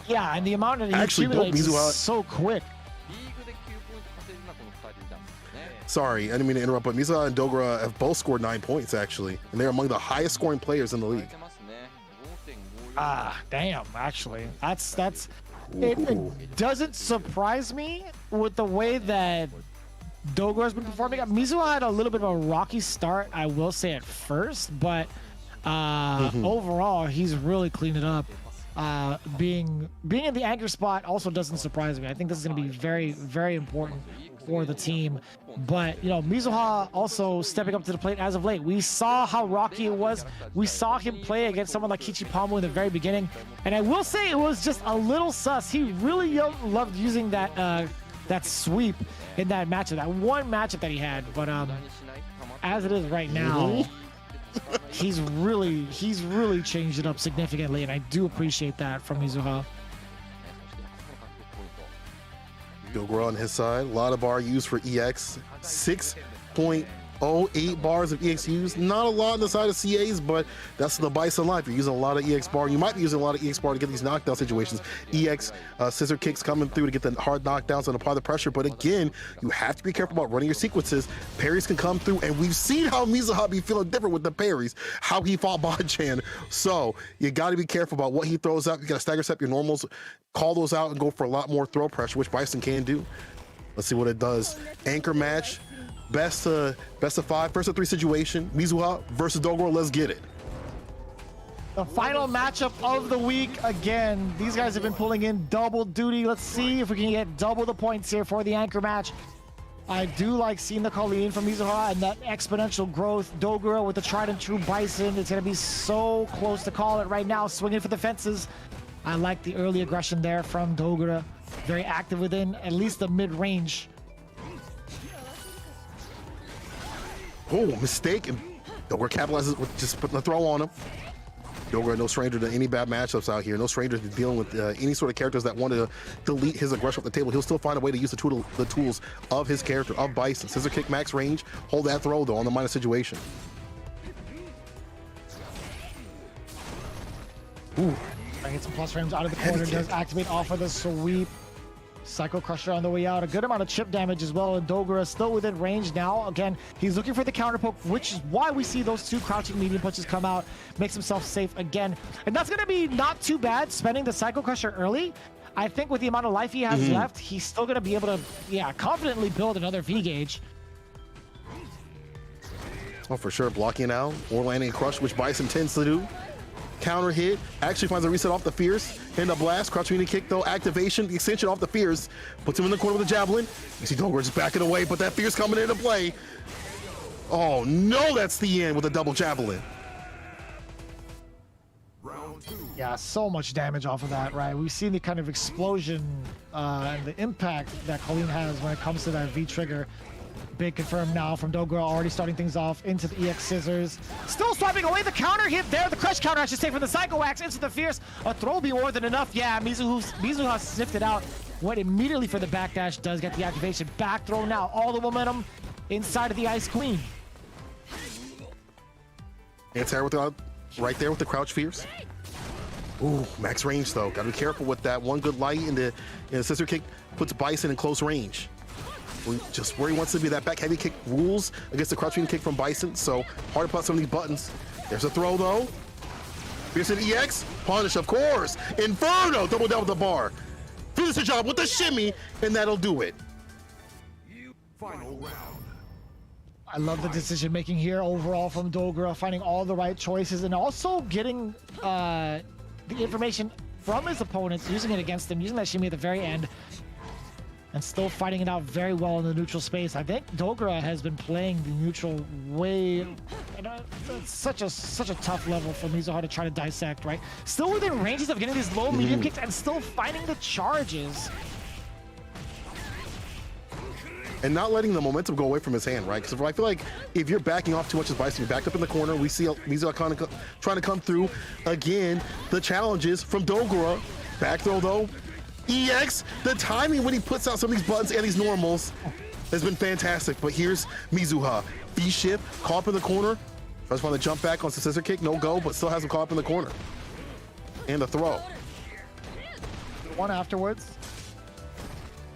Yeah, and the amount of accumulates is so quick. Sorry, I didn't mean to interrupt, but Mizuha and Dogura have both scored 9 points, actually. And they're among the highest scoring players in the league. Ah, damn, actually. It doesn't surprise me with the way that Dogura's been performing. Mizuha had a little bit of a rocky start, I will say, at first, but overall, he's really cleaned it up. Being in the anchor spot also doesn't surprise me. I think this is going to be very, very important for the team. But, you know, Mizuha also stepping up to the plate as of late. We saw how rocky it was. We saw him play against someone like Kichipamu in the very beginning. And I will say it was just a little sus. He really loved using that sweep in that matchup, that one matchup that he had. But as it is right now, he's really changed it up significantly, and I do appreciate that from Mizuha. Dogura on his side, a lot of bar used for EX, 6.08 bars of EX used. Not a lot on the side of CAs, but that's the Bison life. You're using a lot of EX bar. You might be using a lot of EX bar to get these knockdown situations. EX scissor kicks coming through to get the hard knockdowns and apply the pressure. But again, you have to be careful about running your sequences. Parries can come through, and we've seen how Mizuha be feeling different with the parries, how he fought Bonchan. So you got to be careful about what he throws out. You got to stagger step your normals, call those out, and go for a lot more throw pressure, which Bison can do. Let's see what it does. Anchor match. Best of 5, first of 3 situation. Mizuha versus Dogura. Let's get it. The final matchup of the week. Again, these guys have been pulling in double duty. Let's see if we can get double the points here for the anchor match. I do like seeing the Colleen from Mizuha and that exponential growth. Dogura with the tried and true Bison. It's going to be so close to call it right now. Swinging for the fences. I like the early aggression there from Dogura. Very active within at least the mid-range. Oh, mistake. And Dogura capitalizes with just putting a throw on him. Dogura, no stranger to any bad matchups out here. No stranger to dealing with any sort of characters that want to delete his aggression off the table. He'll still find a way to use the tools of his character, of Bison. Scissor kick, max range. Hold that throw, though, on the minus situation. Ooh. Trying to get some plus frames out of the corner. Does activate off of the sweep. Psycho Crusher on the way out. A good amount of chip damage as well. And Dogura still within range now. Again, he's looking for the counter poke, which is why we see those 2 crouching medium punches come out. Makes himself safe again. And that's going to be not too bad, spending the Psycho Crusher early. I think with the amount of life he has left, he's still going to be able to, confidently build another V-Gauge. Oh, for sure. Blocking out or landing a crush, which Bison tends to do. Counter hit, actually finds a reset off the Fierce. And a blast, crouch media kick though, activation, the extension off the Fierce. Puts him in the corner with a javelin. You see Dogura just backing away, but that Fierce coming into play. Oh no, that's the end with a double javelin. Yeah, so much damage off of that, right? We've seen the kind of explosion and the impact that Colleen has when it comes to that V-trigger. Big confirm now from Dogura, already starting things off into the EX scissors. Still swiping away the counter hit there. The crush counter, I should say, from the Psycho Wax into the Fierce. A throw will be more than enough. Yeah, Mizuha sniffed it out. Went immediately for the backdash. Does get the activation. Back throw now. All the momentum inside of the Ice Queen. Anti-air right there with the crouch Fierce. Ooh, max range though. Gotta be careful with that. One good light in the scissor kick puts Bison in close range. Just where he wants to be. That back heavy kick rules against the crouching kick from Bison, so hard to put some of these buttons. There's a throw though. Fierce an EX, punish of course. Inferno, double down with the bar. Finish the job with the shimmy, and that'll do it. Final round. I love the decision making here overall from Dogura, finding all the right choices and also getting the information from his opponents, using it against them, using that shimmy at the very end. and still fighting it out very well in the neutral space. I think Dogura has been playing the neutral way. It's such a tough level for Mizuha to try to dissect, right? Still within ranges of getting these low medium kicks and still finding the charges. And not letting the momentum go away from his hand, right? Because I feel like if you're backing off too much as Bison, you're backed up in the corner. We see Mizuha kind of trying to come through. Again, the challenges from Dogura. Back throw though. EX, the timing when he puts out some of these buttons and these normals has been fantastic. But here's Mizuha. V-shift, caught up in the corner. Tries to find the jump back on the scissor kick, no go, but still has him caught up in the corner. And the throw. One afterwards.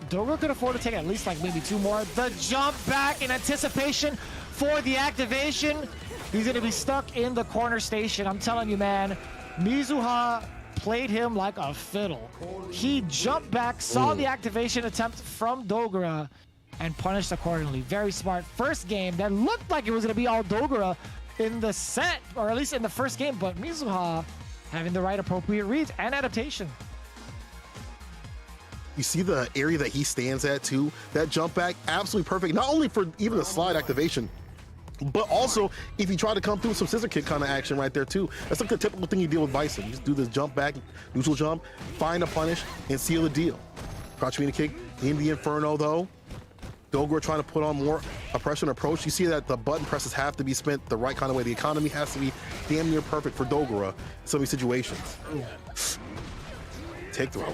Dogura could afford to take at least like maybe 2 more. The jump back in anticipation for the activation. He's gonna be stuck in the corner station. I'm telling you, man, Mizuha played him like a fiddle. He jumped back, saw the activation attempt from Dogura, and punished accordingly. Very smart. First game that looked like it was gonna be all Dogura in the set, or at least in the first game, but Mizuha having the right appropriate reads and adaptation. You see the area that he stands at too. That jump back, absolutely perfect. Not only for even the slide activation, but also if you try to come through some scissor kick kind of action right there too. That's like the typical thing you deal with Bison. You just do this jump back, neutral jump, find a punish, and seal the deal. Crouch meter kick in the Inferno though. Dogura trying to put on more oppression approach. You see that the button presses have to be spent the right kind of way. The economy has to be damn near perfect for Dogura in some of these situations. Take throw.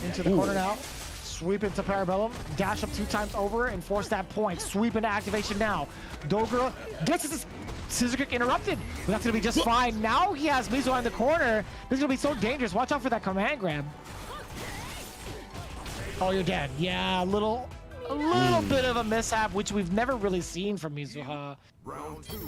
Into the corner now. Sweep into Parabellum. Dash up 2 times over and force that point. Sweep into activation now. Dogura gets his scissor kick interrupted, but that's gonna be just fine. Now he has Mizuha in the corner. This is gonna be so dangerous. Watch out for that command grab. Oh, you're dead. Yeah, a little bit of a mishap, which we've never really seen from Mizuha. Round 2.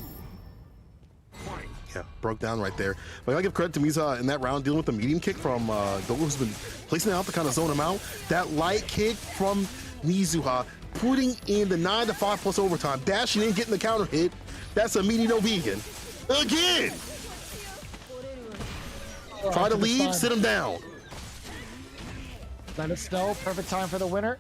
Fight. Yeah, broke down right there. But I gotta give credit to Mizuha in that round dealing with the medium kick from Dogura, who's been placing it out to kind of zone him out. That light kick from Mizuha, putting in the 9 to 5 plus overtime, dashing in, getting the counter hit. That's a meaty no vegan. Again! Try to leave, sit him down. Let it snow. Perfect time for the winner.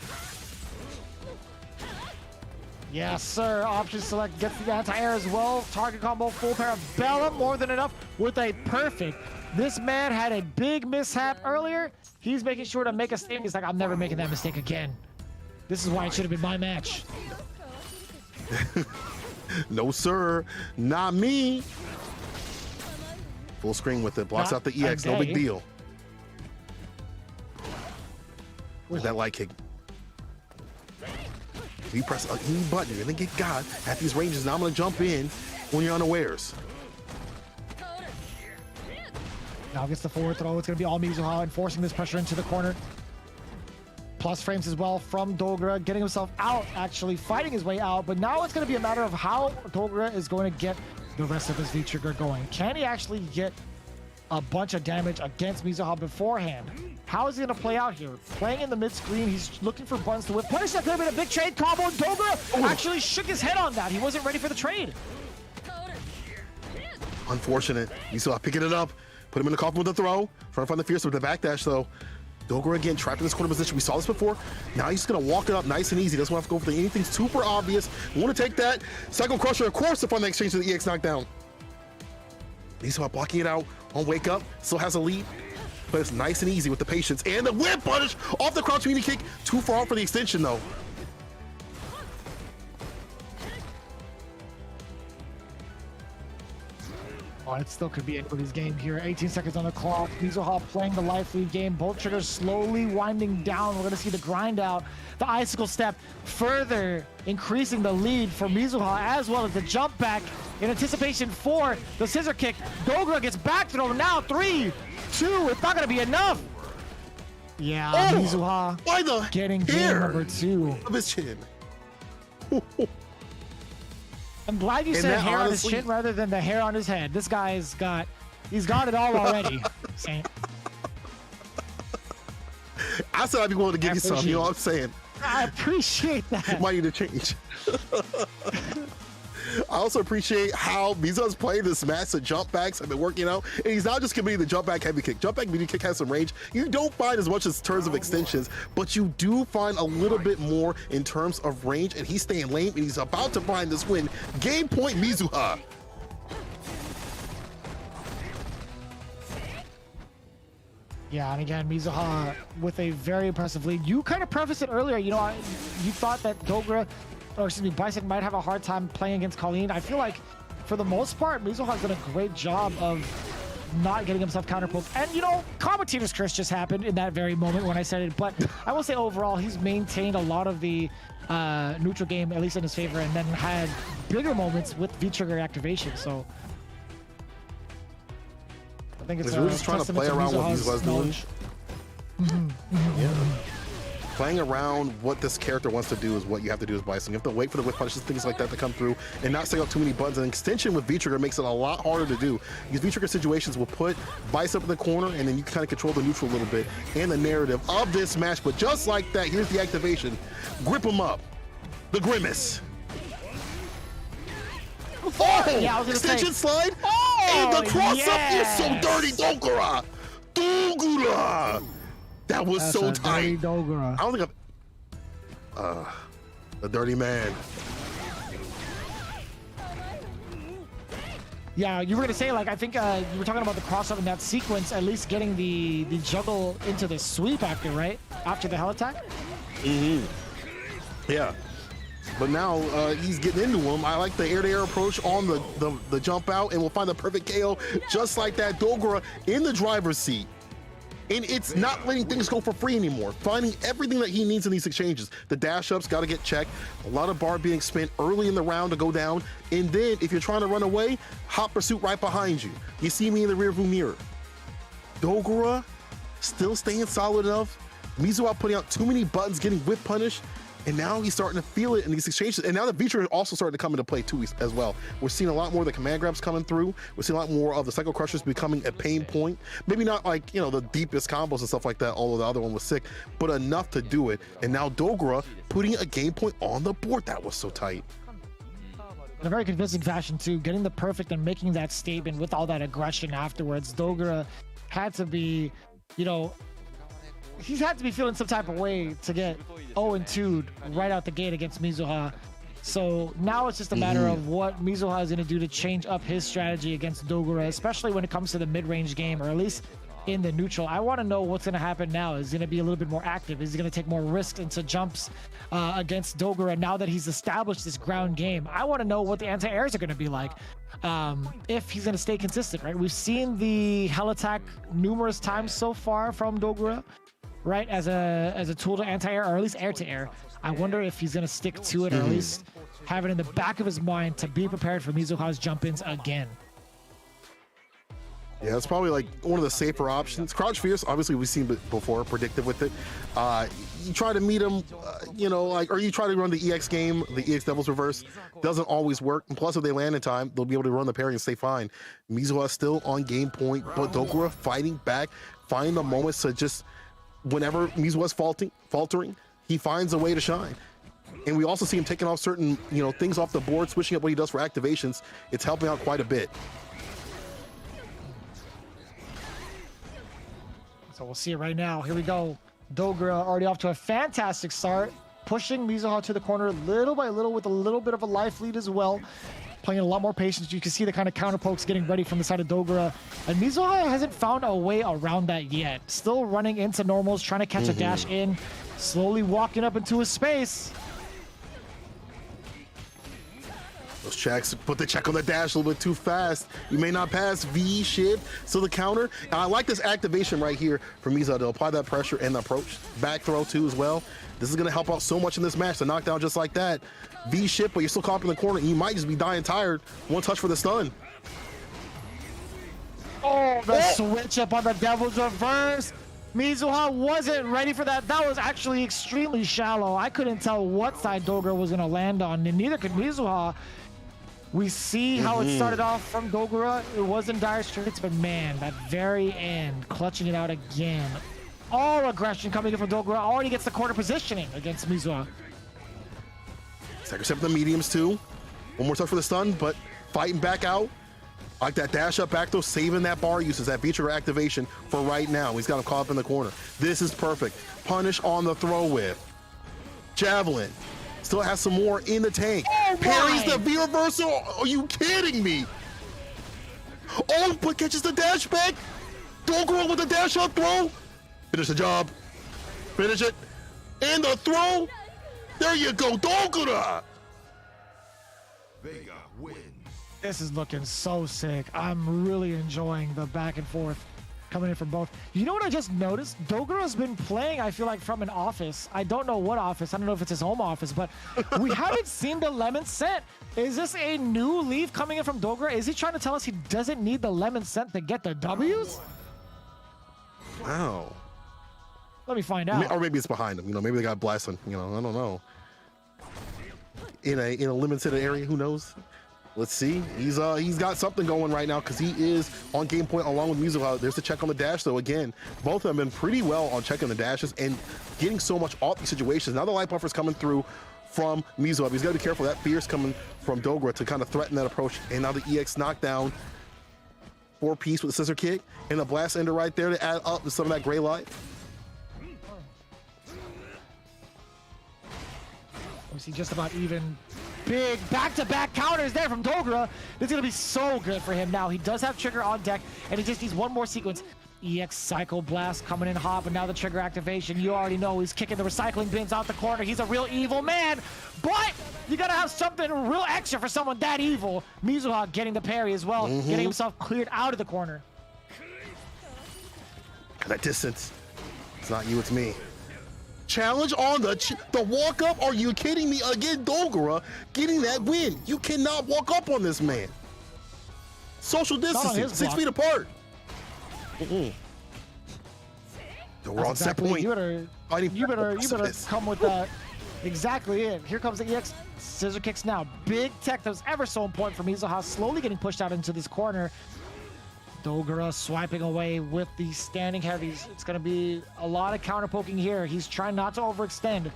Yes, sir. Option select gets the anti-air as well. Target combo, full Parabellum, more than enough with a perfect. This man had a big mishap earlier. He's making sure to make a statement. He's like, I'm never making that mistake again. This is why it should have been my match. No, sir. Not me. Full screen with it. Blocks out the EX. No big deal. Where's that light kick? You press a E button, you're gonna get got at these ranges. Now I'm gonna jump in when you're unawares. Now gets the forward throw. It's gonna be all Mizuha enforcing this pressure into the corner. Plus frames as well from Dogura, getting himself out, actually fighting his way out. But now it's gonna be a matter of how Dogura is going to get the rest of his V-trigger going. Can he actually get a bunch of damage against Mizuha beforehand? How is he going to play out here? Playing in the mid-screen, he's looking for buttons to whip. Punish that could have been a big trade combo. Dogura actually shook his head on that. He wasn't ready for the trade. Unfortunate. Mizuha picking it up, put him in the coffin with the throw, trying to find the fierce with the backdash though. Dogura again trapped in this corner position. We saw this before. Now he's just gonna walk it up nice and easy. Doesn't want to go for anything super obvious. Want to take that Cycle Crusher, of course, to find the exchange to the EX knockdown. Mizuha blocking it out on wake up. Still has a lead, but it's nice and easy with the patience and the whip punish off the crouch meaty kick. Too far out for the extension though. Oh, it still could be anybody's game here. 18 seconds on the clock. Mizuha playing the life lead game. Bolt triggers slowly winding down. We're going to see the grind out. The icicle step further increasing the lead for Mizuha, as well as the jump back in anticipation for the scissor kick. Dogura gets back throw. Now 3, 2. It's not going to be enough. Yeah, Mizuha Why the getting game number 2. Of his chin. I'm glad you said hair on his chin rather than the hair on his head. This guy's got, he's got it all already. I said I'd be willing to give you some, you know what I'm saying? I appreciate that. Might need to change. I also appreciate how Mizuha's playing this match. The jump backs have been working out, and he's not just committing the jump back heavy kick. Jump back medium kick has some range. You don't find as much in terms of extensions, but you do find a little bit more in terms of range, and he's staying lame, and he's about to find this win. Game point, Mizuha. Yeah, and again, Mizuha with a very impressive lead. You kind of prefaced it earlier, you know, you thought that Dogura, or excuse me, Bison might have a hard time playing against Colleen. I feel like, for the most part, Mizuha's done a great job of not getting himself counterpoked. And, you know, commentator's curse just happened in that very moment when I said it. But I will say overall, he's maintained a lot of the neutral game, at least in his favor, and then had bigger moments with V-trigger activation. So I think it's we're just trying to play around what Mizuha's doing. Yeah. Playing around what this character wants to do is what you have to do as Bison. You have to wait for the whip punches, things like that to come through, and not set up too many buttons. An extension with V-trigger makes it a lot harder to do. These V-trigger situations will put Bison up in the corner, and then you kind of control the neutral a little bit and the narrative of this match. But just like that, here's the activation. Grip him up. The Grimace. Oh! Yeah, I was gonna extension say. slide. Oh, and the cross-up is so yes! dirty, Dogura. Dogura. That was so tight. Dogura. I don't think I've... the dirty man. Yeah, you were gonna say, like, I think you were talking about the crossover in that sequence, at least getting the juggle into the sweep after, right? After the hell attack? Yeah. But now he's getting into him. I like the air-to-air approach on the jump out, and we'll find the perfect KO just like that. Dogura in the driver's seat. And it's not letting things go for free anymore. Finding everything that he needs in these exchanges. The dash ups got to get checked. A lot of bar being spent early in the round to go down. And then if you're trying to run away, hot pursuit right behind you. You see me in the rearview mirror. Dogura still staying solid enough. Mizuha putting out too many buttons, getting whip punished. And now he's starting to feel it in these exchanges. And now the V-trigger also starting to come into play too as well. We're seeing a lot more of the command grabs coming through. We're seeing a lot more of the cycle crushers becoming a pain point. Maybe not like, you know, the deepest combos and stuff like that, although the other one was sick, but enough to do it. And now Dogura putting a game point on the board. That was so tight. In a very convincing fashion too, getting the perfect and making that statement with all that aggression afterwards. Dogura had to be, you know, he's had to be feeling some type of way to get 0-2 right out the gate against Mizuha. So now it's just a matter of what Mizuha is going to do to change up his strategy against Dogura, especially when it comes to the mid-range game, or at least in the neutral. I want to know what's going to happen now. Is he going to be a little bit more active? Is he going to take more risks into jumps against Dogura now that he's established this ground game? I want to know what the anti-airs are going to be like. If he's going to stay consistent, right? We've seen the hell attack numerous times so far from Dogura, right, as a tool to anti-air, or at least air-to-air. I wonder if he's going to stick to it, or at least have it in the back of his mind to be prepared for Mizuha's jump-ins again. Yeah, it's probably like one of the safer options. Crouch Fierce, obviously we've seen it before, predictive with it. You try to meet him, you know, like, or you try to run the EX game, the EX Devil's Reverse, doesn't always work. And plus, if they land in time, they'll be able to run the parry and stay fine. Mizuha still on game point, but Dogura fighting back, finding the moments to just, whenever Mizuha's faltering, he finds a way to shine. And we also see him taking off certain, you know, things off the board, switching up what he does for activations. It's helping out quite a bit. So we'll see it right now. Here we go. Dogura already off to a fantastic start, pushing Mizuha to the corner little by little with a little bit of a life lead as well. Playing a lot more patience. You can see the kind of counter pokes getting ready from the side of Dogura. And Mizuha hasn't found a way around that yet. Still running into normals, trying to catch a dash in, slowly walking up into his space. Those checks, put the check on the dash a little bit too fast. You may not pass V shift, so the counter. And I like this activation right here for Mizuha to apply that pressure and the approach. Back throw too as well. This is gonna help out so much in this match to knock down just like that. V shift, but you're still caught up in the corner and you might just be dying tired. One touch for the stun. Oh, the switch up on the Devil's Reverse. Mizuha wasn't ready for that. That was actually extremely shallow. I couldn't tell what side Dogura was gonna land on, and neither could Mizuha. We see how it started off from Dogura. It was in dire straits, but man, that very end, clutching it out again. All aggression coming in from Dogura. Already gets the corner positioning against Mizuha. Second step the mediums too. One more touch for the stun, but fighting back out. I like that dash up back though, saving that bar uses that V-trigger activation for right now. He's got him caught up in the corner. This is perfect. Punish on the throw with Javelin. Still has some more in the tank. Oh, Parries the V reversal. Are you kidding me? Oh, but catches the dash back. Dogura with the dash up throw. Finish the job. Finish it. And the throw. There you go, Dogura. Vega wins. This is looking so sick. I'm really enjoying the back and forth coming in from both. You know what I just noticed? Dogura's been playing, I feel like, from an office. I don't know what office. I don't know if it's his home office, but we haven't seen the lemon scent. Is this a new leaf coming in from Dogura? Is he trying to tell us he doesn't need the lemon scent to get the W's? Wow. Let me find out. Or maybe it's behind him. You know, maybe they got blasting. You know, I don't know. In a limited area, who knows? Let's see. He's got something going right now because he is on game point along with Mizuha. There's the check on the dash though. Again, both of them have been pretty well on checking the dashes and getting so much off these situations. Now the light buffer's coming through from Mizuha. He's got to be careful. That fear's coming from Dogura to kind of threaten that approach. And now the EX knockdown, 4-piece with the scissor kick and the blast ender right there to add up to some of that gray light. We see just about even. Big back-to-back counters there from Dogura. This is going to be so good for him now. He does have trigger on deck, and he just needs one more sequence. EX Psycho Blast coming in hot, but now the trigger activation. You already know he's kicking the recycling bins out the corner. He's a real evil man, but you got to have something real extra for someone that evil. Mizuha getting the parry as well, getting himself cleared out of the corner. That distance. It's not you, it's me. Challenge on the walk up. Are you kidding me? Again, Dogura getting that win. You cannot walk up on this man. Social distancing, 6 feet apart. We're on set point. You better come with that. Exactly it. Here comes the EX scissor kicks now. Big tech that was ever so important for Mizuha, slowly getting pushed out into this corner. Dogura swiping away with the standing heavies. It's going to be a lot of counter poking here. He's trying not to overextend,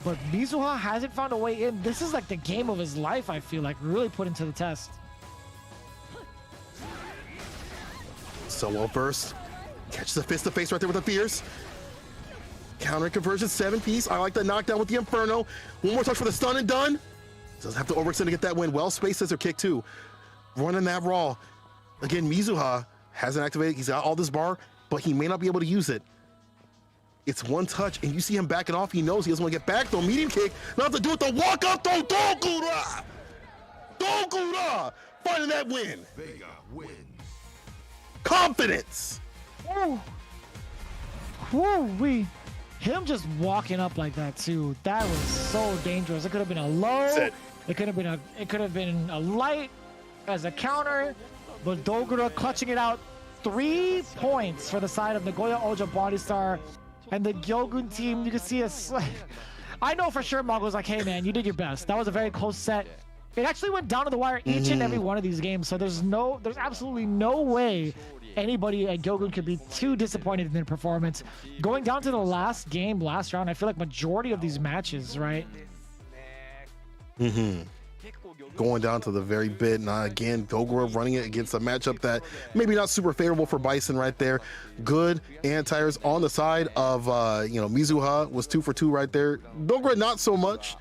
but Mizuha hasn't found a way in. This is like the game of his life, I feel like, really put into the test. Solo burst. Catches the fist to face right there with the fierce. Counter conversion, 7-piece. I like the knockdown with the Inferno. One more touch for the stun and done. Doesn't have to overextend to get that win. Well spaced scissor kick too. Running that raw. Again, Mizuha hasn't activated. He's got all this bar, but he may not be able to use it. It's one touch, and you see him backing off. He knows he doesn't want to get back, though. Medium kick. Not to do it, the walk up, though. Dogura! Dogura! Finding that win. Vega wins. Confidence. Oh. Woo-wee. Him just walking up like that, too. That was so dangerous. It could have been a low. It could have been a light as a counter. But Dogura clutching it out. 3 points for the side of Nagoya Oja Body Star and the Gyogun team. You can see us. I know for sure Mago's like, hey man, you did your best. That was a very close set. It actually went down to the wire each and every one of these games. So there's absolutely no way anybody at Gyogun could be too disappointed in their performance. Going down to the last game, last round, I feel like majority of these matches, right? Going down to the very bit. Now again, Dogura running it against a matchup that maybe not super favorable for Bison right there. Good anti-airs on the side of Mizuha was 2 for 2 right there. Dogura not so much.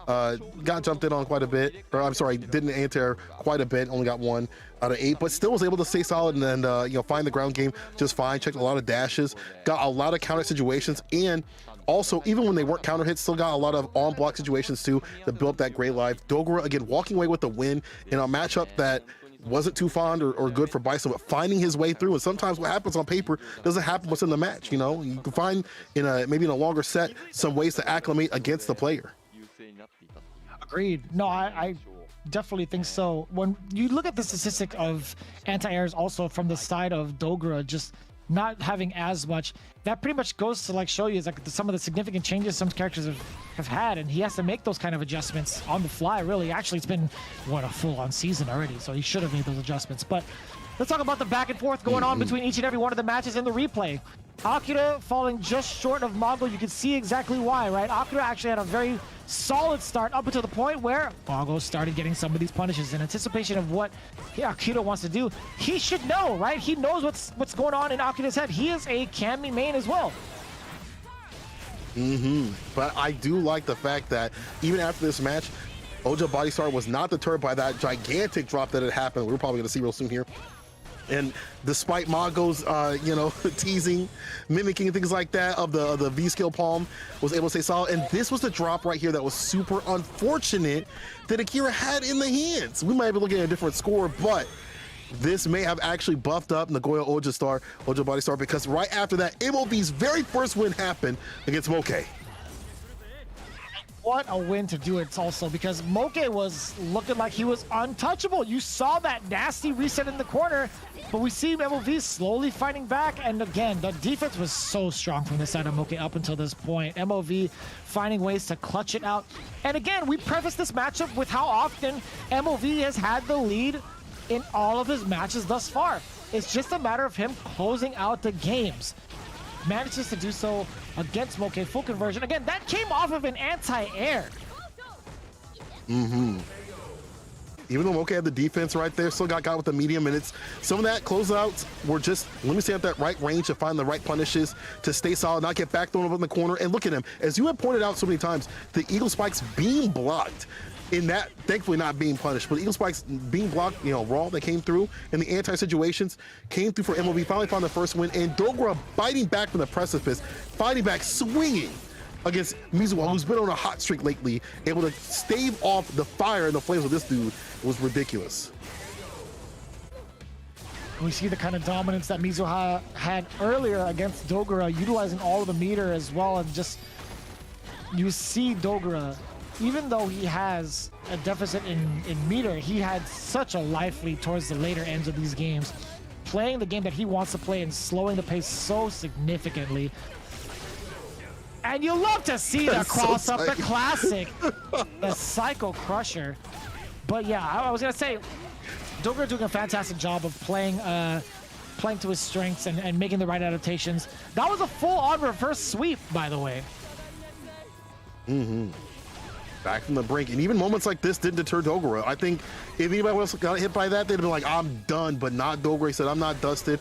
Got jumped in on quite a bit. Or I'm sorry, didn't anti-air quite a bit. Only got 1 out of 8, but still was able to stay solid and then find the ground game just fine. Checked a lot of dashes, got a lot of counter situations, and also, even when they weren't counter hits, still got a lot of on-block situations too that built up that great life. Dogura, again, walking away with the win in a matchup that wasn't too fond or good for Bison, but finding his way through. And sometimes what happens on paper doesn't happen what's in the match. You know, you can find maybe in a longer set some ways to acclimate against the player. Agreed. No, I definitely think so. When you look at the statistic of anti-airs also from the side of Dogura, just not having as much, that pretty much goes to like show you like some of the significant changes some characters have had, and he has to make those kind of adjustments on the fly. Really, actually, it's been a full-on season already, so he should have made those adjustments. But let's talk about the back and forth going on between each and every one of the matches in the replay. Akira falling just short of Mongo. You can see exactly why, right? Akira actually had a very solid start up until the point where Mongo started getting some of these punishes in anticipation of what Akira wants to do. He should know, right? He knows what's going on in Akira's head. He is a Cammy main as well. But I do like the fact that even after this match, Oja Bodystar was not deterred by that gigantic drop that had happened. We're probably going to see real soon here. And despite Mongo's, you know, teasing, mimicking things like that of the V-scale palm, was able to stay solid. And this was the drop right here that was super unfortunate that Akira had in the hands. We might be looking at a different score, but this may have actually buffed up Nagoya Oja Bodystar, because right after that, MOV's very first win happened against Moke. What a win to do it also, because Moke was looking like he was untouchable. You saw that nasty reset in the corner, but we see MOV slowly fighting back. And again, the defense was so strong from the side of Moke up until this point. MOV finding ways to clutch it out. And again, we preface this matchup with how often MOV has had the lead in all of his matches thus far. It's just a matter of him closing out the games. Manages to do so against Moke, full conversion. Again, that came off of an anti-air. Even though Moke had the defense right there, still got with the medium minutes. Some of that closeouts were just, let me stay at that right range to find the right punishes, to stay solid, not get back thrown up in the corner. And look at him, as you have pointed out so many times, the Eagle Spikes being blocked. In that, thankfully not being punished, but Eagle Spikes being blocked, you know, raw that came through in the anti-situations, came through for MOV, finally found the first win, and Dogura biting back from the precipice, fighting back, swinging against Mizuwa, who's been on a hot streak lately, able to stave off the fire and the flames of this dude. Was ridiculous. We see the kind of dominance that Mizuha had earlier against Dogura, utilizing all of the meter as well, and just, you see Dogura, even though he has a deficit in meter, he had such a life lead towards the later ends of these games, playing the game that he wants to play and slowing the pace so significantly. And you love to see the cross up the classic, the Psycho Crusher. But yeah, I was gonna say, Dogura doing a fantastic job of playing to his strengths and making the right adaptations. That was a full-on reverse sweep, by the way. Back from the brink, and even moments like this didn't deter Dogura. I think if anybody else got hit by that, they'd have been like, I'm done, but not Dogura. He said, I'm not dusted.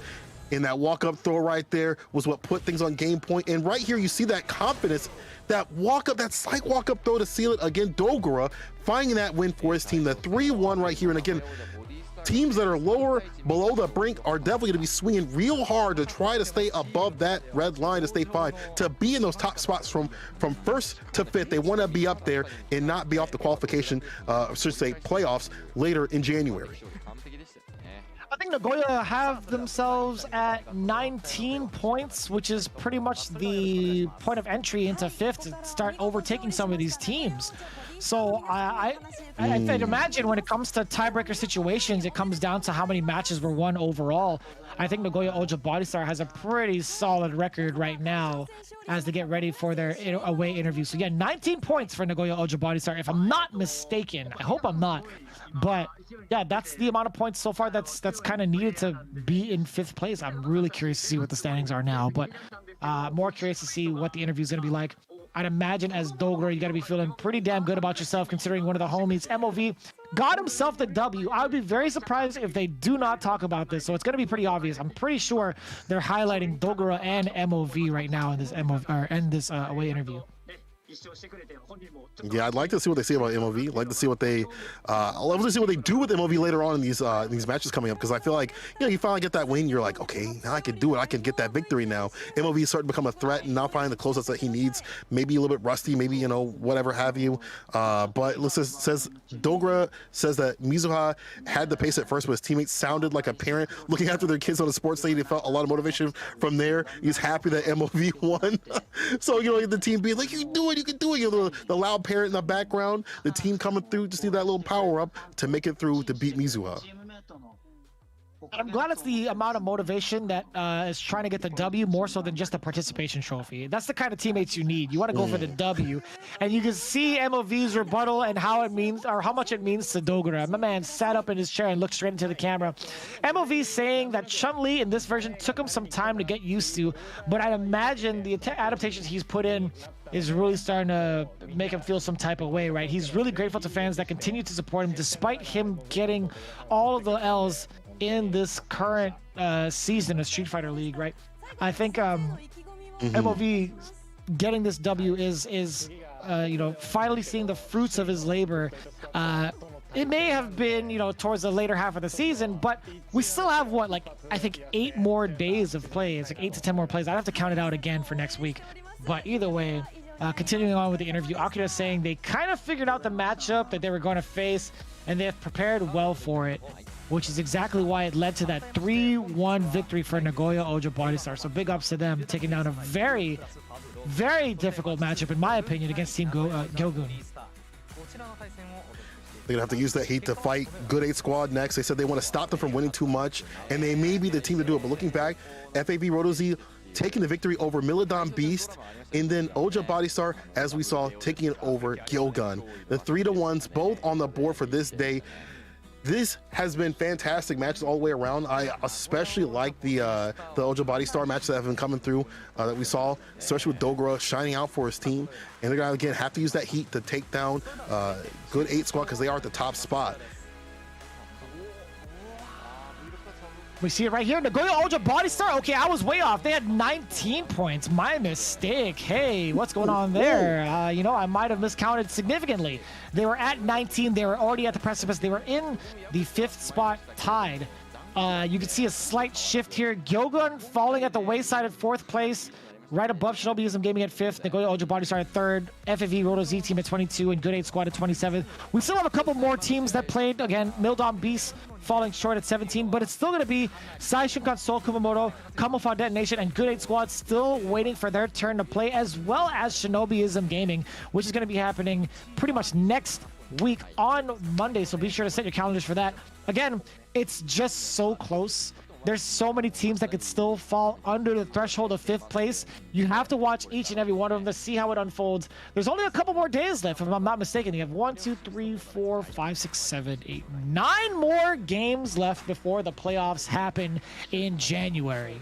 And that walk-up throw right there was what put things on game point. And right here, you see that confidence, that walk-up, that slight walk-up throw to seal it again. Dogura finding that win for his team, the 3-1 right here. And again, teams that are lower below the brink are definitely going to be swinging real hard to try to stay above that red line, to stay fine, to be in those top spots from first to fifth. They want to be up there and not be off the qualification, should say playoffs later in January. I think Nagoya have themselves at 19 points, which is pretty much the point of entry into fifth to start overtaking some of these teams. So I'd imagine when it comes to tiebreaker situations, it comes down to how many matches were won overall. I think Nagoya Oja Bodystar has a pretty solid record right now as they get ready for their away interview. So yeah, 19 points for Nagoya Oja Bodystar, if I'm not mistaken. I hope I'm not. But yeah, that's the amount of points so far that's kind of needed to be in fifth place. I'm really curious to see what the standings are now, but more curious to see what the interview is going to be like. I'd imagine as Dogura, you got to be feeling pretty damn good about yourself, considering one of the homies, MOV, got himself the W. I would be very surprised if they do not talk about this, so it's going to be pretty obvious. I'm pretty sure they're highlighting Dogura and MOV right now in this away interview. Yeah, I'd like to see what they say about MOV. I'd like to see what they, I'd love to see what they do with MOV later on in these matches coming up, because I feel like, you know, you finally get that win, you're like, okay, now I can do it. I can get that victory now. MOV is starting to become a threat and now finding the closeouts that he needs. Maybe a little bit rusty, maybe, you know, whatever have you. But listen, Dogura says that Mizuha had the pace at first, but his teammates sounded like a parent looking after their kids on a sports stadium. He felt a lot of motivation from there. He's happy that MOV won. So, you know, the team being like, you can do it, you can do it. You know, the loud parent in the background, the team coming through, just need that little power up to make it through to beat Mizuha. I'm glad it's the amount of motivation that is trying to get the W more so than just a participation trophy. That's the kind of teammates you need. You want to go for the W, and you can see MOV's rebuttal and how it means, or how much it means to Dogura. My man sat up in his chair and looked straight into the camera. MOV saying that Chun-Li in this version took him some time to get used to, but I imagine the adaptations he's put in is really starting to make him feel some type of way, right? He's really grateful to fans that continue to support him despite him getting all of the L's in this current season of Street Fighter League, right? I think MOV getting this W is you know, finally seeing the fruits of his labor. It may have been, you know, towards the later half of the season, but we still have what, like, I think 8 more days of play. It's like 8 to 10 more plays. I'd have to count it out again for next week. But either way, continuing on with the interview, Akira is saying they kind of figured out the matchup that they were going to face, and they have prepared well for it, which is exactly why it led to that 3-1 victory for Nagoya Ojo Bodystar. So big ups to them, taking down a very, very difficult matchup, in my opinion, against Team Gyogun. They're gonna have to use that heat to fight Good 8 Squad next. They said they want to stop them from winning too much, and they may be the team to do it. But looking back, FAB Roto Z taking the victory over Milodon Beast, and then Oja Bodystar, as we saw, taking it over Gyogun. The 3-1s both on the board for this day. This has been fantastic matches all the way around. I especially like the Oja Bodystar matches that have been coming through that we saw, especially with Dogura shining out for his team. And they're gonna again have to use that heat to take down Good 8 Squad because they are at the top spot. We see it right here. Nagoya Oja Bodystar. Okay, I was way off. They had 19 points. My mistake. Hey, what's going on there? You know, I might have miscounted significantly. They were at 19. They were already at the precipice. They were in the 5th spot tied. You can see a slight shift here. Gyogun falling at the wayside at 4th place. Right above Shinobiism Gaming at 5th, Nagoya Oja Bodystar at 3rd, FFV Roto Z Team at 22, and Good 8 Squad at 27th. We still have a couple more teams that played. Again, Milodon Beast falling short at 17, but it's still going to be Sai Shunkan Sol Kumamoto, Camouflage Detonation, and Good 8 Squad still waiting for their turn to play, as well as Shinobiism Gaming, which is going to be happening pretty much next week on Monday, so be sure to set your calendars for that. Again, it's just so close. There's so many teams that could still fall under the threshold of 5th place. You have to watch each and every one of them to see how it unfolds. There's only a couple more days left, if I'm not mistaken. You have 1, 2, 3, 4, 5, 6, 7, 8, 9 more games left before the playoffs happen in January.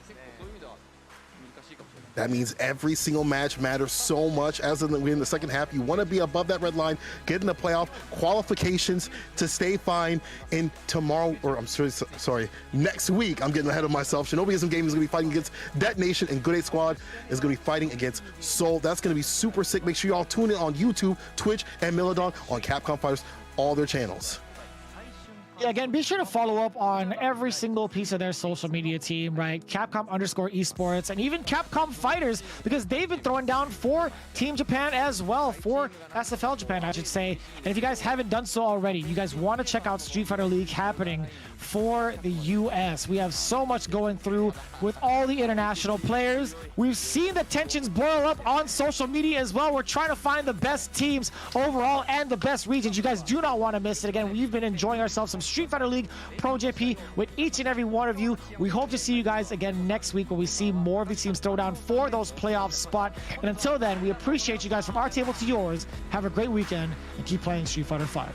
That means every single match matters so much. As in the second half, you want to be above that red line, get in the playoff qualifications to stay fine. And tomorrow, or I'm sorry, next week, I'm getting ahead of myself. Shinobiism Gaming is going to be fighting against Detonation, and Good 8 Squad is going to be fighting against Soul. That's going to be super sick. Make sure you all tune in on YouTube, Twitch, and Milodon on Capcom Fighters, all their channels. Yeah, again, be sure to follow up on every single piece of their social media team, right? Capcom_esports, and even Capcom Fighters, because they've been throwing down for Team Japan as well, for SFL Japan, I should say. And if you guys haven't done so already, you guys want to check out Street Fighter League happening for the US. We have so much going through with all the international players. We've seen the tensions boil up on social media as well. We're trying to find the best teams overall and the best regions. You guys do not want to miss it. Again, we've been enjoying ourselves some Street Fighter League Pro-JP with each and every one of you. We hope to see you guys again next week when we see more of these teams throw down for those playoff spot. And until then, we appreciate you guys from our table to yours. Have a great weekend and keep playing Street Fighter 5.